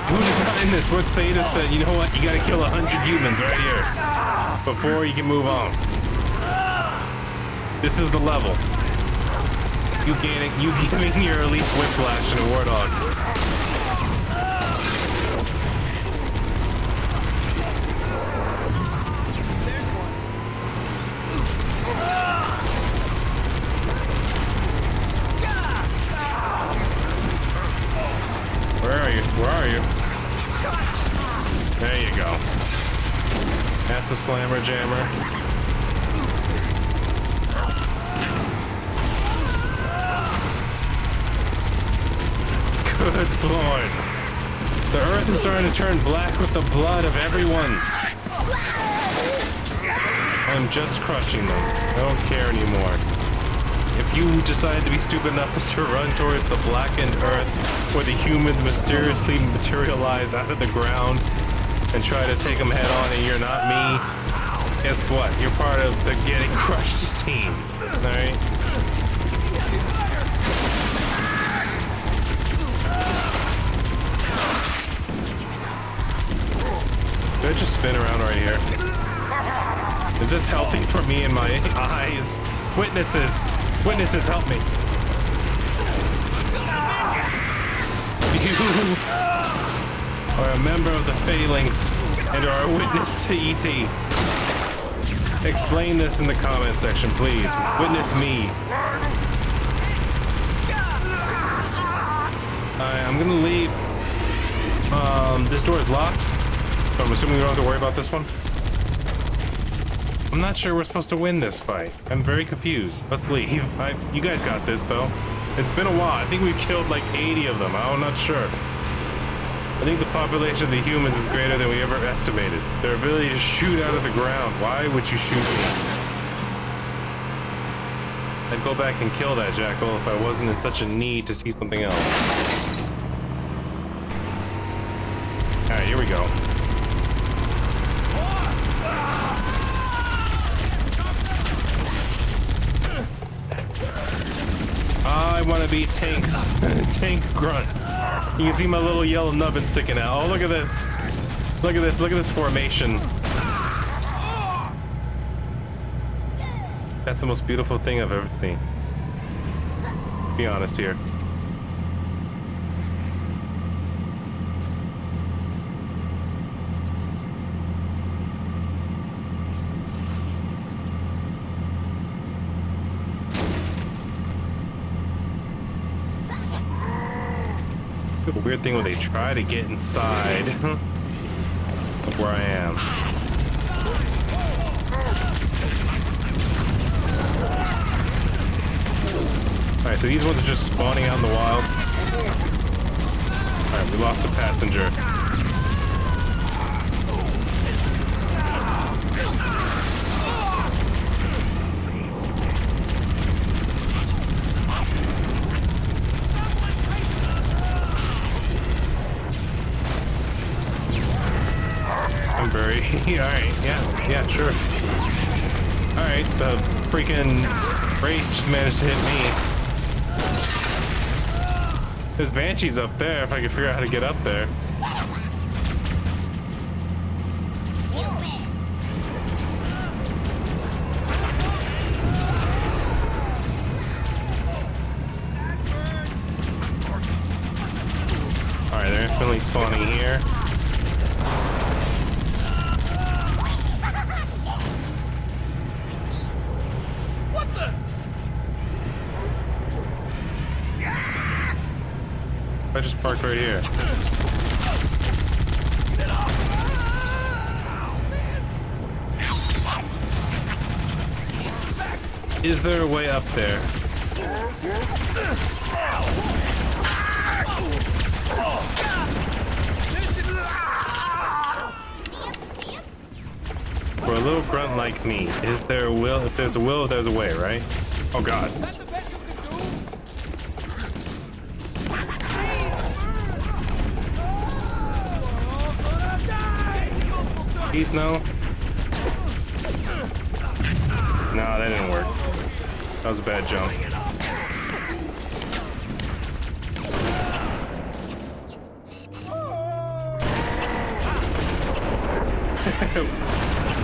Who is not in this? What sadist said, you know what? You gotta kill 100 humans right here before you can move on. This is the level. You giving your elites whiplash and a war dog. Where are you? Where are you? There you go. That's a slammer jammer. Good lord. The earth is starting to turn black with the blood of everyone. I'm just crushing them. I don't care anymore. If you decide to be stupid enough as to run towards the blackened earth where the humans mysteriously materialize out of the ground and try to take them head on and you're not me, guess what? You're part of the getting crushed team. Alright? Did I just spin around right here? Is this healthy for me and my eyes? Witnesses! Witnesses, help me! You are a member of the Phalanx and are a witness to E.T. Explain this in the comment section, please. Witness me. I'm gonna leave. This door is locked. So I'm assuming we don't have to worry about this one. I'm not sure we're supposed to win this fight. I'm very confused. Let's leave. You guys got this, though. It's been a while. I think we've killed like 80 of them. I'm not sure. I think the population of the humans is greater than we ever estimated. Their ability to shoot out of the ground. Why would you shoot me? I'd go back and kill that jackal if I wasn't in such a need to see something else. Alright, here we go. I want to be Tank's Tank Grunt. You can see my little yellow nubbin sticking out. Oh, look at this. Look at this. Look at this formation. That's the most beautiful thing I've ever seen. Be honest here. weird thing when they try to get inside of where I am. Alright, so these ones are just spawning out in the wild. Alright, we lost a passenger. I'm very... Alright, yeah, sure. Alright, the freaking Wraith just managed to hit me. There's Banshees up there, if I can figure out how to get up there. Alright, they're infinitely spawning here. What the? I just parked right here. Is there a way up there? For a little grunt like me, is there a will? If there's a will, there's a way, right? Oh god. That's the best you can do. Please no. No, that didn't work. That was a bad jump.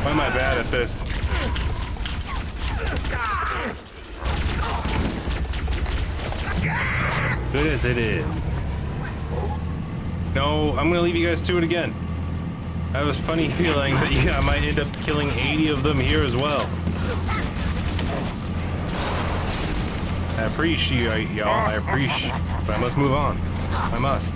Why am I bad at this? Good as it is. No, I'm gonna leave you guys to it again. I have a funny feeling that I might end up killing 80 of them here as well. I appreciate y'all, I appreciate, but I must move on. I must.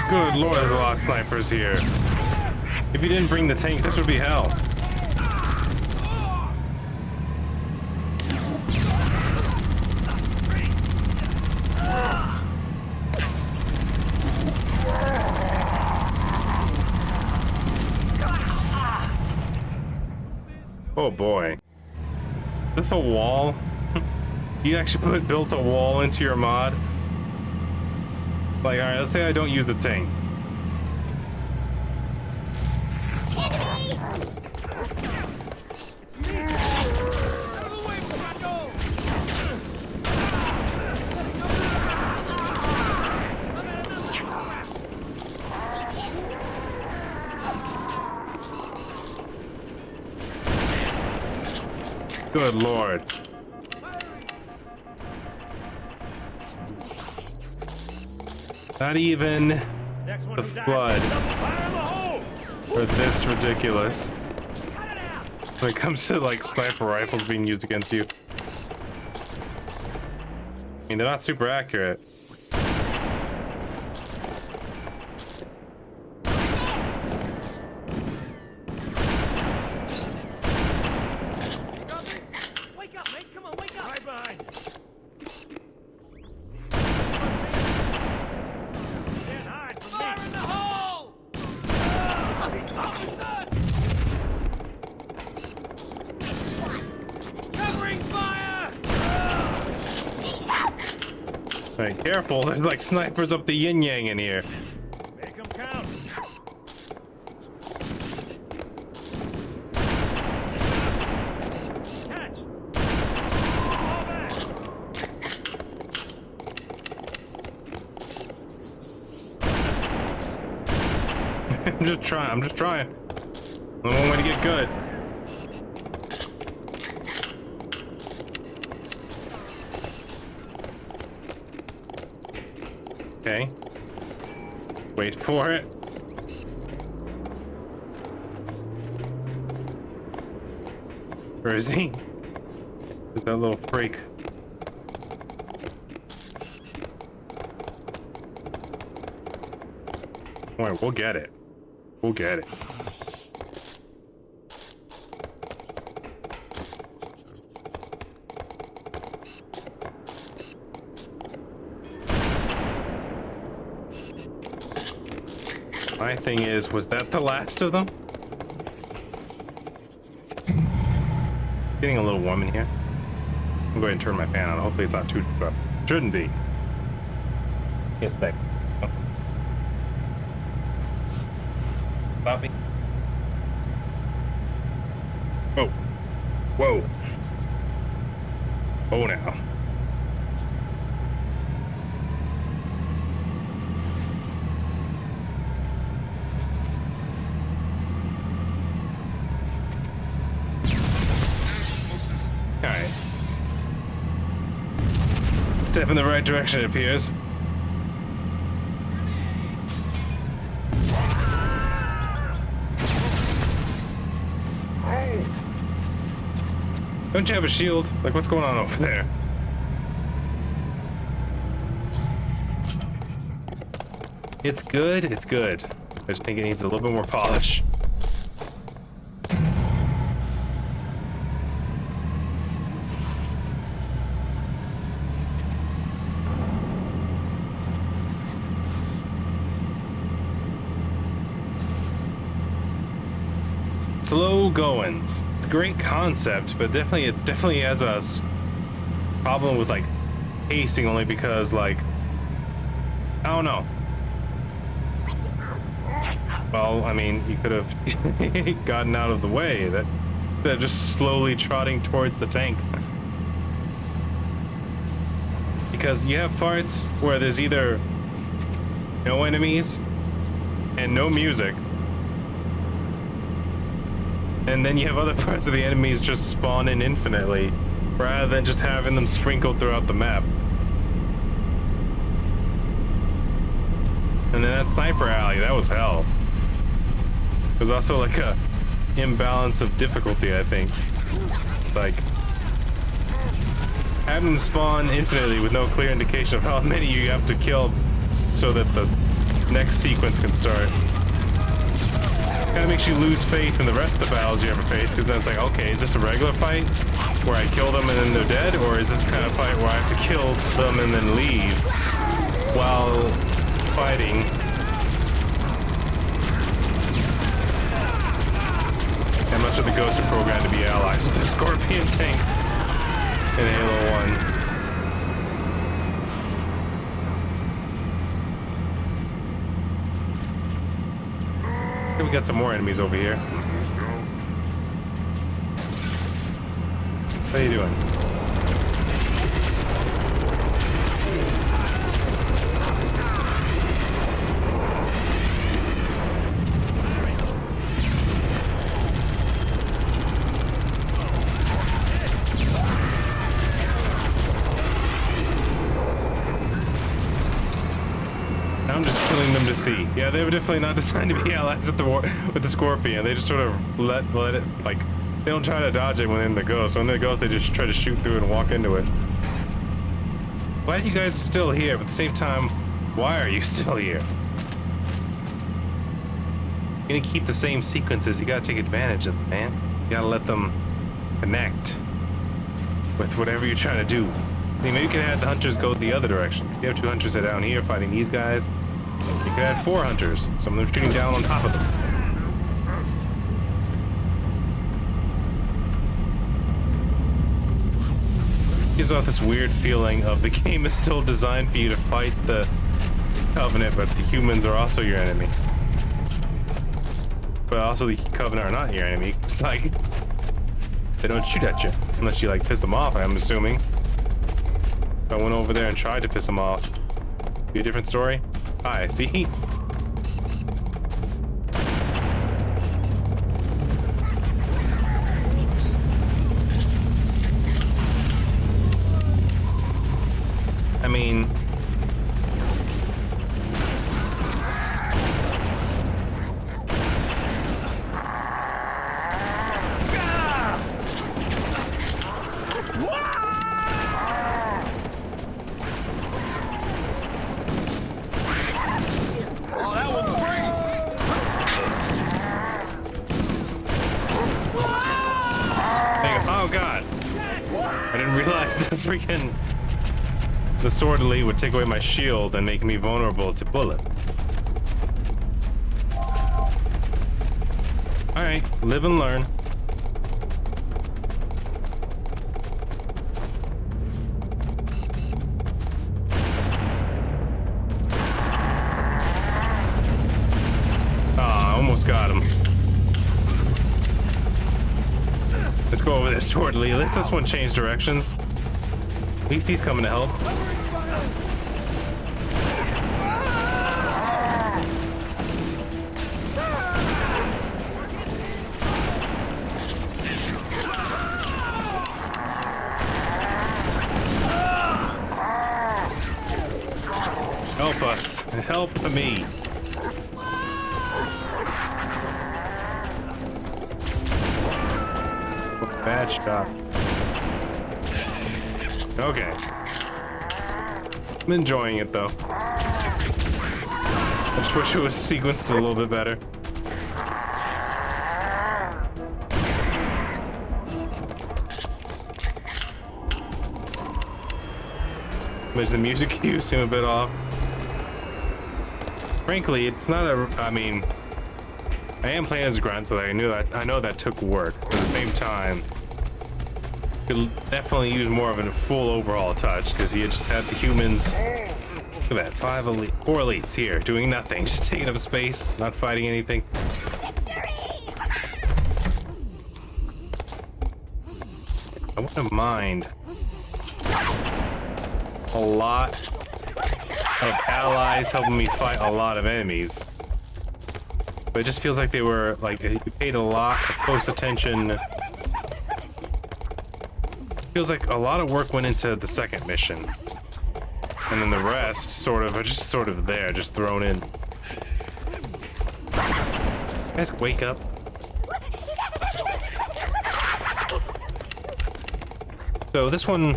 Good lord, there's a lot of snipers here. If you didn't bring the tank, this would be hell. Oh boy. Is this a wall? You actually built a wall into your mod? Like, alright, let's say I don't use the tank. Good lord. Not even the flood for this ridiculous when it comes to like sniper rifles being used against you. I mean, they're not super accurate. Wake up, mate! Come on, wake up! Right behind. Fire in the hole! Covering fire! Alright, careful, there's like snipers up the yin yang in here. Make them count. just trying. I'm just trying. The one way to get good. Okay. Wait for it. Where is he? There's that little freak. Alright, we'll get it. We'll get it. My thing is, was that the last of them? Getting a little warm in here. I'm going to turn my fan on. Hopefully it's not too rough. Shouldn't be. Yes, back. Oh. Bobby. Whoa. Whoa. Oh, now. Alright. Step in the right direction, it appears. Don't you have a shield? Like, what's going on over there? It's good, it's good. I just think it needs a little bit more polish. Slow goings. It's a great concept, but it definitely has a problem with like pacing, only because like I don't know. Well, I mean, you could have gotten out of the way. They're just slowly trotting towards the tank. Because you have parts where there's either no enemies and no music. And then you have other parts of the enemies just spawn in infinitely, rather than just having them sprinkled throughout the map. And then that sniper alley, that was hell. There's also like a imbalance of difficulty, I think. Like, having them spawn infinitely with no clear indication of how many you have to kill so that the next sequence can start. Kind of makes you lose faith in the rest of the battles you ever face, because then it's like, okay, is this a regular fight where I kill them and then they're dead, or is this the kind of fight where I have to kill them and then leave while fighting? And much of the ghosts are programmed to be allies with the Scorpion tank in Halo 1. We got some more enemies over here. How you doing? I'm just killing them to see. Yeah, they were definitely not designed to be allies at the war with the Scorpion. They just sort of let it, like, they don't try to dodge it when they're in the ghost. When they're in the ghost, they just try to shoot through it and walk into it. Glad you guys are still here, but at the same time, why are you still here? You're gonna keep the same sequences. You gotta take advantage of them, man. You gotta let them connect with whatever you're trying to do. I mean, maybe you could have the hunters go the other direction. You have two hunters that are down here fighting these guys. You could add 4 hunters. Some of them shooting down on top of them. Gives off this weird feeling of the game is still designed for you to fight the Covenant, but the humans are also your enemy. But also the Covenant are not your enemy. It's like they don't shoot at you unless you like piss them off, I'm assuming. If I went over there and tried to piss them off, be a different story. Hi, see? Oh god! I didn't realize the freaking... The sword elite would take away my shield and make me vulnerable to bullet. Alright, live and learn. Ah, almost got him. Let's go over this sword elite. At least this one changed directions. At least he's coming to help. Help us. Help me. Bad shot. Okay. I'm enjoying it though. I just wish it was sequenced a little bit better. There's the music cues seem a bit off. Frankly, it's not a. I mean, I am playing as a grunt, so I know that took work. But at the same time, could definitely use more of a full overhaul touch because you just had the humans. Look at that, 4 elites here doing nothing, just taking up space, not fighting anything. I wouldn't mind a lot of allies helping me fight a lot of enemies, but it just feels like they were like you paid a lot of close attention. Feels like a lot of work went into the second mission, and then the rest sort of are just sort of there, just thrown in. Guys, wake up. So this one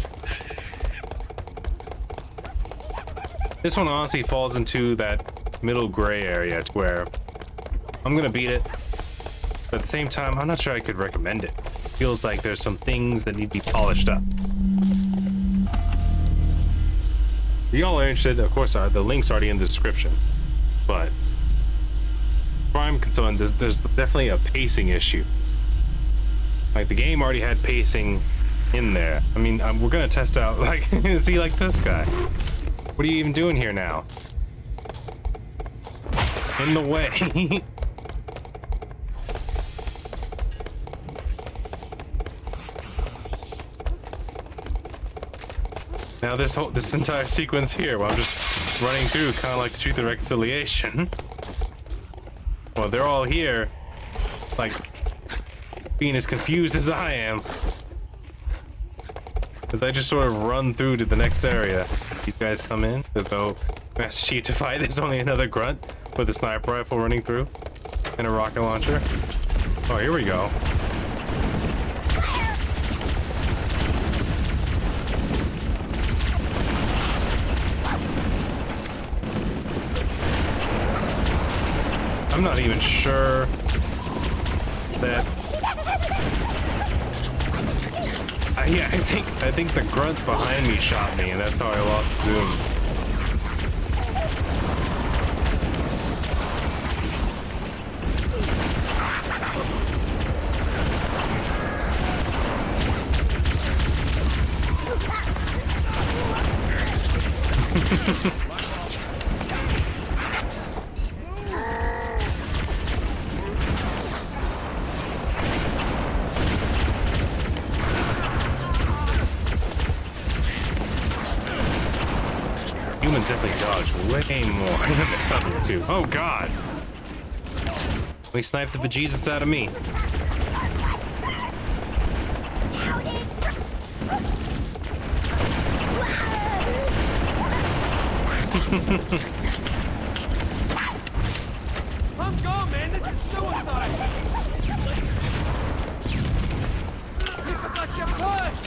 honestly falls into that middle gray area to where I'm gonna beat it, but at the same time I'm not sure I could recommend it. Feels like there's some things that need to be polished up. If y'all are interested, of course, the link's already in the description. But where I'm concerned, there's definitely a pacing issue. Like the game already had pacing in there. I mean, we're gonna test out. Like, see, like this guy. What are you even doing here now? In the way. Now this entire sequence here, where I'm just running through, kind of like the Truth and Reconciliation. Well, they're all here, like being as confused as I am, as I just sort of run through to the next area. These guys come in. There's no Master Chief to fight. There's only another grunt with a sniper rifle running through and a rocket launcher. Oh, here we go. I'm not even sure that. Yeah, I think the grunt behind me shot me, and that's how I lost zoom. Humans definitely dodge way more than the other two. Oh god! They sniped the bejesus out of me. I'm gone, man. This is suicide. You forgot your purse.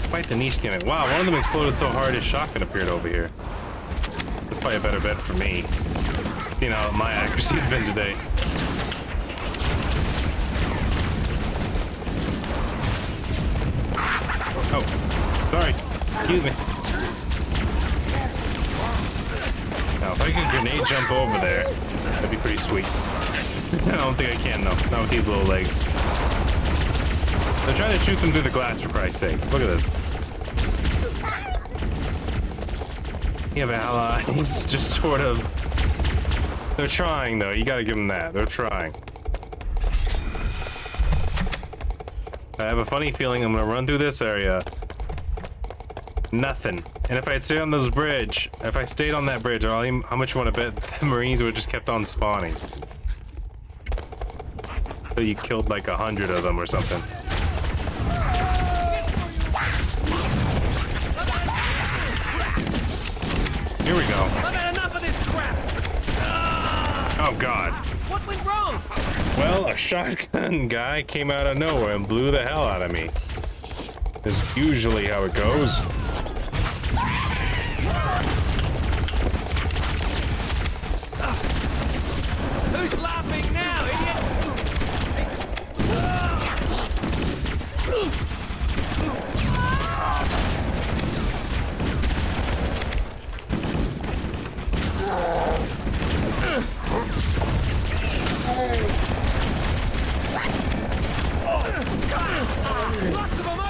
Quite the niche gimmick. Wow, one of them exploded so hard his shotgun appeared over here. That's probably a better bet for me. You know, my accuracy's been today. Oh, sorry. Excuse me. Now, if I could grenade jump over there, that'd be pretty sweet. I don't think I can, though. Not with these little legs. They're trying to shoot them through the glass, for Christ's sakes. Look at this. You have allies, just sort of... They're trying, though. You gotta give them that. They're trying. I have a funny feeling I'm gonna run through this area. Nothing. And if I had stayed on this bridge, if I stayed on that bridge, how much you want to bet the Marines would have just kept on spawning? So you killed like 100 of them or something. Here we go. I've had enough of this crap. Oh God. What went wrong? Well, a shotgun guy came out of nowhere and blew the hell out of me. This is usually how it goes. Who's laughing now, idiot?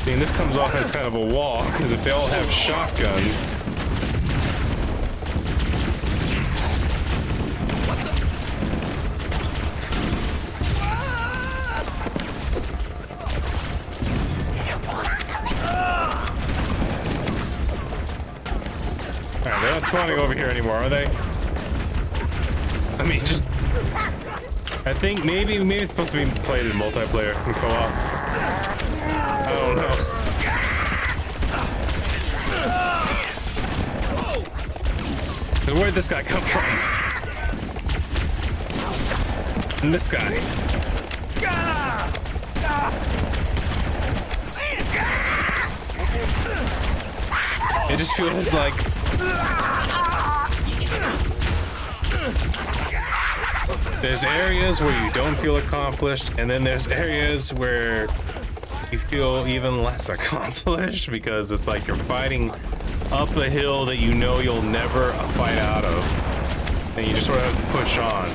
See, and this comes off as kind of a wall, because if they all have shotguns... Alright, they're not spawning over here anymore, are they? I mean, just... I think maybe it's supposed to be played in multiplayer and co-op. I don't know. And where'd this guy come from? And this guy. It just feels like... There's areas where you don't feel accomplished, and then there's areas where you feel even less accomplished because it's like you're fighting up a hill that you know you'll never fight out of, and you just sort of have to push on.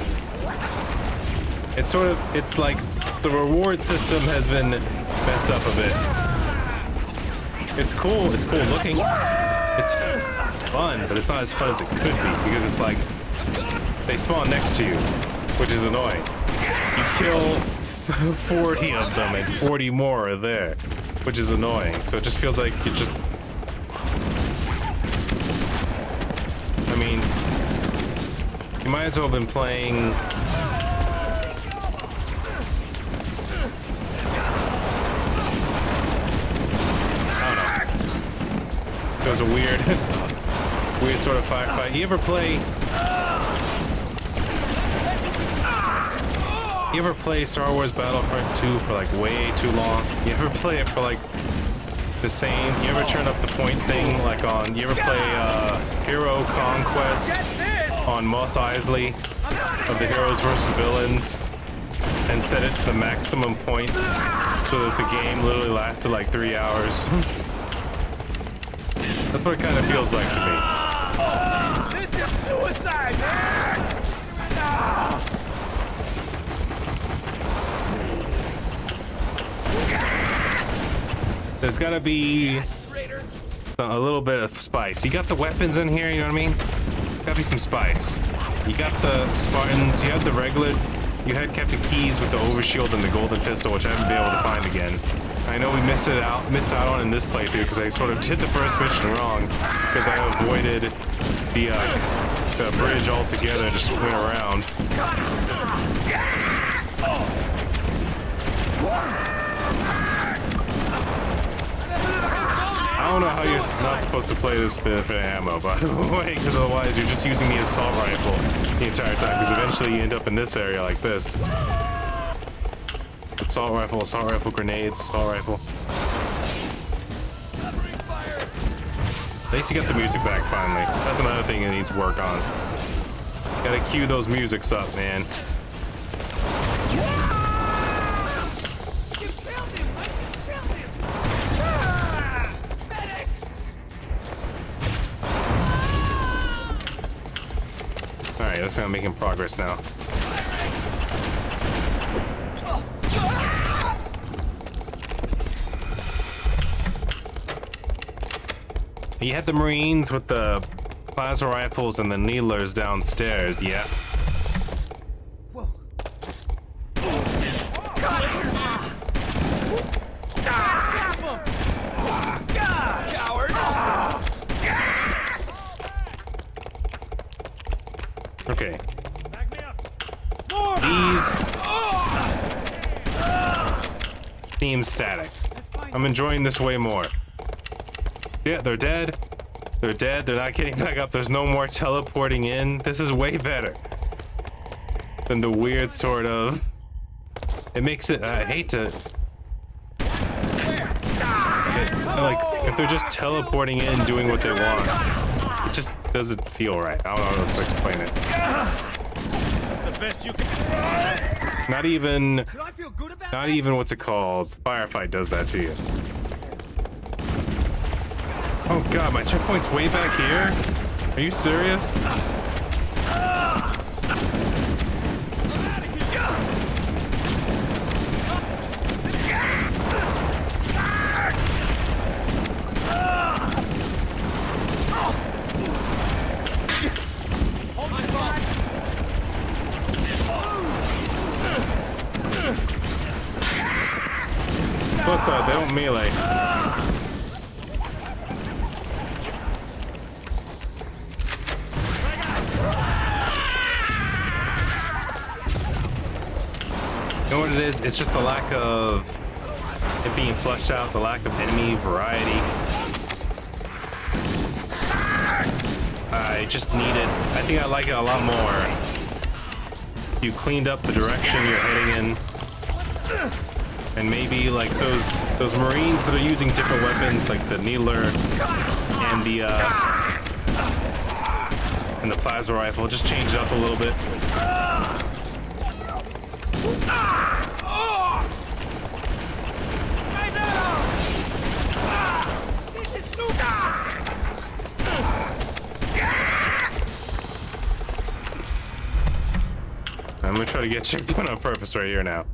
It's like the reward system has been messed up a bit. It's cool looking. It's fun, but it's not as fun as it could be because it's like they spawn next to you, which is annoying. You kill 40 of them and 40 more are there, which is annoying. So it just feels like you just... I mean, you might as well have been playing... I don't know. It was a weird sort of firefight. You ever play... You ever play Star Wars Battlefront 2 for like way too long? You ever play it for like the same? You ever turn up the point thing like on... You ever play Hero Conquest on Mos Eisley of the heroes versus villains and set it to the maximum points so that the game literally lasted like 3 hours? That's what it kind of feels like to me. This is suicide, man! There's gotta be a little bit of spice. You got the weapons in here, you know what I mean? Gotta be some spice. You got the Spartans, you had the regular, you had Captain Keys with the overshield and the golden pistol, which I haven't been able to find again. I know we missed out on in this playthrough because I sort of did the first mission wrong because I avoided the bridge altogether and just went around. I don't know how you're not supposed to play this with ammo, by the way, because otherwise you're just using the assault rifle the entire time, because eventually you end up in this area like this. Assault rifle, grenades, assault rifle. At least you got the music back finally. That's another thing that needs work on. Gotta cue those musics up, man. You killed him! I just killed him! Ah! Medic! Alright, looks like I'm making progress now. You had the Marines with the plasma rifles and the needlers downstairs, yeah. Whoa. Stop him! Coward! Okay. Back me up! More! These seem static. I'm enjoying this way more. Yeah, they're dead. They're dead. They're not getting back up. There's no more teleporting in. This is way better than the weird sort of. It makes it. I hate to. Like, if they're just teleporting in, doing what they want, it just doesn't feel right. I don't know how to explain it. The best you can. Not even. Should I feel good about Not that? even what's it called? Firefight does that to you. Oh god, my checkpoint's way back here? Are you serious? Plus, they don't melee. You know what it is? It's just the lack of it being fleshed out, the lack of enemy variety. I just need it. I think I like it a lot more. You cleaned up the direction you're heading in. And maybe like those Marines that are using different weapons, like the needler and the plasma rifle, just change it up a little bit. I'm gonna try to get checkpoint on purpose right here now.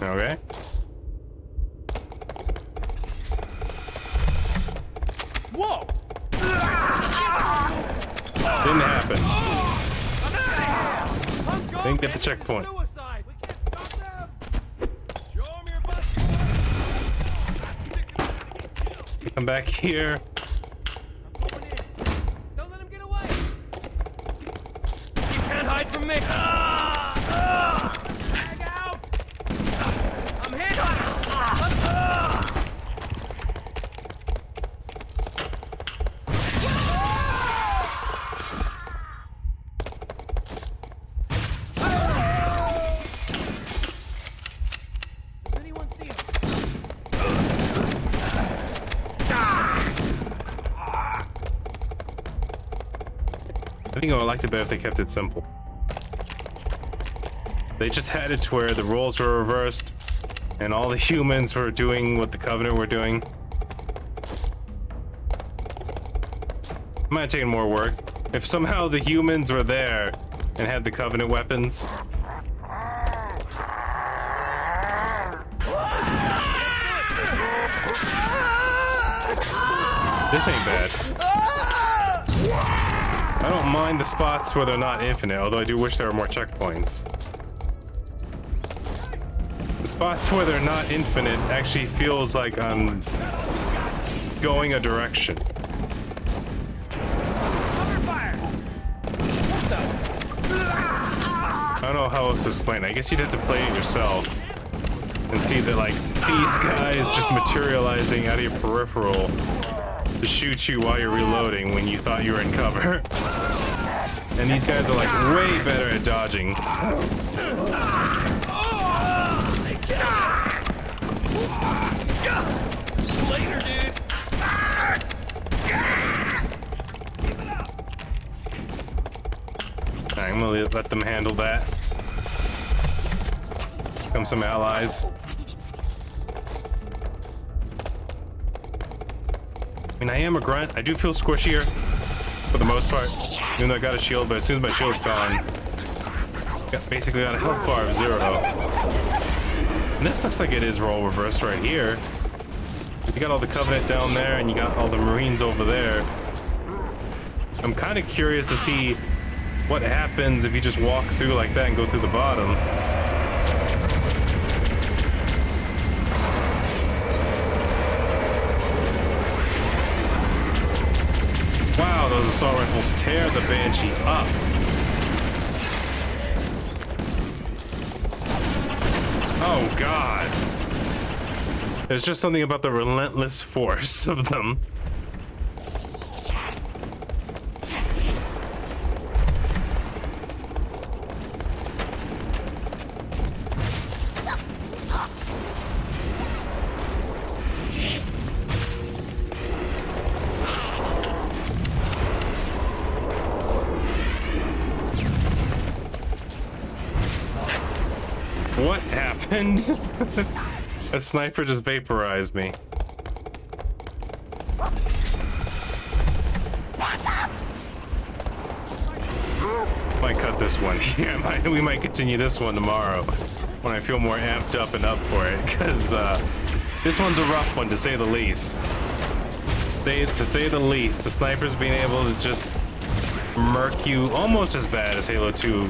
Okay. Whoa! Didn't happen. I'm gone, Didn't get man. the checkpoint. Suicide. We can't stop them. Show 'em your butt. Come back here. I'm going in. Don't let him get away. You can't hide from me. Tag out. I'm hit. Does anyone see him? I think I would like it better if they kept it simple. They just had it to where the roles were reversed and all the humans were doing what the Covenant were doing. Might have taken more work. If somehow the humans were there and had the Covenant weapons. This ain't bad. I don't mind the spots where they're not infinite, although I do wish there were more checkpoints. The spots where they're not infinite actually feels like I'm going a direction. Cover fire. I don't know how else to explain it. I guess you'd have to play it yourself and see that, like, these guys just materializing out of your peripheral to shoot you while you're reloading when you thought you were in cover. And these guys are like way better at dodging. let them handle that. Come some allies. I mean, I am a grunt. I do feel squishier for the most part, even though I got a shield, but as soon as my shield's gone, basically got a health bar of 0. And this looks like it is role reversed right here. You got all the Covenant down there, and you got all the Marines over there. I'm kind of curious to see what happens if you just walk through like that and go through the bottom. Wow, those assault rifles tear the Banshee up. Oh God. There's just something about the relentless force of them. What happened? A sniper just vaporized me. Might cut this one. Yeah, we might continue this one tomorrow when I feel more amped up and up for it, because this one's a rough one to say the least. To say the least, the snipers being able to just murk you almost as bad as Halo 2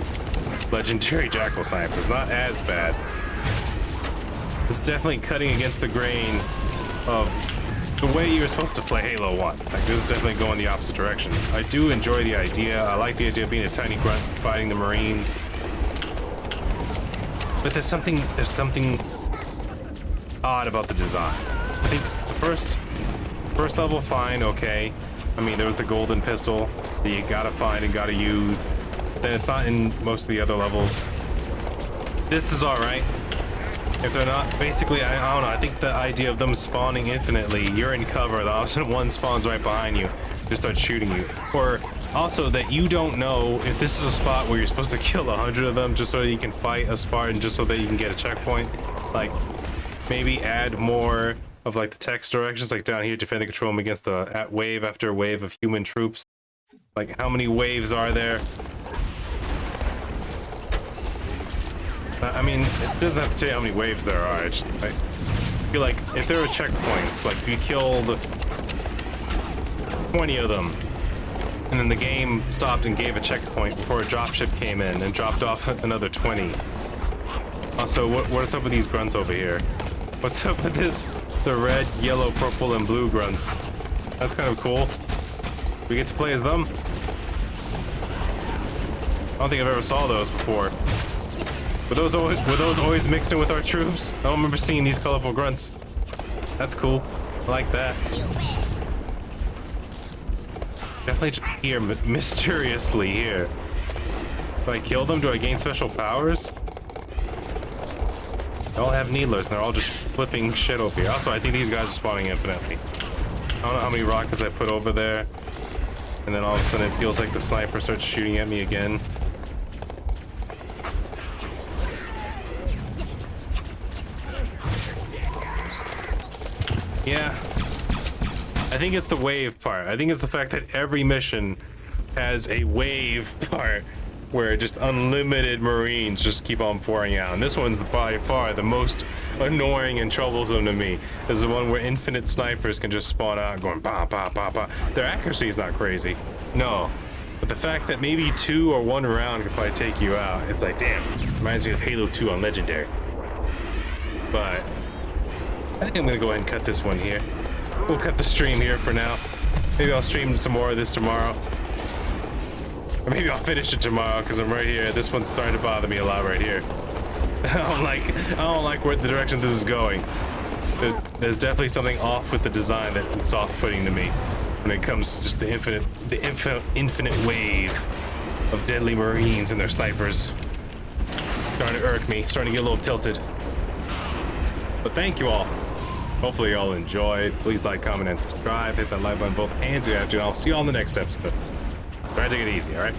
legendary Jackal snipers. Not as bad. It's definitely cutting against the grain of the way you were supposed to play Halo 1. Like, this is definitely going the opposite direction. I do enjoy the idea. I like the idea of being a tiny grunt fighting the Marines. But there's something odd about the design. I think the first level, fine, okay. I mean, there was the golden pistol that you gotta find and gotta use. Then it's not in most of the other levels. This is alright. If they're not, basically, I don't know, I think the idea of them spawning infinitely, you're in cover, the opposite one spawns right behind you, just starts shooting you. Or also that you don't know if this is a spot where you're supposed to kill 100 of them just so that you can fight a Spartan, just so that you can get a checkpoint. Like, maybe add more of like the text directions, like down here, defend and control them against the wave after wave of human troops. Like, how many waves are there? I mean, it doesn't have to tell you how many waves there are. I feel like if there were checkpoints, like if you killed 20 of them, and then the game stopped and gave a checkpoint before a dropship came in and dropped off another 20. Also, what's up with these grunts over here? What's up with the red, yellow, purple, and blue grunts? That's kind of cool. We get to play as them? I don't think I've ever saw those before. Were those always mixed in with our troops? I don't remember seeing these colorful grunts. That's cool. I like that. Definitely just here, mysteriously here. Do I kill them? Do I gain special powers? They all have needlers, and they're all just flipping shit over here. Also, I think these guys are spawning infinitely. I don't know how many rockets I put over there. And then all of a sudden it feels like the sniper starts shooting at me again. Yeah, I think it's the wave part. I think it's the fact that every mission has a wave part where just unlimited Marines just keep on pouring out. And this one's by far the most annoying and troublesome to me. Is the one where infinite snipers can just spawn out going bah, bah, bah, bah. Their accuracy is not crazy. No. But the fact that maybe 2 or 1 round could probably take you out, it's like, damn, reminds me of Halo 2 on Legendary. But I think I'm gonna go ahead and cut this one here. We'll cut the stream here for now. Maybe I'll stream some more of this tomorrow. Or maybe I'll finish it tomorrow because I'm right here. This one's starting to bother me a lot right here. I don't like where the direction this is going. There's definitely something off with the design that it's off-putting to me when it comes to just the infinite wave of deadly Marines and their snipers. Starting to irk me, starting to get a little tilted. But thank you all. Hopefully you all enjoyed. Please like, comment, and subscribe. Hit that like button both hands if you have to. And I'll see you all in the next episode. Try to take it easy, alright?